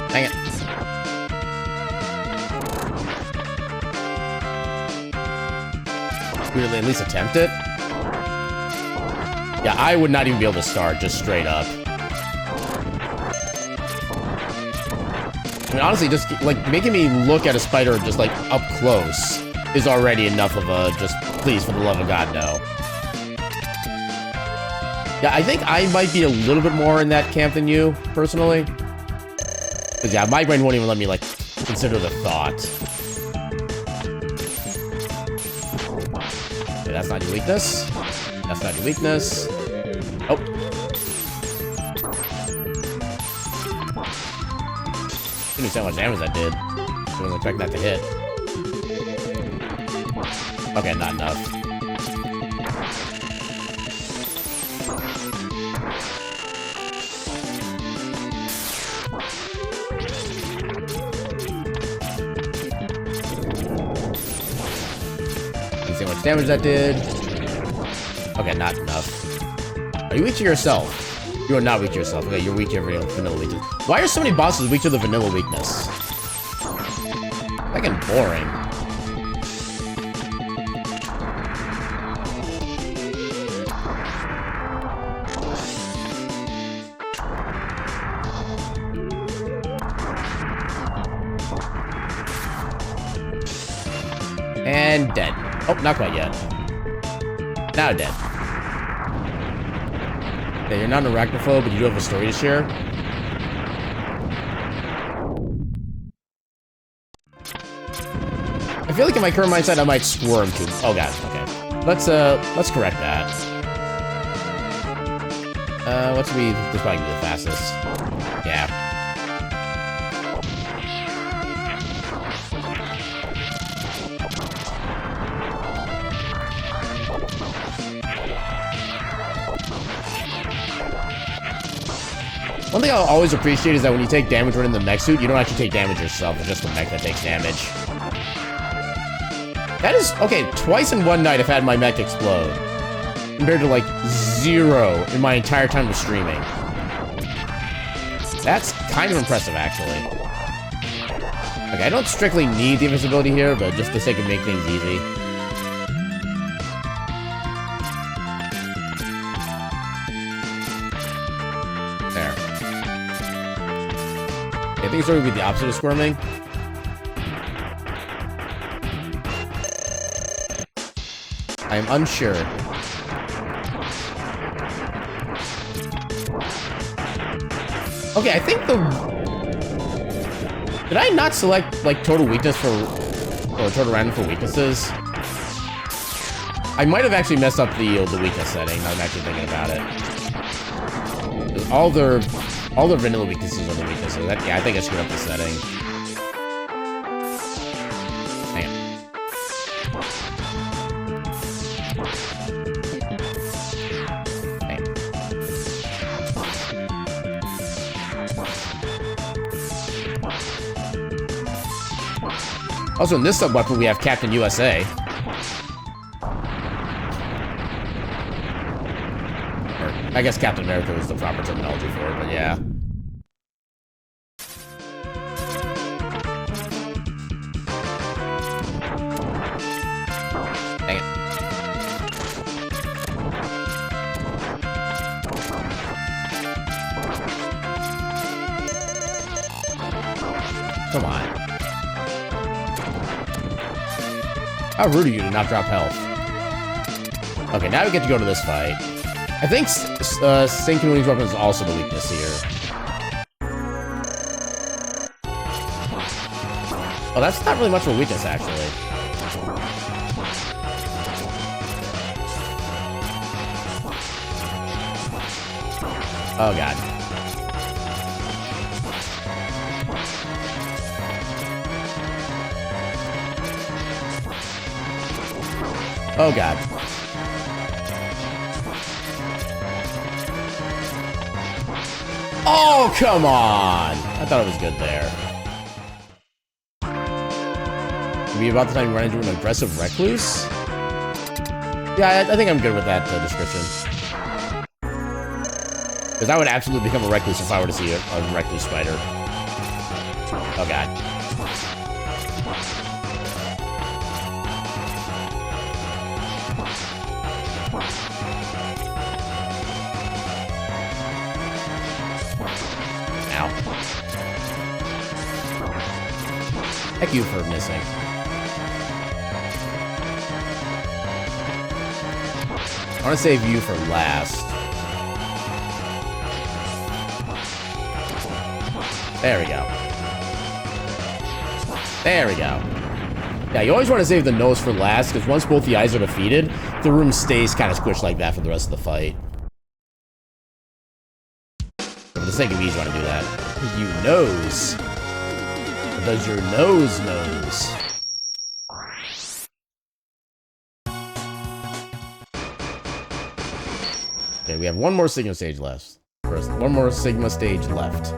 Dang it. Really, at least attempt it? Yeah, I would not even be able to start, just straight up. I mean, honestly, just, like, making me look at a spider just, like, up close is already enough of a just, please, for the love of God, no. Yeah, I think I might be a little bit more in that camp than you, personally. Because, yeah, my brain won't even let me, like, consider the thought. Okay, that's not your weakness. That's not your weakness. Oh. Didn't see how much damage that did. I wasn't expecting that to hit. Okay, not enough. Didn't see how much damage that did. Okay, not enough. Are you weak to yourself? You are not weak to yourself. Okay, you're weak to your vanilla weakness. Why are so many bosses weak to the vanilla weakness? Fucking boring. And dead. Oh, not quite yet. Now dead. Yeah, you're not an arachnophobe, but you do have a story to share. I feel like in my current mindset, I might squirm too. Oh god, okay. Let's correct that. Let's read. This probably be the fastest. Yeah. One thing I'll always appreciate is that when you take damage running the mech suit, you don't actually take damage yourself. It's just the mech that takes damage. That is... Okay, twice in one night I've had my mech explode. Compared to, like, 0 in my entire time of streaming. That's kind of impressive, actually. Okay, I don't strictly need the invisibility here, but just for the sake of making things easy. There. I think it's going to be the opposite of squirming. I am unsure. Okay, I think the... Did I not select, like, total weakness for... or total random for weaknesses? I might have actually messed up the weakness setting, now I'm actually thinking about it. All their vanilla weaknesses are the weaknesses. Yeah, I think I screwed up the setting. Hang on. Also, in this sub-weapon, we have Captain USA. Or, I guess Captain America was the proper terminology for it, but yeah. Dang it. Come on. How rude of you to not drop health. Okay, now we get to go to this fight. I think sinking wings weapon is also the weakness here. Oh, that's not really much of a weakness, actually. Oh, God. Oh, God. Oh, come on! I thought it was good there. Maybe about the time you run into an aggressive recluse? Yeah, I think I'm good with that description. Because I would absolutely become a recluse if I were to see a recluse spider. Oh, God. Heck you for missing. I want to save you for last. There we go. There we go. Yeah, you always want to save the nose for last, because once both the eyes are defeated, the room stays kind of squished like that for the rest of the fight. For the sake of ease, you want to do that. You nose. Does your nose knows? Okay, we have one more Sigma stage left. First, one more Sigma stage left.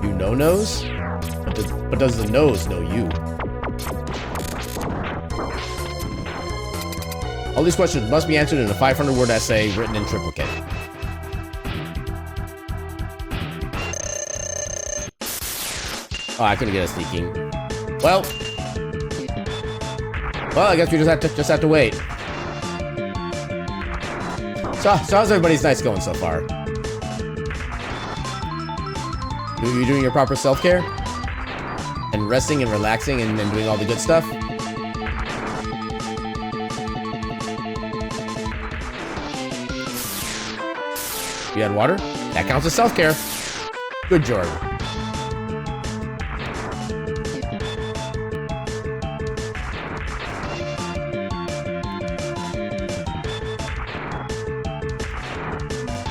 You know knows? But does the nose know you? All these questions must be answered in a 500-word essay written in triplicate. Oh, I couldn't get a sneaking. Well, I guess we just have to wait. So how's everybody's nights going so far? You doing your proper self-care? And resting and relaxing and doing all the good stuff? You had water? That counts as self-care. Good, George.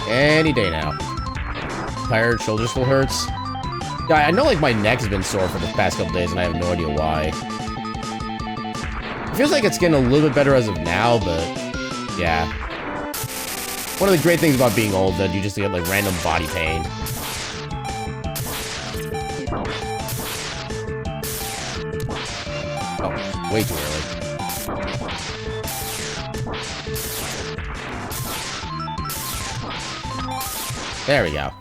Any day now. Tired, shoulder still hurts. Yeah, I know like my neck's been sore for the past couple days and I have no idea why. It feels like it's getting a little bit better as of now, but yeah. One of the great things about being old is that you just get like random body pain. Oh, way too early. There we go.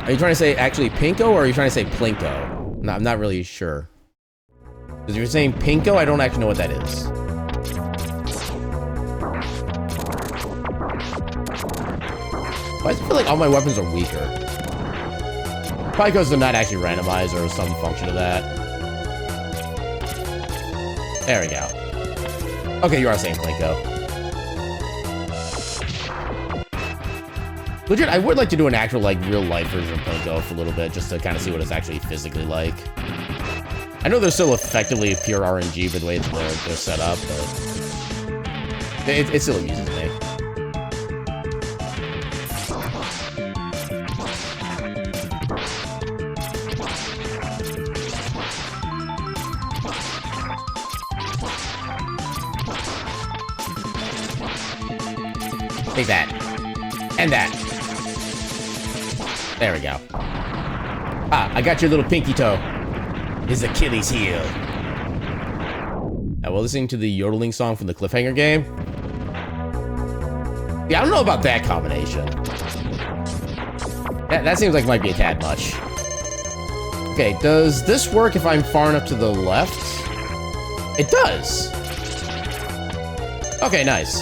Are you trying to say actually Pinko, or are you trying to say Plinko? No, I'm not really sure. Because if you're saying Pinko, I don't actually know what that is. Why does it feel like all my weapons are weaker? Probably because they're not actually randomized or some function of that. There we go. Okay, you are saying Plinko. Legit, I would like to do an actual, like, real-life version of Plinko for a little bit, just to kind of see what it's actually physically like. I know they're still effectively pure RNG for the way they're set up, but it still amuses me. Take that. And that. There we go. Ah, I got your little pinky toe. His Achilles heel. Now we're listening to the yodeling song from the Cliffhanger game. Yeah, I don't know about that combination. That seems like it might be a tad much. Okay, does this work if I'm far enough to the left? It does. Okay, nice.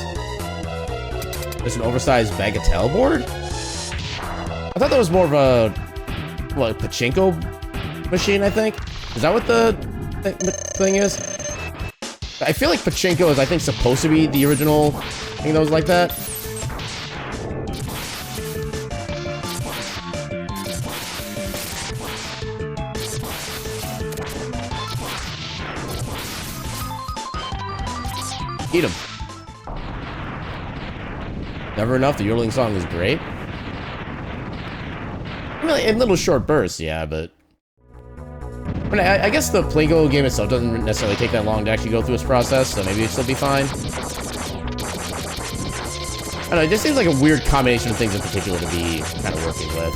There's an oversized bagatelle board? I thought that was more of a, what, pachinko machine, I think? Is that what the thing is? I feel like pachinko is, I think, supposed to be the original thing that was like that. Eat him. Never enough, the yodeling song is great. I mean, in little short bursts, yeah, but... I mean, I guess the Plinko game itself doesn't necessarily take that long to actually go through its process, so maybe it'll still be fine. I don't know, it just seems like a weird combination of things in particular to be kind of working with.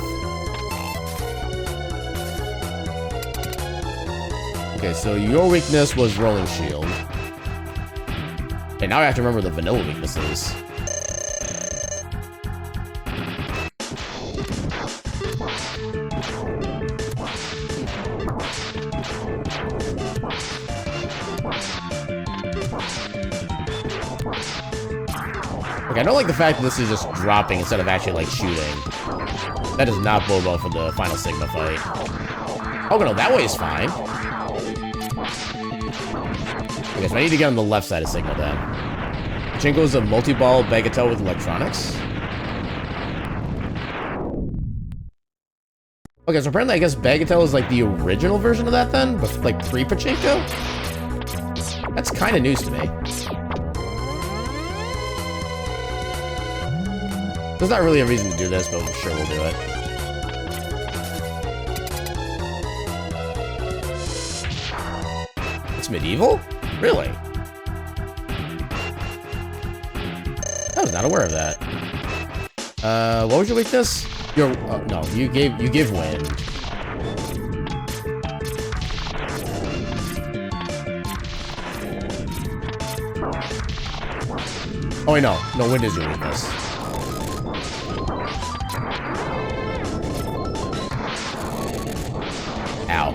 Okay, so your weakness was Rolling Shield. Okay, now I have to remember the vanilla weaknesses. I don't like the fact that this is just dropping instead of actually, like, shooting. That does not bode well for the final Sigma fight. Oh, no, that way is fine. Okay, so I need to get on the left side of Sigma, then. Pachinko's a multi-ball bagatelle with electronics. Okay, so apparently I guess bagatelle is, like, the original version of that, then? But, like, pre-Pachinko? That's kind of news to me. There's not really a reason to do this, but I'm sure we'll do it. It's medieval? Really? I was not aware of that. What was your weakness? Your no, you give wind. Oh wait, no, wind is your weakness. Ow.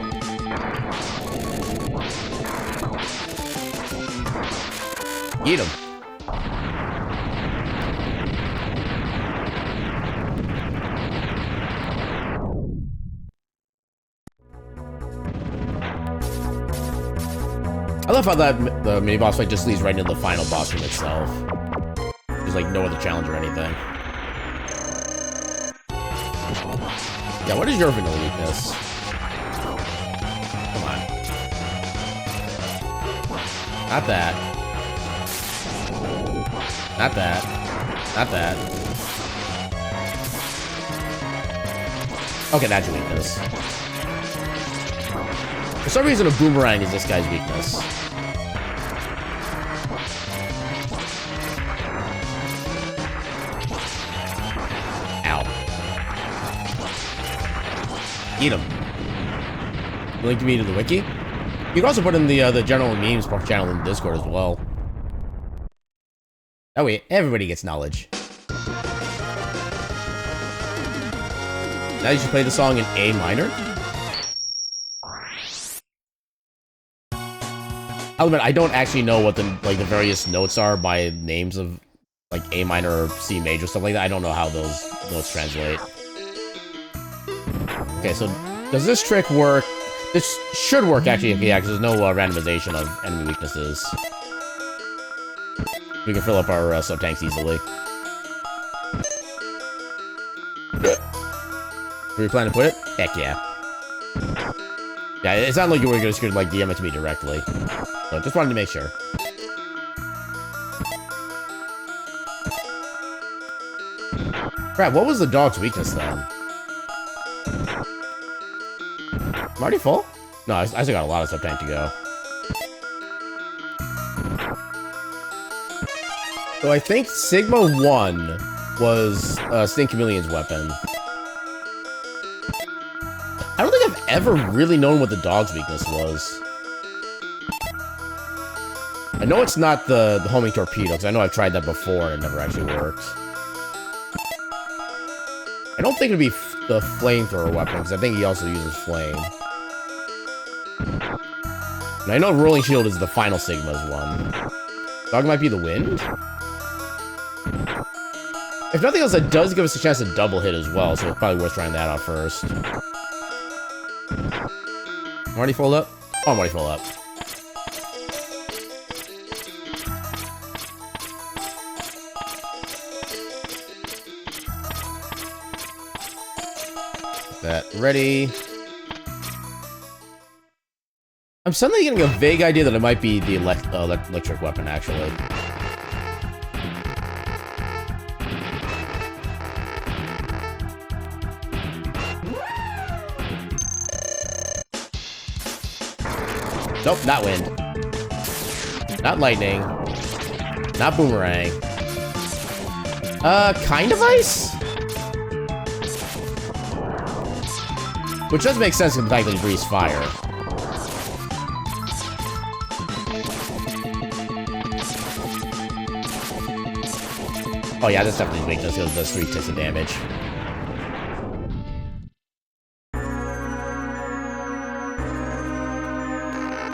Eat him. I love how the mini boss fight just leads right into the final boss room itself. There's like no other challenge or anything. Yeah, what is your vanilla weakness? Come on. Not that. Not that. Not that. Okay, that's your weakness. For some reason, a boomerang is this guy's weakness. Ow. Eat him. Link me to the wiki. You can also put in the general memes channel in Discord as well. That way, everybody gets knowledge. Now you should play the song in A minor? I'll admit, I don't actually know what the various notes are by names of like A minor or C major, stuff like that. I don't know how those notes translate. Okay, so does this trick work? This should work actually, yeah, because there's no randomization of enemy weaknesses. We can fill up our sub-tanks easily. Where you plan to put it? Heck yeah. Yeah, it's not like you were just gonna like DM it to me directly. So just wanted to make sure. Crap, what was the dog's weakness then? I'm already full? No, I still got a lot of sub-tank to go. So I think Sigma 1 was Sting Chameleon's weapon. I don't think I've ever really known what the dog's weakness was. I know it's not the homing torpedo, because I know I've tried that before and it never actually worked. I don't think it'd be the flamethrower weapon, because I think he also uses flame. And I know Rolling Shield is the final Sigma's one. Dog might be the wind? If nothing else, that does give us a chance to double hit as well, so it's probably worth trying that out first. I'm already full up? Oh, I'm already full up. That ready. I'm suddenly getting a vague idea that it might be the electric weapon, actually. Nope, not wind. Not lightning. Not boomerang. Kind of ice? Which does make sense with the fact that he breathes fire. Oh yeah, that's definitely weakness, because it does 3 ticks of damage.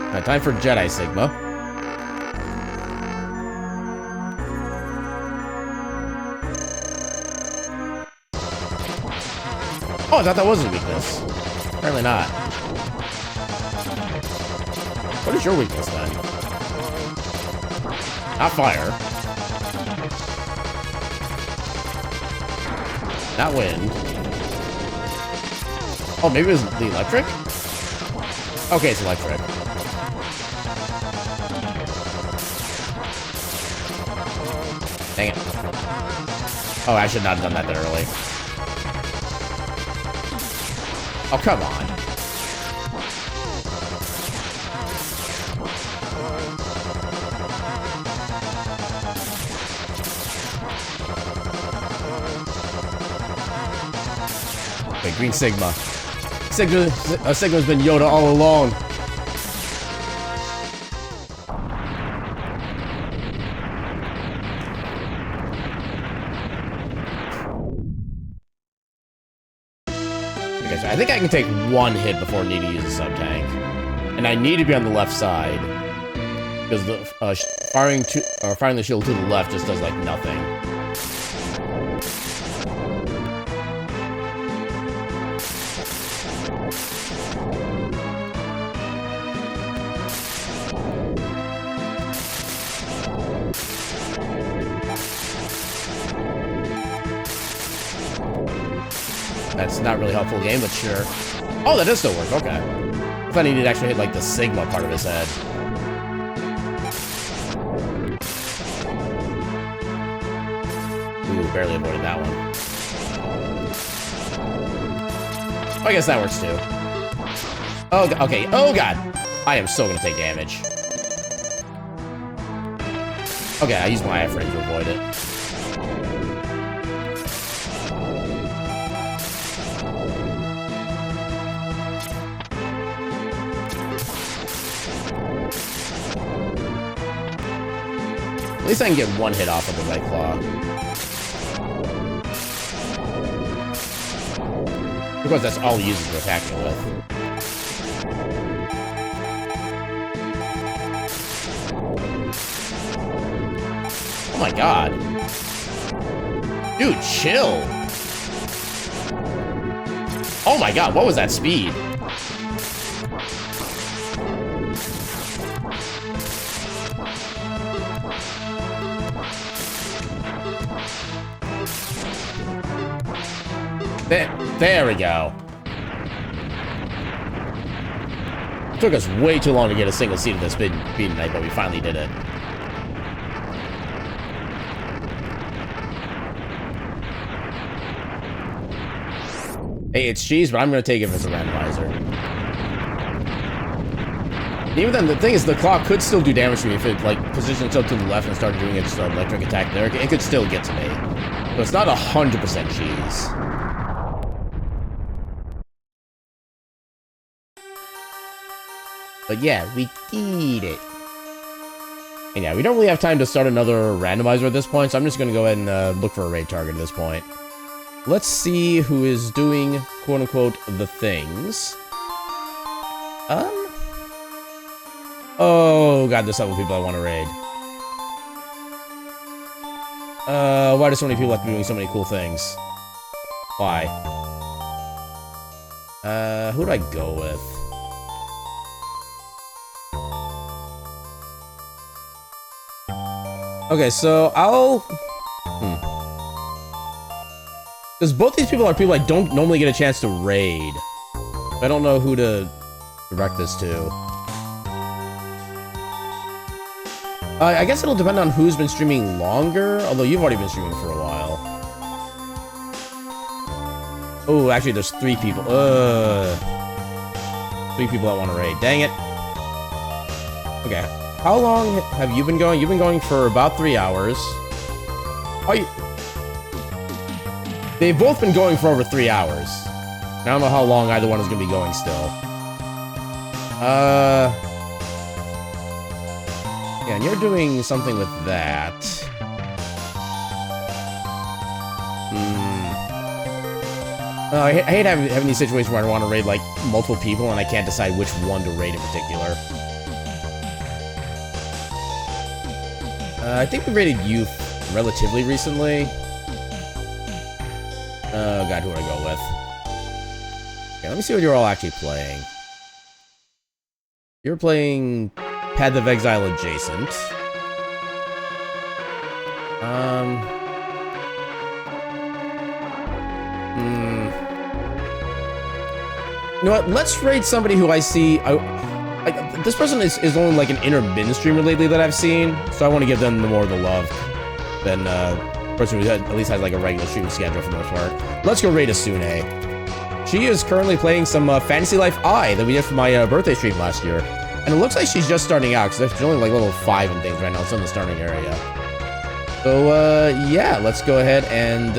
Alright, time for Jedi Sigma. Oh, I thought that was a weakness. Apparently not. What is your weakness then? Not fire. Not wind. Oh, maybe it was the electric? Okay, it's electric. Dang it. Oh, I should not have done that early. Oh, come on. Okay, Green Sigma. Sigma's been Yoda all along. I think I can take 1 hit before needing to use a sub-tank. And I need to be on the left side. Because the firing the shield to the left just does, like, nothing. That's not really helpful game, but sure. Oh, that does still work, okay. I thought he needed to actually hit, like, the Sigma part of his head. Ooh, barely avoided that one. I guess that works, too. Oh, okay. Oh, God. I am so gonna take damage. Okay, I used my iframe to avoid it. At least I can get 1 hit off of the right claw. Of course, that's all he uses to attack me with. Oh my god. Dude, chill. Oh my god, what was that speed? There we go. It took us way too long to get a single seat of this beat tonight, but we finally did it. Hey, it's cheese, but I'm gonna take it as a randomizer. Even then, the thing is, the clock could still do damage to me if it, like, positions itself to the left and started doing its electric attack there. It could still get to me. So it's not 100% cheese. But yeah, we did it. And yeah, we don't really have time to start another randomizer at this point, so I'm just gonna go ahead and look for a raid target at this point. Let's see who is doing, quote-unquote, the things. Oh god, there's several people I want to raid. Why do so many people have to be doing so many cool things? Why? Who do I go with? Okay, so I'll... Because both these people are people I don't normally get a chance to raid. I don't know who to direct this to. I guess it'll depend on who's been streaming longer, although you've already been streaming for a while. Oh, actually, there's 3 people. 3 people I want to raid. Dang it. Okay. How long have you been going? You've been going for about 3 hours. They've both been going for over 3 hours. I don't know how long either one is going to be going still. Yeah, and you're doing something with that. I hate having these situations where I want to raid, like, multiple people and I can't decide which one to raid in particular. I think we raided you relatively recently. Oh god, who do I go with? Okay, let me see what you're all actually playing. You're playing Path of Exile adjacent. You know what? Let's raid somebody who I see. This person is only like an intermittent streamer lately that I've seen, so I want to give them more of the love than person who at least has like a regular streaming schedule for the most part. Let's go raid Asune. She is currently playing some Fantasy Life I that we did for my birthday stream last year. And it looks like she's just starting out, because she's only like level 5 and things right now. It's in the starting area. So, yeah, let's go ahead and,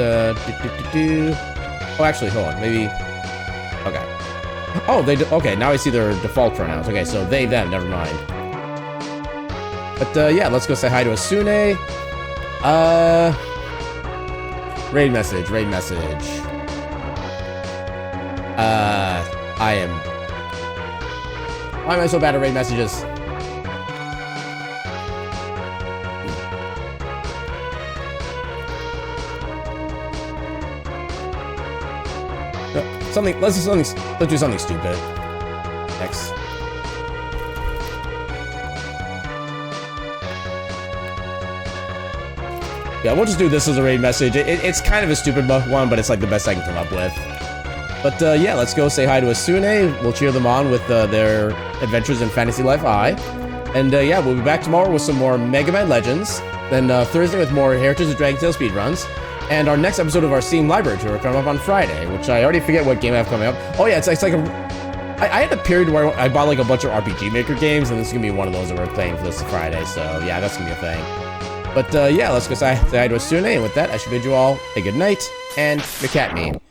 Oh, actually, hold on, maybe... Okay. Oh, okay, now I see their default pronouns. Okay, so they, them, never mind. But, yeah, let's go say hi to Asune. Raid message. I am... Why am I so bad at raid messages? Let's do something stupid. Next. Yeah, we'll just do this as a raid message. It's kind of a stupid one, but it's like the best I can come up with. But yeah, let's go say hi to Asune. We'll cheer them on with their adventures in Fantasy Life I. And yeah, we'll be back tomorrow with some more Mega Man Legends. Then Thursday with more Heritage of Dragon Tail speedruns. And our next episode of our Steam Library Tour coming up on Friday, which I already forget what game I have coming up. Oh yeah, it's like a... I had a period where I bought like a bunch of RPG Maker games, and this is going to be one of those that we're playing for this Friday. So yeah, that's going to be a thing. But yeah, let's go say hi to Asune. And with that, I should bid you all a good night and the cat meme.